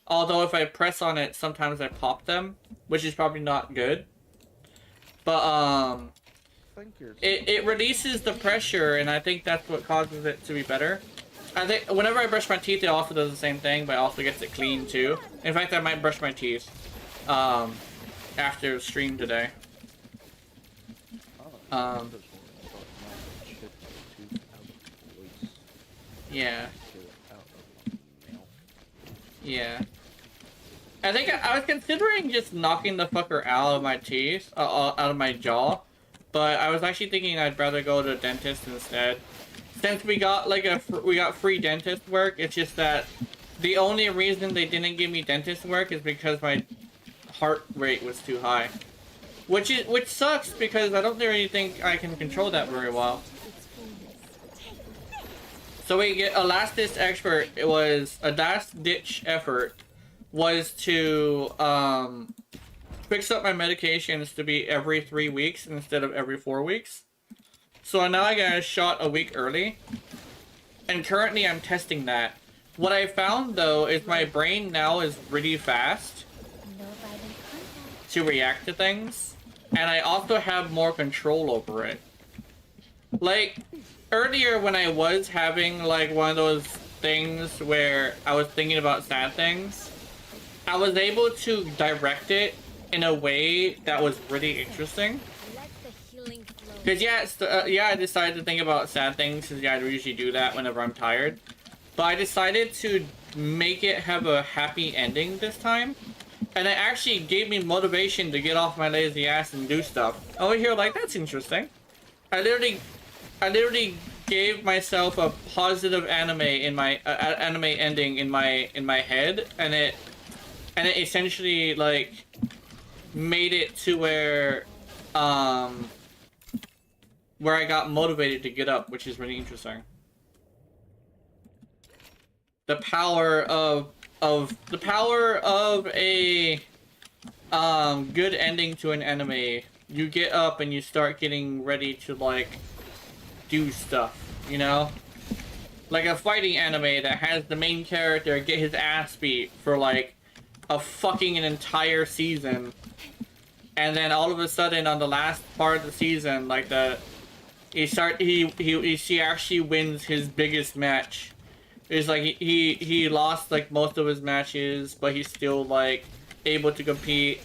Although if I press on it, sometimes I pop them, which is probably not good. But it releases the pressure, and I think that's what causes it to be better. I think whenever I brush my teeth, it also does the same thing, but it also gets it clean too. In fact, I might brush my teeth after stream today. Yeah. Yeah. I think I was considering just knocking the fucker out of my teeth, out of my jaw, but I was actually thinking I'd rather go to the dentist instead. Since we got like we got free dentist work, it's just that the only reason they didn't give me dentist work is because my heart rate was too high, which sucks because I don't really think I can control that very well. So we get a last ditch effort. It was a last ditch effort was to fix up my medications to be every 3 weeks instead of every 4 weeks. So now I got a shot a week early, and currently I'm testing that. What I found though is my brain now is really fast to react to things, and I also have more control over it. Like earlier when I was having like one of those things where I was thinking about sad things, I was able to direct it in a way that was really interesting. Because yeah, I decided to think about sad things, because yeah, I usually do that whenever I'm tired. But I decided to make it have a happy ending this time. And it actually gave me motivation to get off my lazy ass and do stuff. Over here, like, that's interesting. I literally gave myself a positive anime in my anime ending in my head, and it essentially like made it to where I got motivated to get up, which is really interesting. The power of a good ending to an anime. You get up and you start getting ready to like do stuff, you know? Like a fighting anime that has the main character get his ass beat for like an entire season, and then all of a sudden on the last part of the season, like she actually wins his biggest match. It's like he lost like most of his matches, but he's still like able to compete.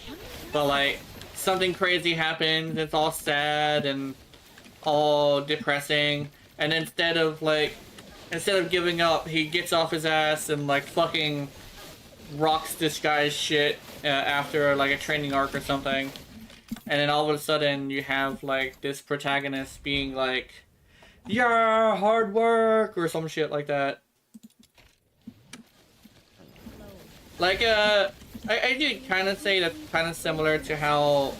But like something crazy happens, it's all sad and all depressing, and instead of giving up, he gets off his ass and like fucking rocks this guy's shit after like a training arc or something. And then all of a sudden you have like this protagonist being like, yeah, hard work, or some shit like that. Like I did kind of say that's kind of similar to how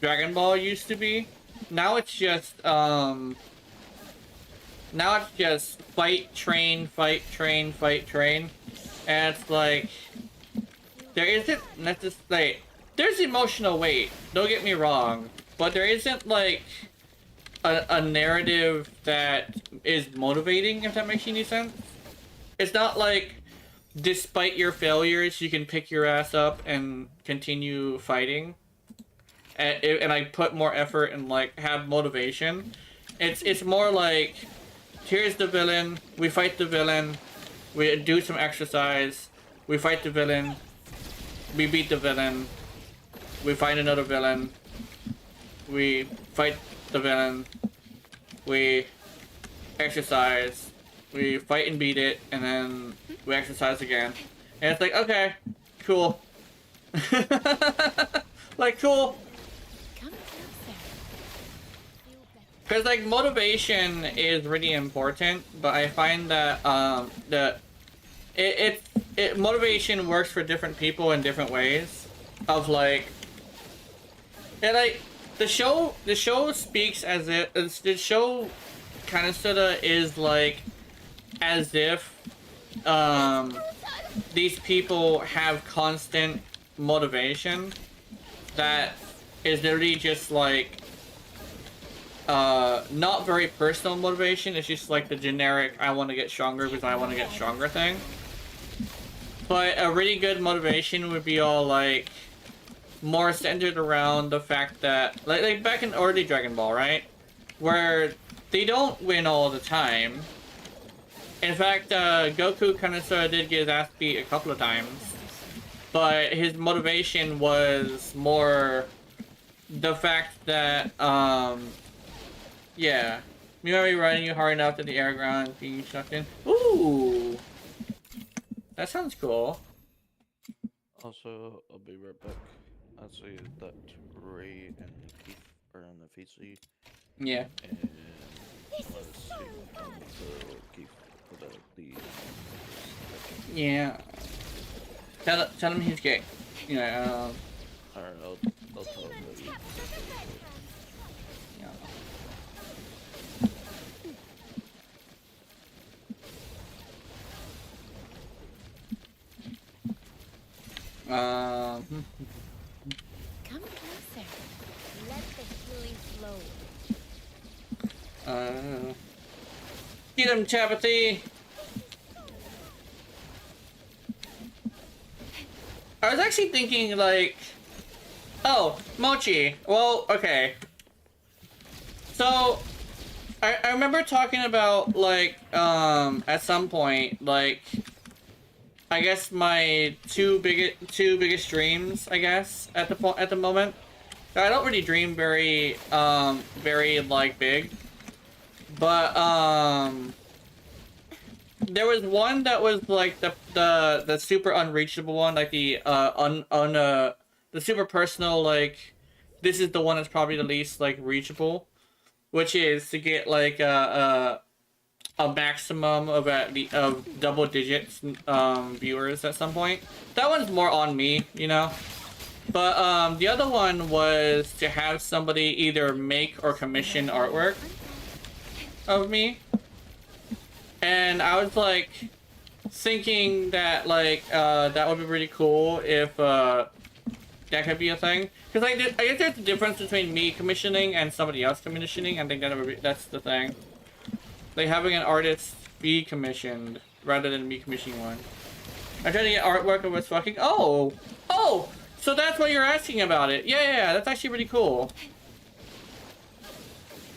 Dragon Ball used to be. Now it's just fight, train, fight, train, fight, train. And it's like there isn't necessarily, there's emotional weight, don't get me wrong, but there isn't like a narrative that is motivating, if that makes any sense. It's not like despite your failures you can pick your ass up and continue fighting and like put more effort and like have motivation. It's more like, here's the villain, we fight the villain, we do some exercise, we fight the villain, we beat the villain, we find another villain, we fight the villain, we exercise, we fight and beat it, and then we exercise again. And it's like, okay, cool. Like, cool. Come closer. Feel better. Because, like, motivation is really important, but I find that, motivation works for different people in different ways. Of, like, and, like, the show speaks as if, the show kind of sorta is, like, as if, these people have constant motivation that is literally just, like, not very personal motivation. It's just like the generic I want to get stronger because I want to get stronger thing. But a really good motivation would be all like more centered around the fact that like back in early Dragon Ball, right? Where they don't win all the time. In fact, Goku kind of sort of did get his ass beat a couple of times. But his motivation was more the fact that, yeah. Me might be riding you hard enough that the air ground is being sucked in. Ooh! That sounds cool. Also, I'll be right back. I'll see that Ray and Keith are on the VC. Yeah. And let's see Keith for the Yeah. Tell him he's gay. Yeah, Alright, I'll tell him that you. yeah. Come closer. Let the healing flow. Get him, Chapathy! I was actually thinking, like... Oh, Mochi. Well, okay. So, I remember talking about, like, at some point, like... I guess my two biggest dreams, I guess, at the moment. I don't really dream very, like, big. But, there was one that was, like, the super unreachable one, like, the super personal, like, this is the one that's probably the least, like, reachable. Which is to get, like, a maximum of double digits, viewers at some point. That one's more on me, you know? But, the other one was to have somebody either make or commission artwork of me. And I was, like, thinking that, like, that would be really cool if, that could be a thing. Because I guess there's a difference between me commissioning and somebody else commissioning. I think that's the thing. Like, having an artist be commissioned rather than me commissioning one. I tried to get artwork of us fucking... Oh! Oh! So that's what you're asking about it. Yeah, that's actually really cool.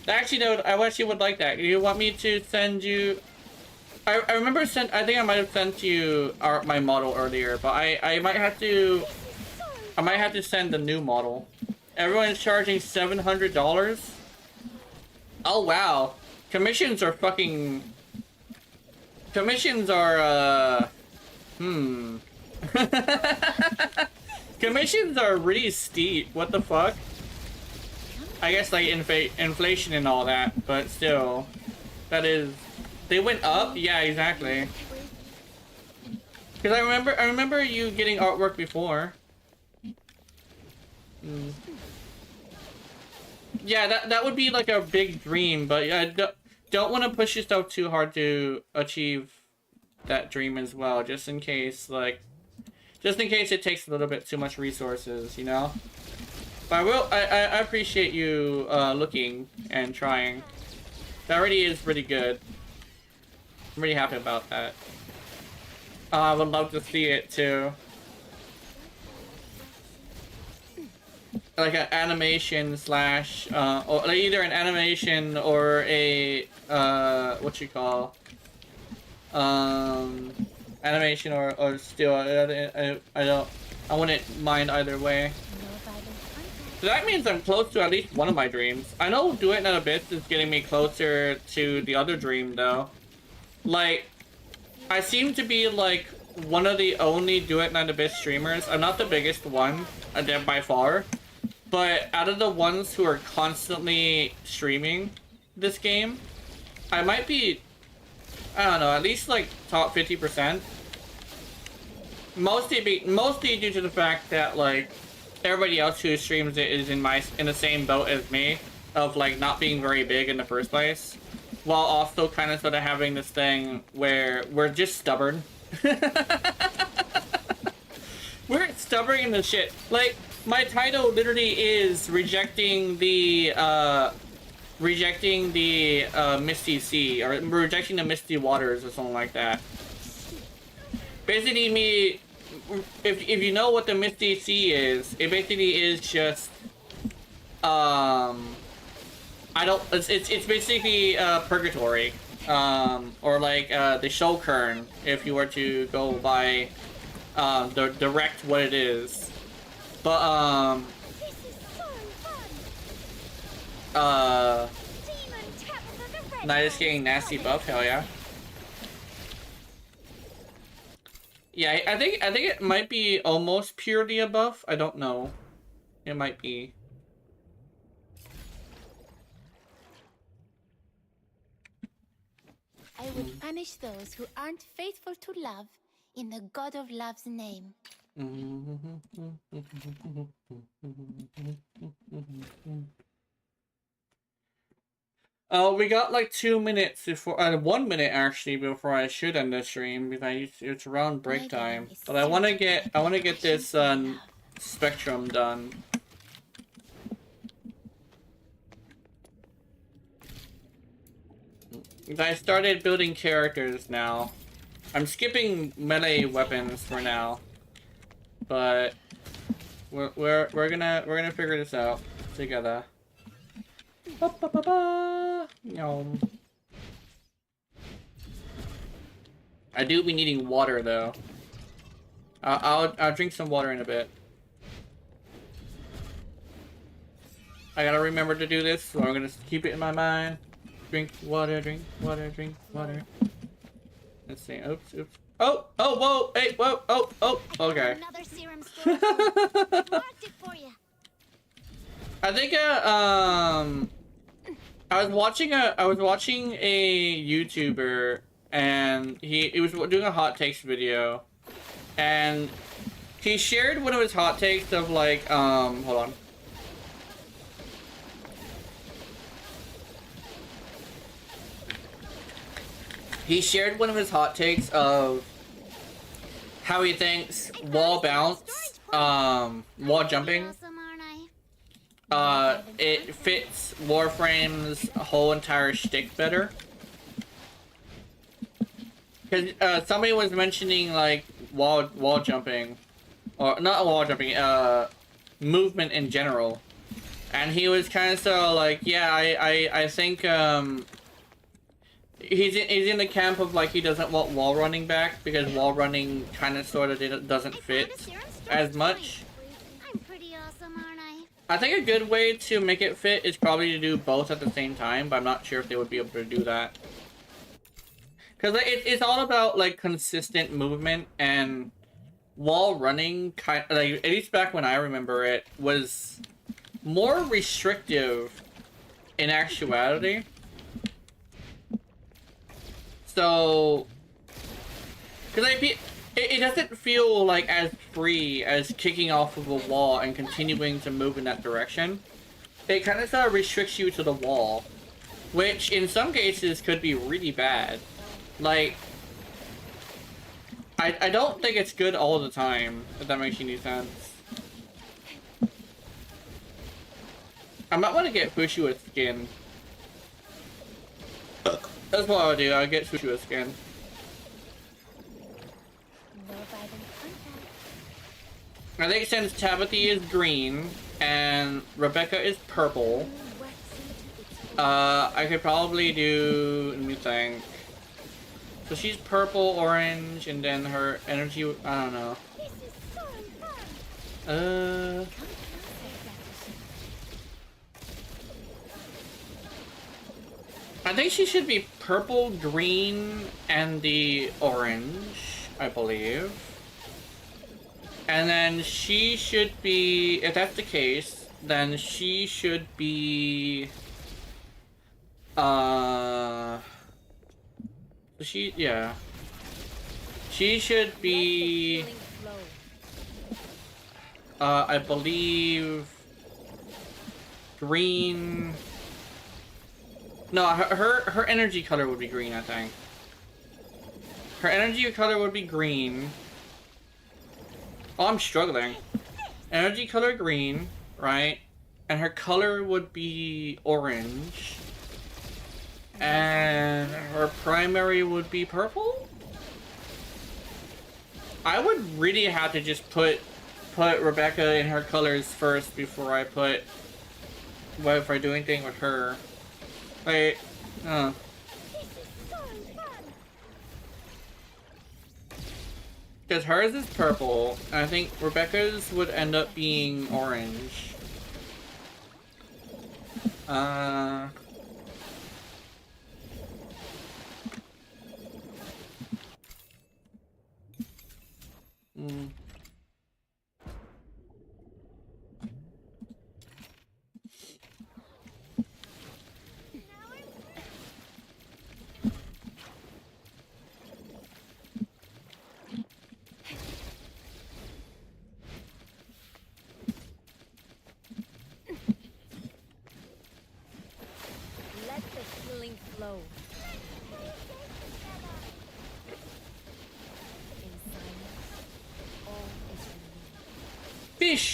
Actually, no, I actually would like that. You want me to send you... I remember I think I might have sent you my model earlier, but I might have to send the new model. Everyone's charging $700? Oh, wow. Commissions are fucking... Commissions are, Commissions are really steep. What the fuck? I guess, like, inflation and all that, but still. That is... They went up? Yeah, exactly. Because I remember you getting artwork before. Yeah, that would be like a big dream, but yeah, don't want to push yourself too hard to achieve that dream as well, just in case it takes a little bit too much resources, you know? But I appreciate you looking and trying. That already is pretty good. I'm really happy about that. I would love to see it too. Like an animation slash, or like either an animation or a, what you call, animation or still, I wouldn't mind either way. So that means I'm close to at least one of my dreams. I know Duet in Abyss is getting me closer to the other dream though. Like, I seem to be like one of the only Duet Night Abyss streamers. I'm not the biggest one, by far. But out of the ones who are constantly streaming this game, I might be, I don't know, at least like top 50%. Mostly due to the fact that like everybody else who streams it is in the same boat as me of like not being very big in the first place, while also kind of sort of having this thing where we're just stubborn. We're stubborn in the shit. Like, my title literally is rejecting the Misty Sea, or rejecting the Misty Waters, or something like that. Basically, me, if you know what the Misty Sea is, it basically is just, it's basically purgatory, or like the Shulkern, if you were to go by the direct what it is. But This is so fun. Demon Tabitha the Red Night is Hound getting nasty coming. buff, hell yeah. Yeah, I think it might be almost purely a buff. I don't know. It might be. I will punish those who aren't faithful to love in the God of Love's name. Oh, we got like 2 minutes before, 1 minute actually before I should end the stream because it's around break time. But I want to get this Spectrum done. I started building characters now. I'm skipping melee weapons for now, but we're gonna figure this out together. Ba, ba, ba, ba. Yum. I do be needing water though. I'll drink some water in a bit. I gotta remember to do this, so I'm gonna keep it in my mind. Drink water, drink water, drink water. Let's see. Oops, oops. Oh, oh, whoa, hey, whoa, oh, oh, okay. Another serum storage room. Marked it for you. I think I was watching a YouTuber, and he was doing a hot takes video, and he shared one of his hot takes of like hold on. He shared one of his hot takes of how he thinks wall bounce, wall jumping, Awesome, aren't I? it fits Warframe's whole entire shtick better. Cause somebody was mentioning like wall jumping, or not wall jumping, movement in general, and he was kind of so like, yeah, I think he's in the camp of like he doesn't want wall running back because wall running kind of sort of doesn't fit as much. I'm pretty awesome, aren't I? I think a good way to make it fit is probably to do both at the same time, but I'm not sure if they would be able to do that. Because like, it's all about like consistent movement, and wall running kind of, like, at least back when I remember it, was more restrictive in actuality. So, because it doesn't feel like as free as kicking off of a wall and continuing to move in that direction. It kind of sort of restricts you to the wall, which in some cases could be really bad. Like, I don't think it's good all the time, if that makes any sense. I might want to get Fushua skin. That's what I'll do, I'll get Fushua skin. No violent contact. I think since Tabitha is green and Rebecca is purple, I could probably do, let me think. So she's purple, orange, and then her energy, I don't know. This is so fun. I think she should be purple, green, and the orange. I believe. And then she should be, if that's the case, then she should be, yeah. She should be, I believe, green. No, her energy color would be green, I think. Her energy color would be green. Oh, I'm struggling. Energy color green, right? And her color would be orange. And her primary would be purple? I would really have to just put Rebecca in her colors first before I put if I do anything with her. Wait, because hers is purple, and I think Rebecca's would end up being orange. Let the healing flow. In silence, all is renewed. Fish!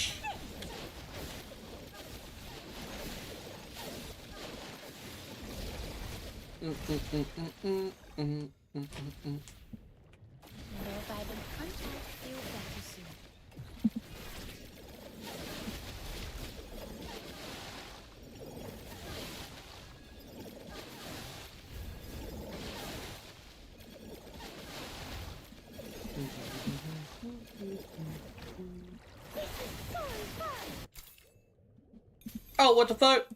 No violent contact. Feel better soon. Oh, what the fuck?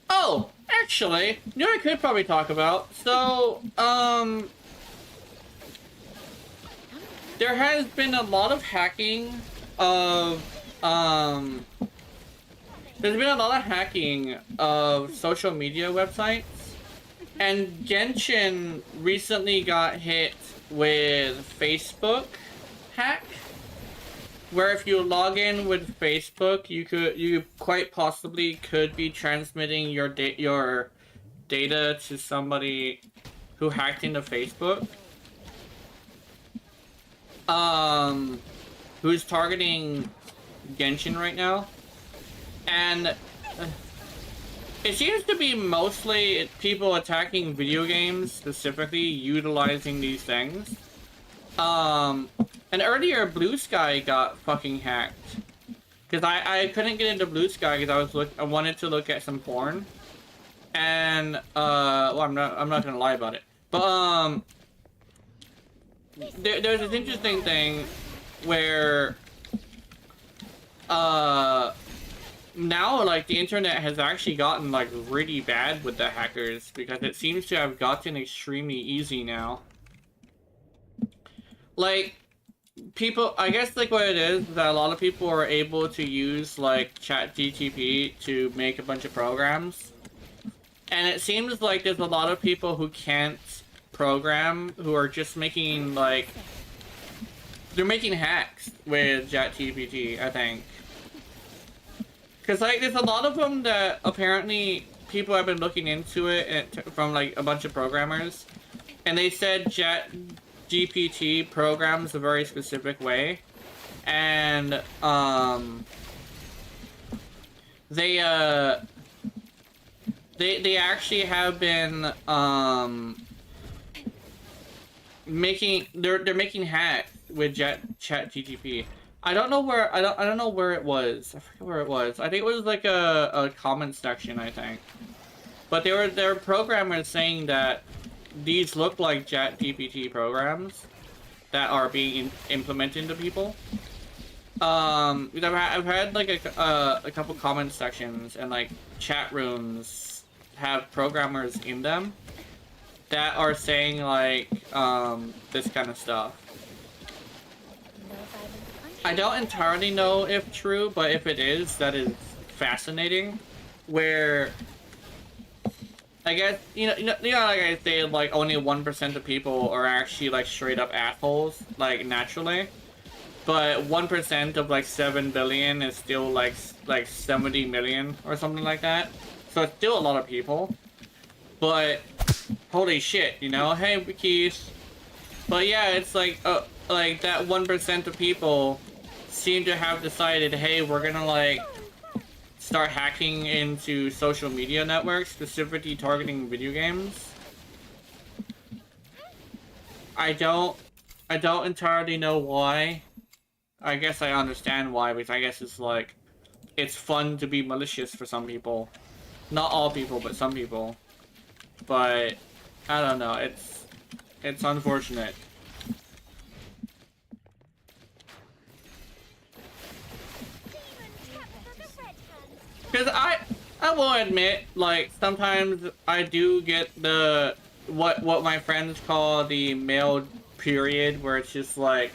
Oh, actually, you know what I could probably talk about? So, there has been a lot of hacking of, there's been a lot of hacking of social media websites, and Genshin recently got hit with Facebook hack, where if you log in with Facebook, you quite possibly could be transmitting your data to somebody who hacked into Facebook, who's targeting Genshin right now, and it seems to be mostly people attacking video games, specifically utilizing these things. And earlier, Blue Sky got fucking hacked. Because I couldn't get into Blue Sky because I wanted to look at some porn. And, well, I'm not gonna lie about it. But, there's this interesting thing where, now, like, the internet has actually gotten, like, really bad with the hackers, because it seems to have gotten extremely easy now. Like, people, I guess, like, what it is that a lot of people are able to use, like, ChatGPT to make a bunch of programs. And it seems like there's a lot of people who can't program, who are just making, like, they're making hacks with ChatGPT, I think. Because, like, there's a lot of them that apparently people have been looking into it from, like, a bunch of programmers. And they said ChatGPT programs a very specific way. And, they actually have been, they're making hacks with ChatGPT. I don't know where it was. I forget where it was. I think it was like a comment section, I think. But they were programmers saying that these look like ChatGPT programs that are being implemented into people. I've had like a couple comment sections and like chat rooms have programmers in them that are saying like this kind of stuff. I don't entirely know if true, but if it is, that is fascinating. Where I guess like I say, like only 1% of people are actually like straight up assholes, like naturally. But 1% of like 7 billion is still like 70 million or something like that. So it's still a lot of people. But holy shit, you know? Hey, Keith. But yeah, it's like that 1% of people seem to have decided, hey, we're gonna like start hacking into social media networks, specifically targeting video games. I don't entirely know why. I guess I understand why, because I guess it's like, it's fun to be malicious for some people. Not all people, but some people. But, I don't know, it's unfortunate. Because I will admit, like, sometimes I do get the, what my friends call the male period, where it's just like,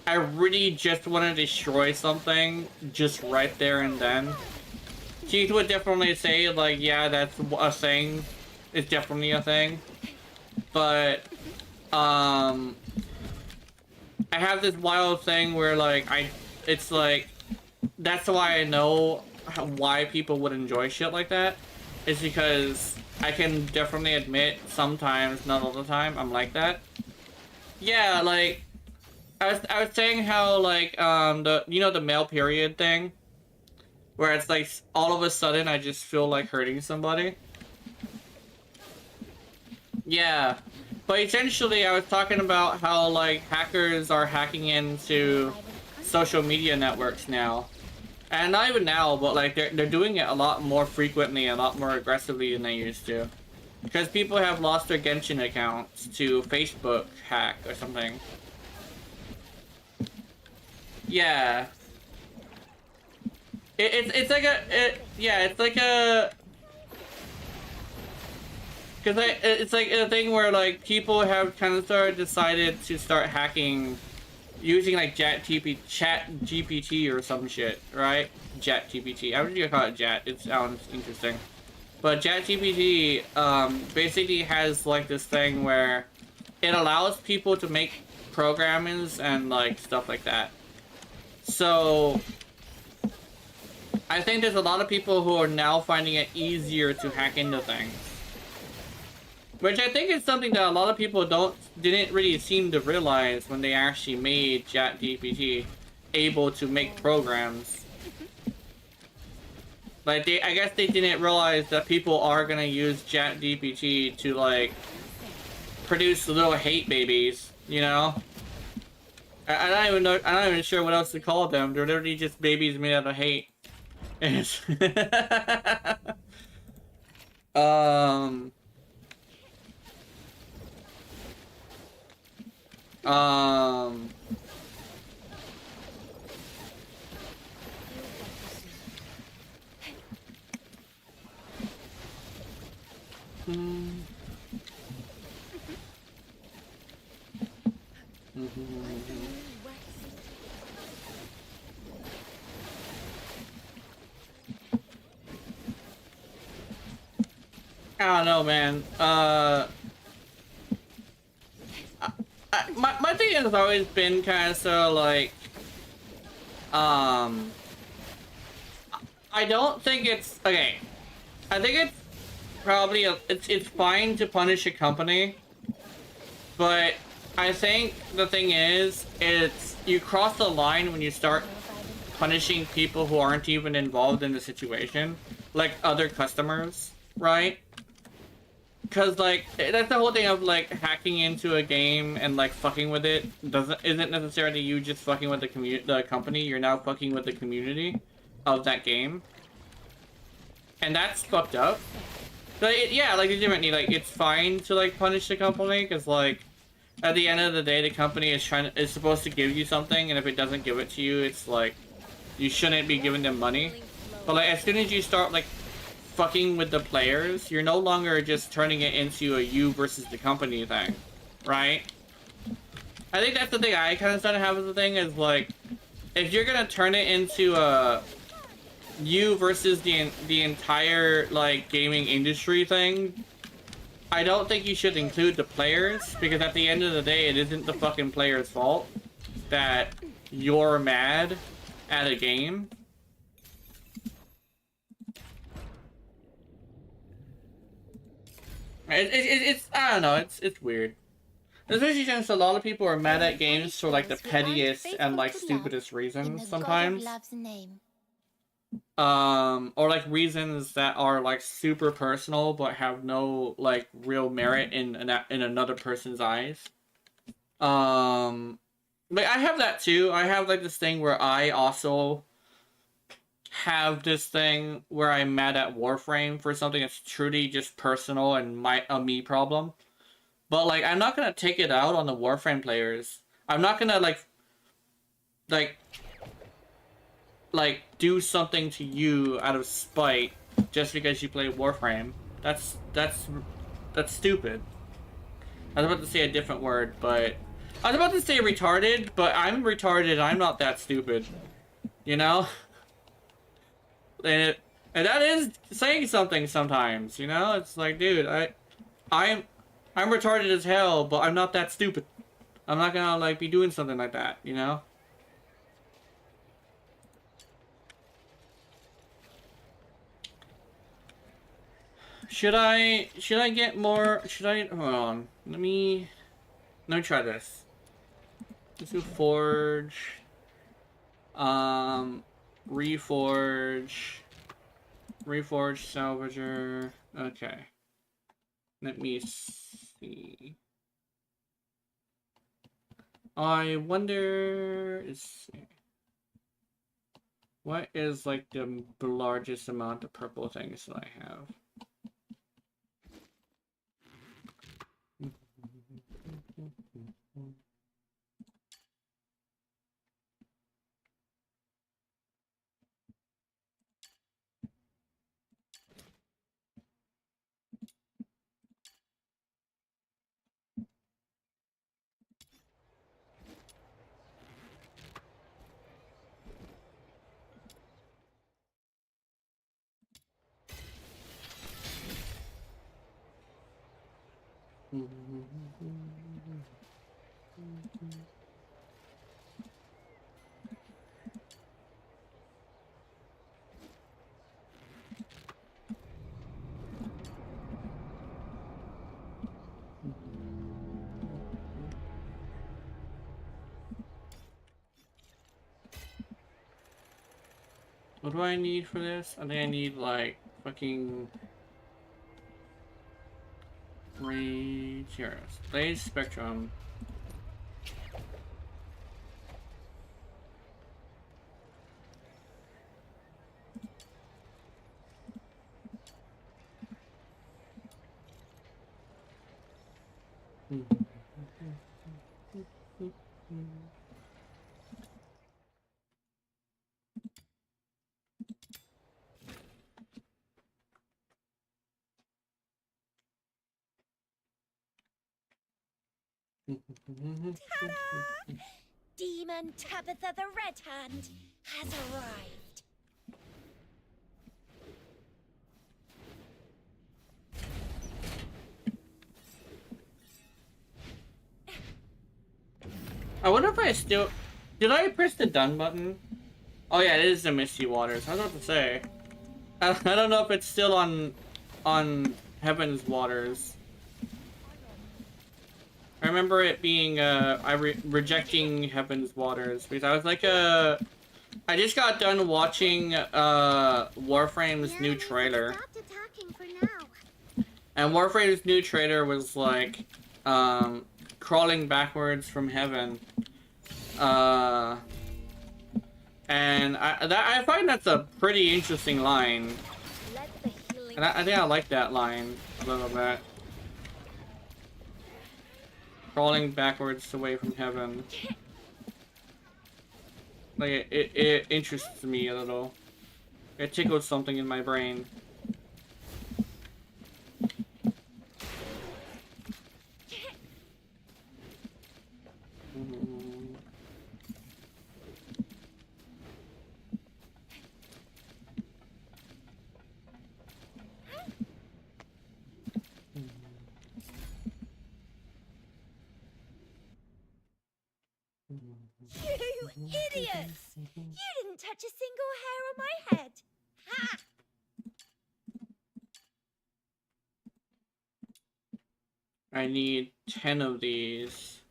I really just want to destroy something just right there and then. Keith would definitely say, like, yeah, that's a thing. It's definitely a thing. But, I have this wild thing where, like, it's like, that's why I know why people would enjoy shit like that. Is because I can definitely admit sometimes, not all the time, I'm like that. Yeah, like, I was saying how, like, the male period thing, where it's like, all of a sudden I just feel like hurting somebody. Yeah, but essentially I was talking about how, like, hackers are hacking into social media networks now. And not even now, but, like, they're doing it a lot more frequently, a lot more aggressively than they used to. Because people have lost their Genshin accounts to Facebook hack or something. Yeah. It's like it's like a... Because it's like a thing where, like, people have kind of decided to start hacking using, like, chat GPT or some shit, right? Chat GPT. I would just call it chat. It sounds interesting. But chat GPT basically has, like, this thing where it allows people to make programs and, like, stuff like that. So I think there's a lot of people who are now finding it easier to hack into things. Which I think is something that a lot of people didn't really seem to realize when they actually made ChatGPT able to make programs. Like, I guess they didn't realize that people are gonna use ChatGPT to, like, produce little hate babies, you know? I'm not even sure what else to call them. They're literally just babies made out of hate. I don't know, man. My thing has always been kind of so like, I don't think it's okay. I think it's probably it's fine to punish a company, but I think the thing is, it's you cross the line when you start punishing people who aren't even involved in the situation, like other customers, right? Because, like, that's the whole thing of, like, hacking into a game and, like, fucking with it isn't necessarily you just fucking with the company. You're now fucking with the community of that game. And that's fucked up. But, yeah, like, legitimately, like, it's fine to, like, punish the company, because, like, at the end of the day, the company is supposed to give you something, and if it doesn't give it to you, it's like you shouldn't be giving them money. But like as soon as you start like fucking with the players, you're no longer just turning it into a you versus the company thing, right? I think that's the thing I kind of started having the thing is like, if you're gonna turn it into a you versus the entire like gaming industry thing, I don't think you should include the players, because at the end of the day, it isn't the fucking players' fault that you're mad at a game. It's I don't know, it's weird. Especially since a lot of people are mad at games for like the pettiest and like stupidest reasons sometimes. Or like reasons that are like super personal but have no like real merit in another person's eyes. Like I have that too. I have like this thing where I also have this thing where I'm mad at Warframe for something that's truly just personal and a me problem. But like I'm not gonna take it out on the Warframe players. I'm not gonna like do something to you out of spite just because you play Warframe. That's stupid. I was about to say a different word, but I was about to say retarded, but I'm retarded. I'm not that stupid, you know. And that is saying something sometimes, you know. It's like, dude, I'm retarded as hell, but I'm not that stupid. I'm not gonna like be doing something like that, you know. Should I get more? Hold on. Let me try this. Let's do forge. Reforge. Reforge salvager. Okay. Let me see. I wonder. Let's see. What is like the largest amount of purple things that I have? What do I need for this? I think I need like fucking rage. Here, Blaze Spectrum. Ta-da! Demon Tabitha the Red Hand has arrived. I wonder if I still... Did I press the done button? Oh yeah, it is the Misty Waters. I was about to say. I don't know if it's still on Heaven's Waters. I remember it being, rejecting Heaven's Waters, because I was like, I just got done watching, Warframe's new trailer. And Warframe's new trailer was like, crawling backwards from heaven. And I find that's a pretty interesting line. And I think I like that line a little bit. crawling backwards away from heaven. Like, it interests me a little. It tickles something in my brain. You idiots! You didn't touch a single hair on my head. Ha! I need 10 of these.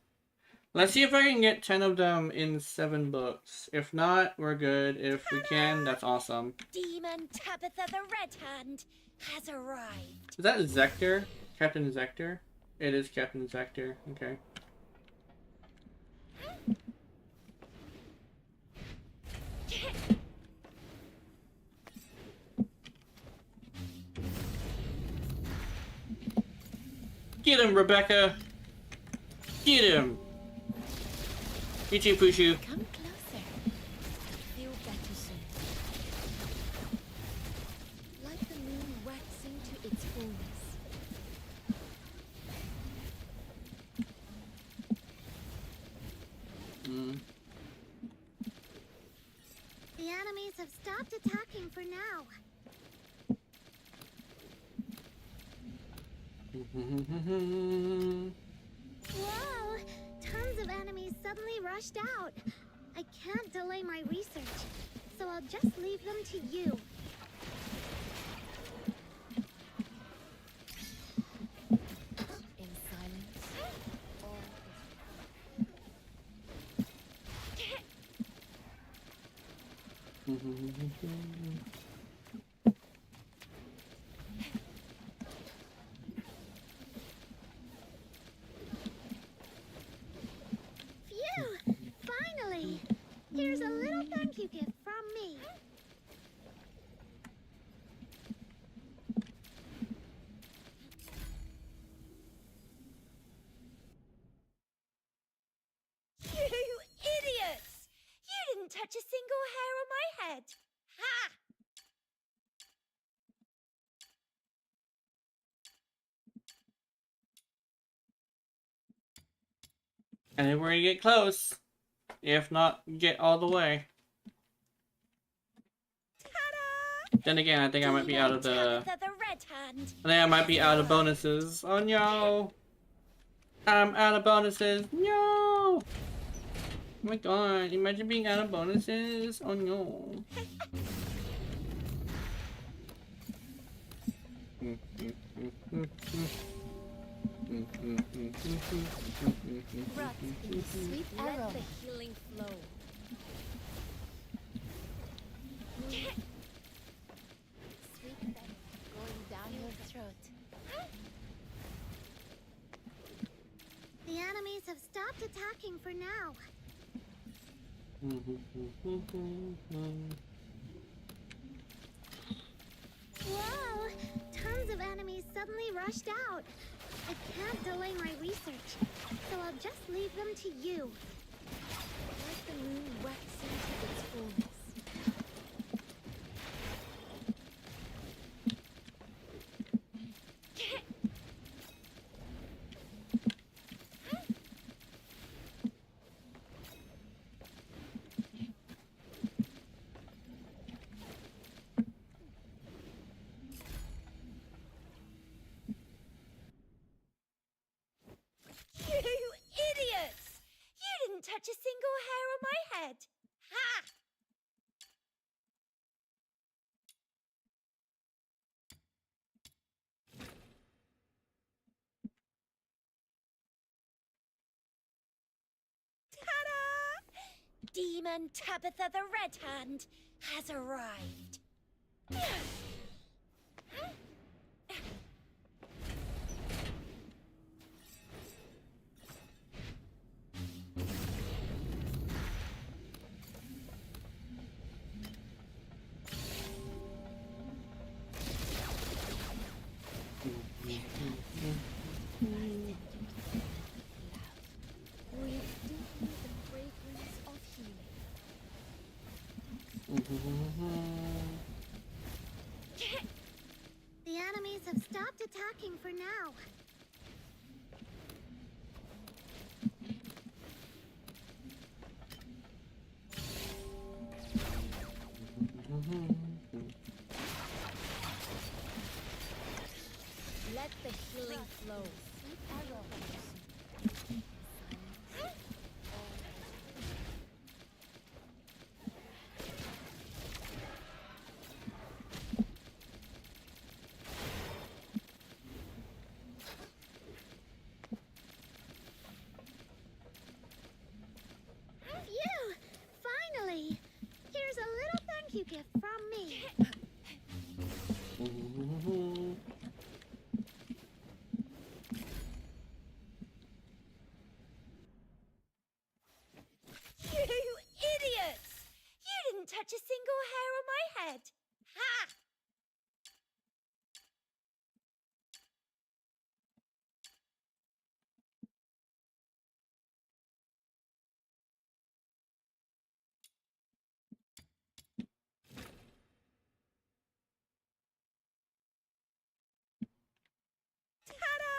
Let's see if I can get 10 of them in 7 books. If not, we're good. If we can, that's awesome. Demon Tabitha the Red Hand has arrived. Is that Zector? Captain Zector? It is Captain Zector. Okay. Get him, Rebecca! Get him! You too, Pushu. Come closer. Feel better soon. Like the moon waxing to its fullness. The enemies have stopped attacking for now. Whoa! Tons of enemies suddenly rushed out. I can't delay my research, so I'll just leave them to you. In silence, all Phew! Finally! Here's a little thank you gift from me. You idiots! You didn't touch a single hair on my head. Ha! And then we're gonna get close. If not, get all the way. Ta-da! Then again, I think I might be out of the... Tabitha the Red Hand. I think I might be out of bonuses. Oh no! I'm out of bonuses. No! Oh my god, imagine being out of bonuses. Oh no. rot in the sweet arrow. Let the healing flow. Sweet venom going down your throat. The enemies have stopped attacking for now. Whoa! Tons of enemies suddenly rushed out. I can't delay my research, so I'll just leave them to you. Like the moon waxing to its fullness. You idiots! You didn't touch a single hair on my head. Ha! Ta-da! Demon Tabitha the Red Hand has arrived. enemies have stopped attacking for now. Let the healing flow. Phew! Finally! Here's a little thank you gift from me. You idiots! You didn't touch a single hair on my head. Ha! Ta-da!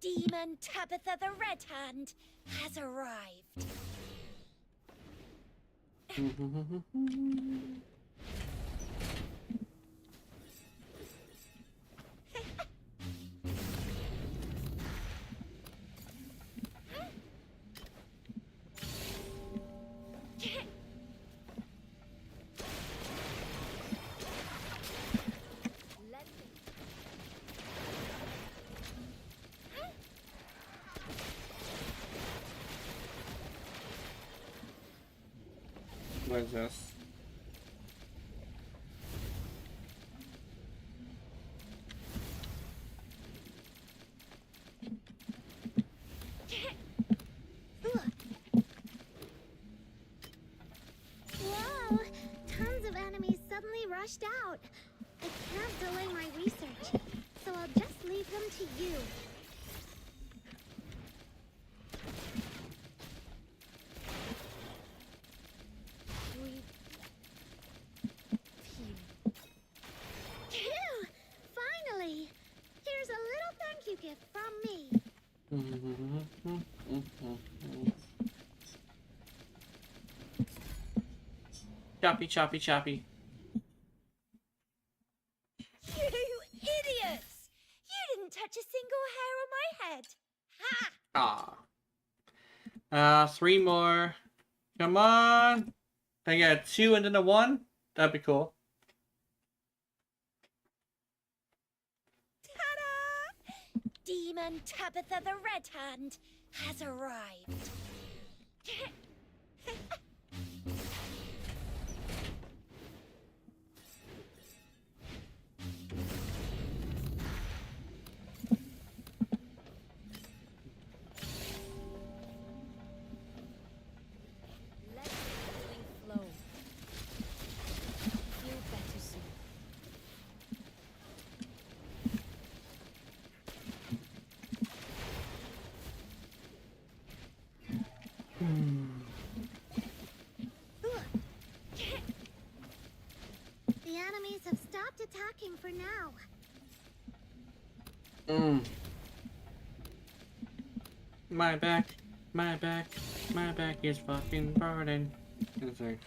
Demon Tabitha the Red Hand has arrived. What is this? Whoa! Tons of enemies suddenly rushed out. I can't delay my research, so I'll just leave them to you. Phew! Finally! Here's a little thank you gift from me. Choppy, choppy, choppy. You idiots! You didn't touch a single hair on my head. Ha! Ah. 3 more. Come on. Can I get a 2 and then a 1? That'd be cool. Ta-da! Demon Tabitha the Red Hand has arrived. Let the healing flow. Feel better soon. The enemies have stopped attacking for now. My back, my back, my back is fucking burning. It's like,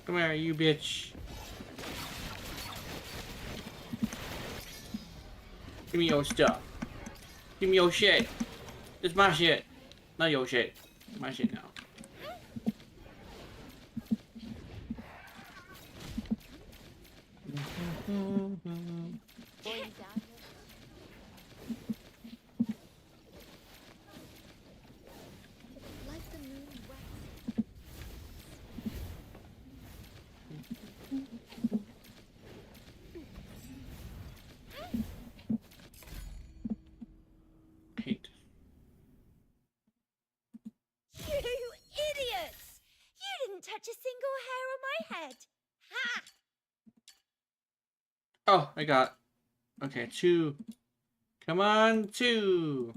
come here, you bitch. Give me your stuff. Give me your shit. It's my shit. Not your shit. My shit now. Going down. Like the moon wax. Hate. You idiots! You didn't touch a single hair on my head. Ha! Oh, I got. Okay, 2. Come on, 2.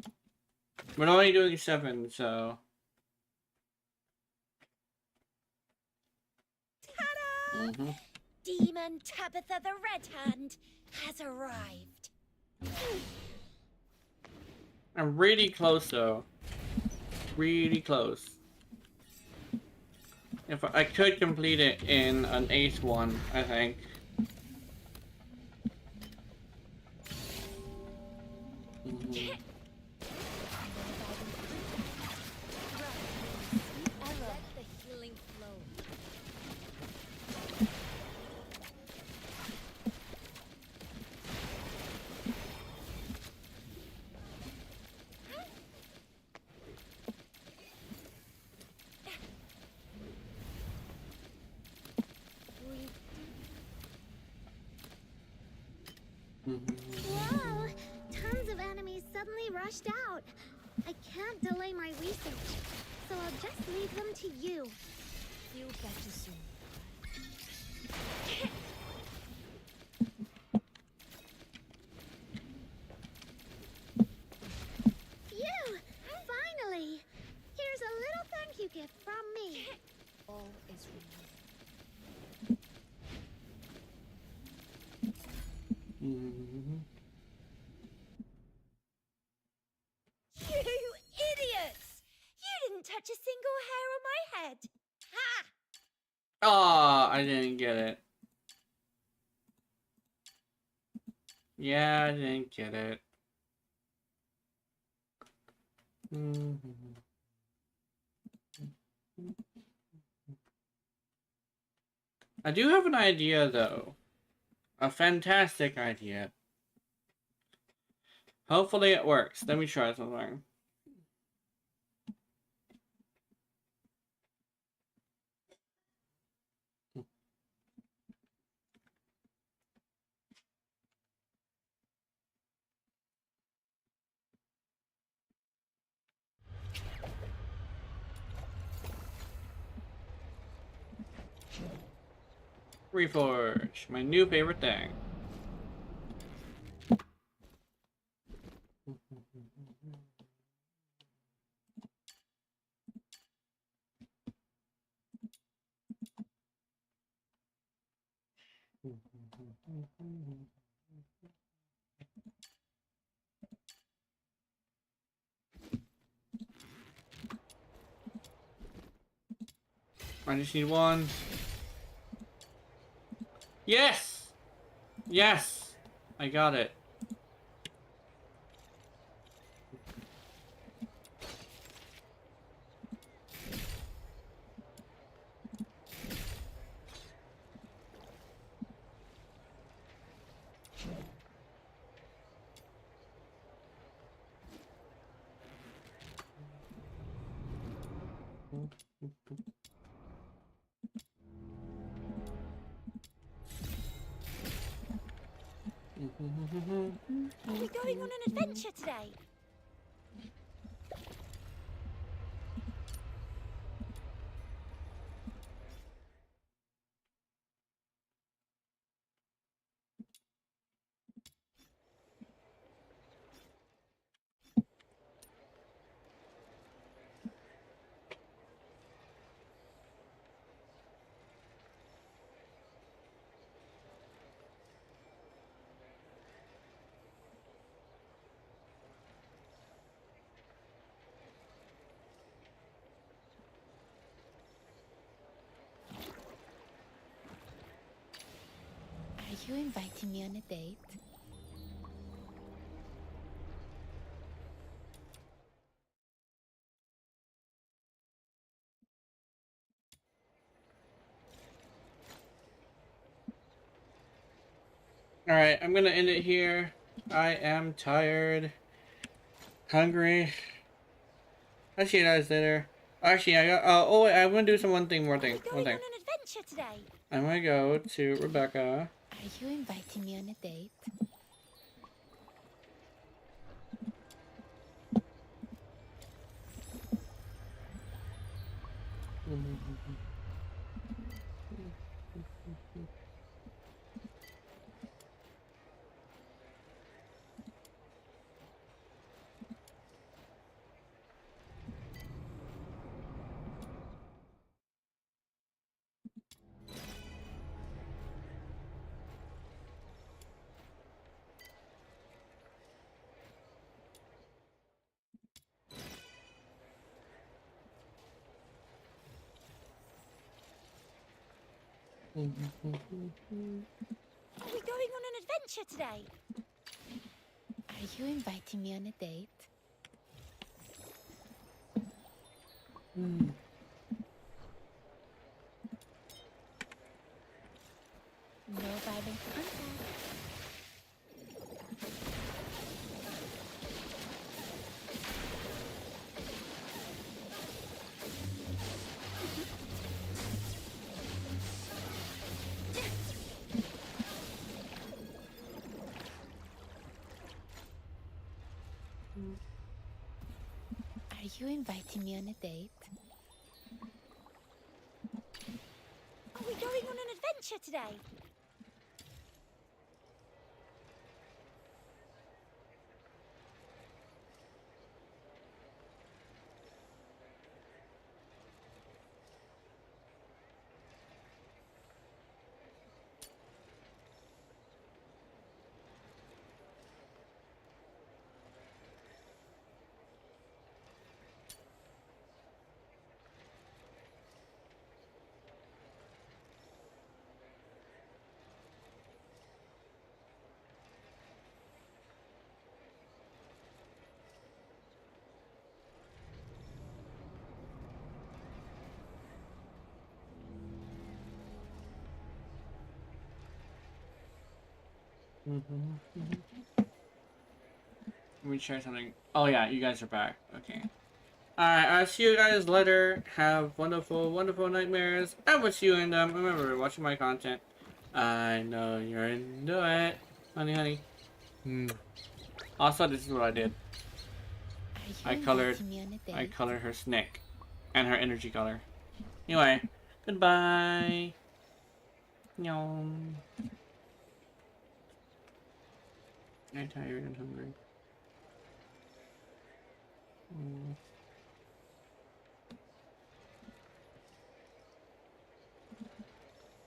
We're only doing 7, so. Ta-da! Demon Tabitha the Red Hand has arrived. I'm really close though. Really close. If I could complete it in an 8th one, I think. Mhm. Let the healing flow. Whoa! Tons of enemies suddenly rushed out. I can't delay my research, so I'll just leave them to you. Feel better soon. Phew! Finally! Here's a little thank you gift from me. All is Mhm. You idiots! You didn't touch a single hair on my head. Ha! Ah, I didn't get it. Yeah, I didn't get it. Mhm. I do have an idea though. A fantastic idea. Hopefully it works. Let me try something. Reforge, my new favorite thing. I just need one. Yes! Yes! I got it. Are we going on an adventure today? Are you inviting me on a date? Alright, I'm gonna end it here. I am tired. Hungry. I'll see you guys later. Actually, I got. Oh, wait, I'm gonna do some one thing. Are we going on an adventure today? I'm gonna go to Rebecca. Are you inviting me on a date? Are we going on an adventure today? Are you inviting me on a date? No violent contact. Are you inviting me on a date? Are we going on an adventure today? Let me share something. Oh yeah, you guys are back. Okay. Alright, I'll see you guys later. Have wonderful, wonderful nightmares. I will see you in them. Remember, watching my content. I know you're into it. Honey, honey. Also, this is what I did. Are you I colored inviting me on a date? I colored her snake. And her energy color. Anyway, goodbye. Yum. I'm tired and hungry.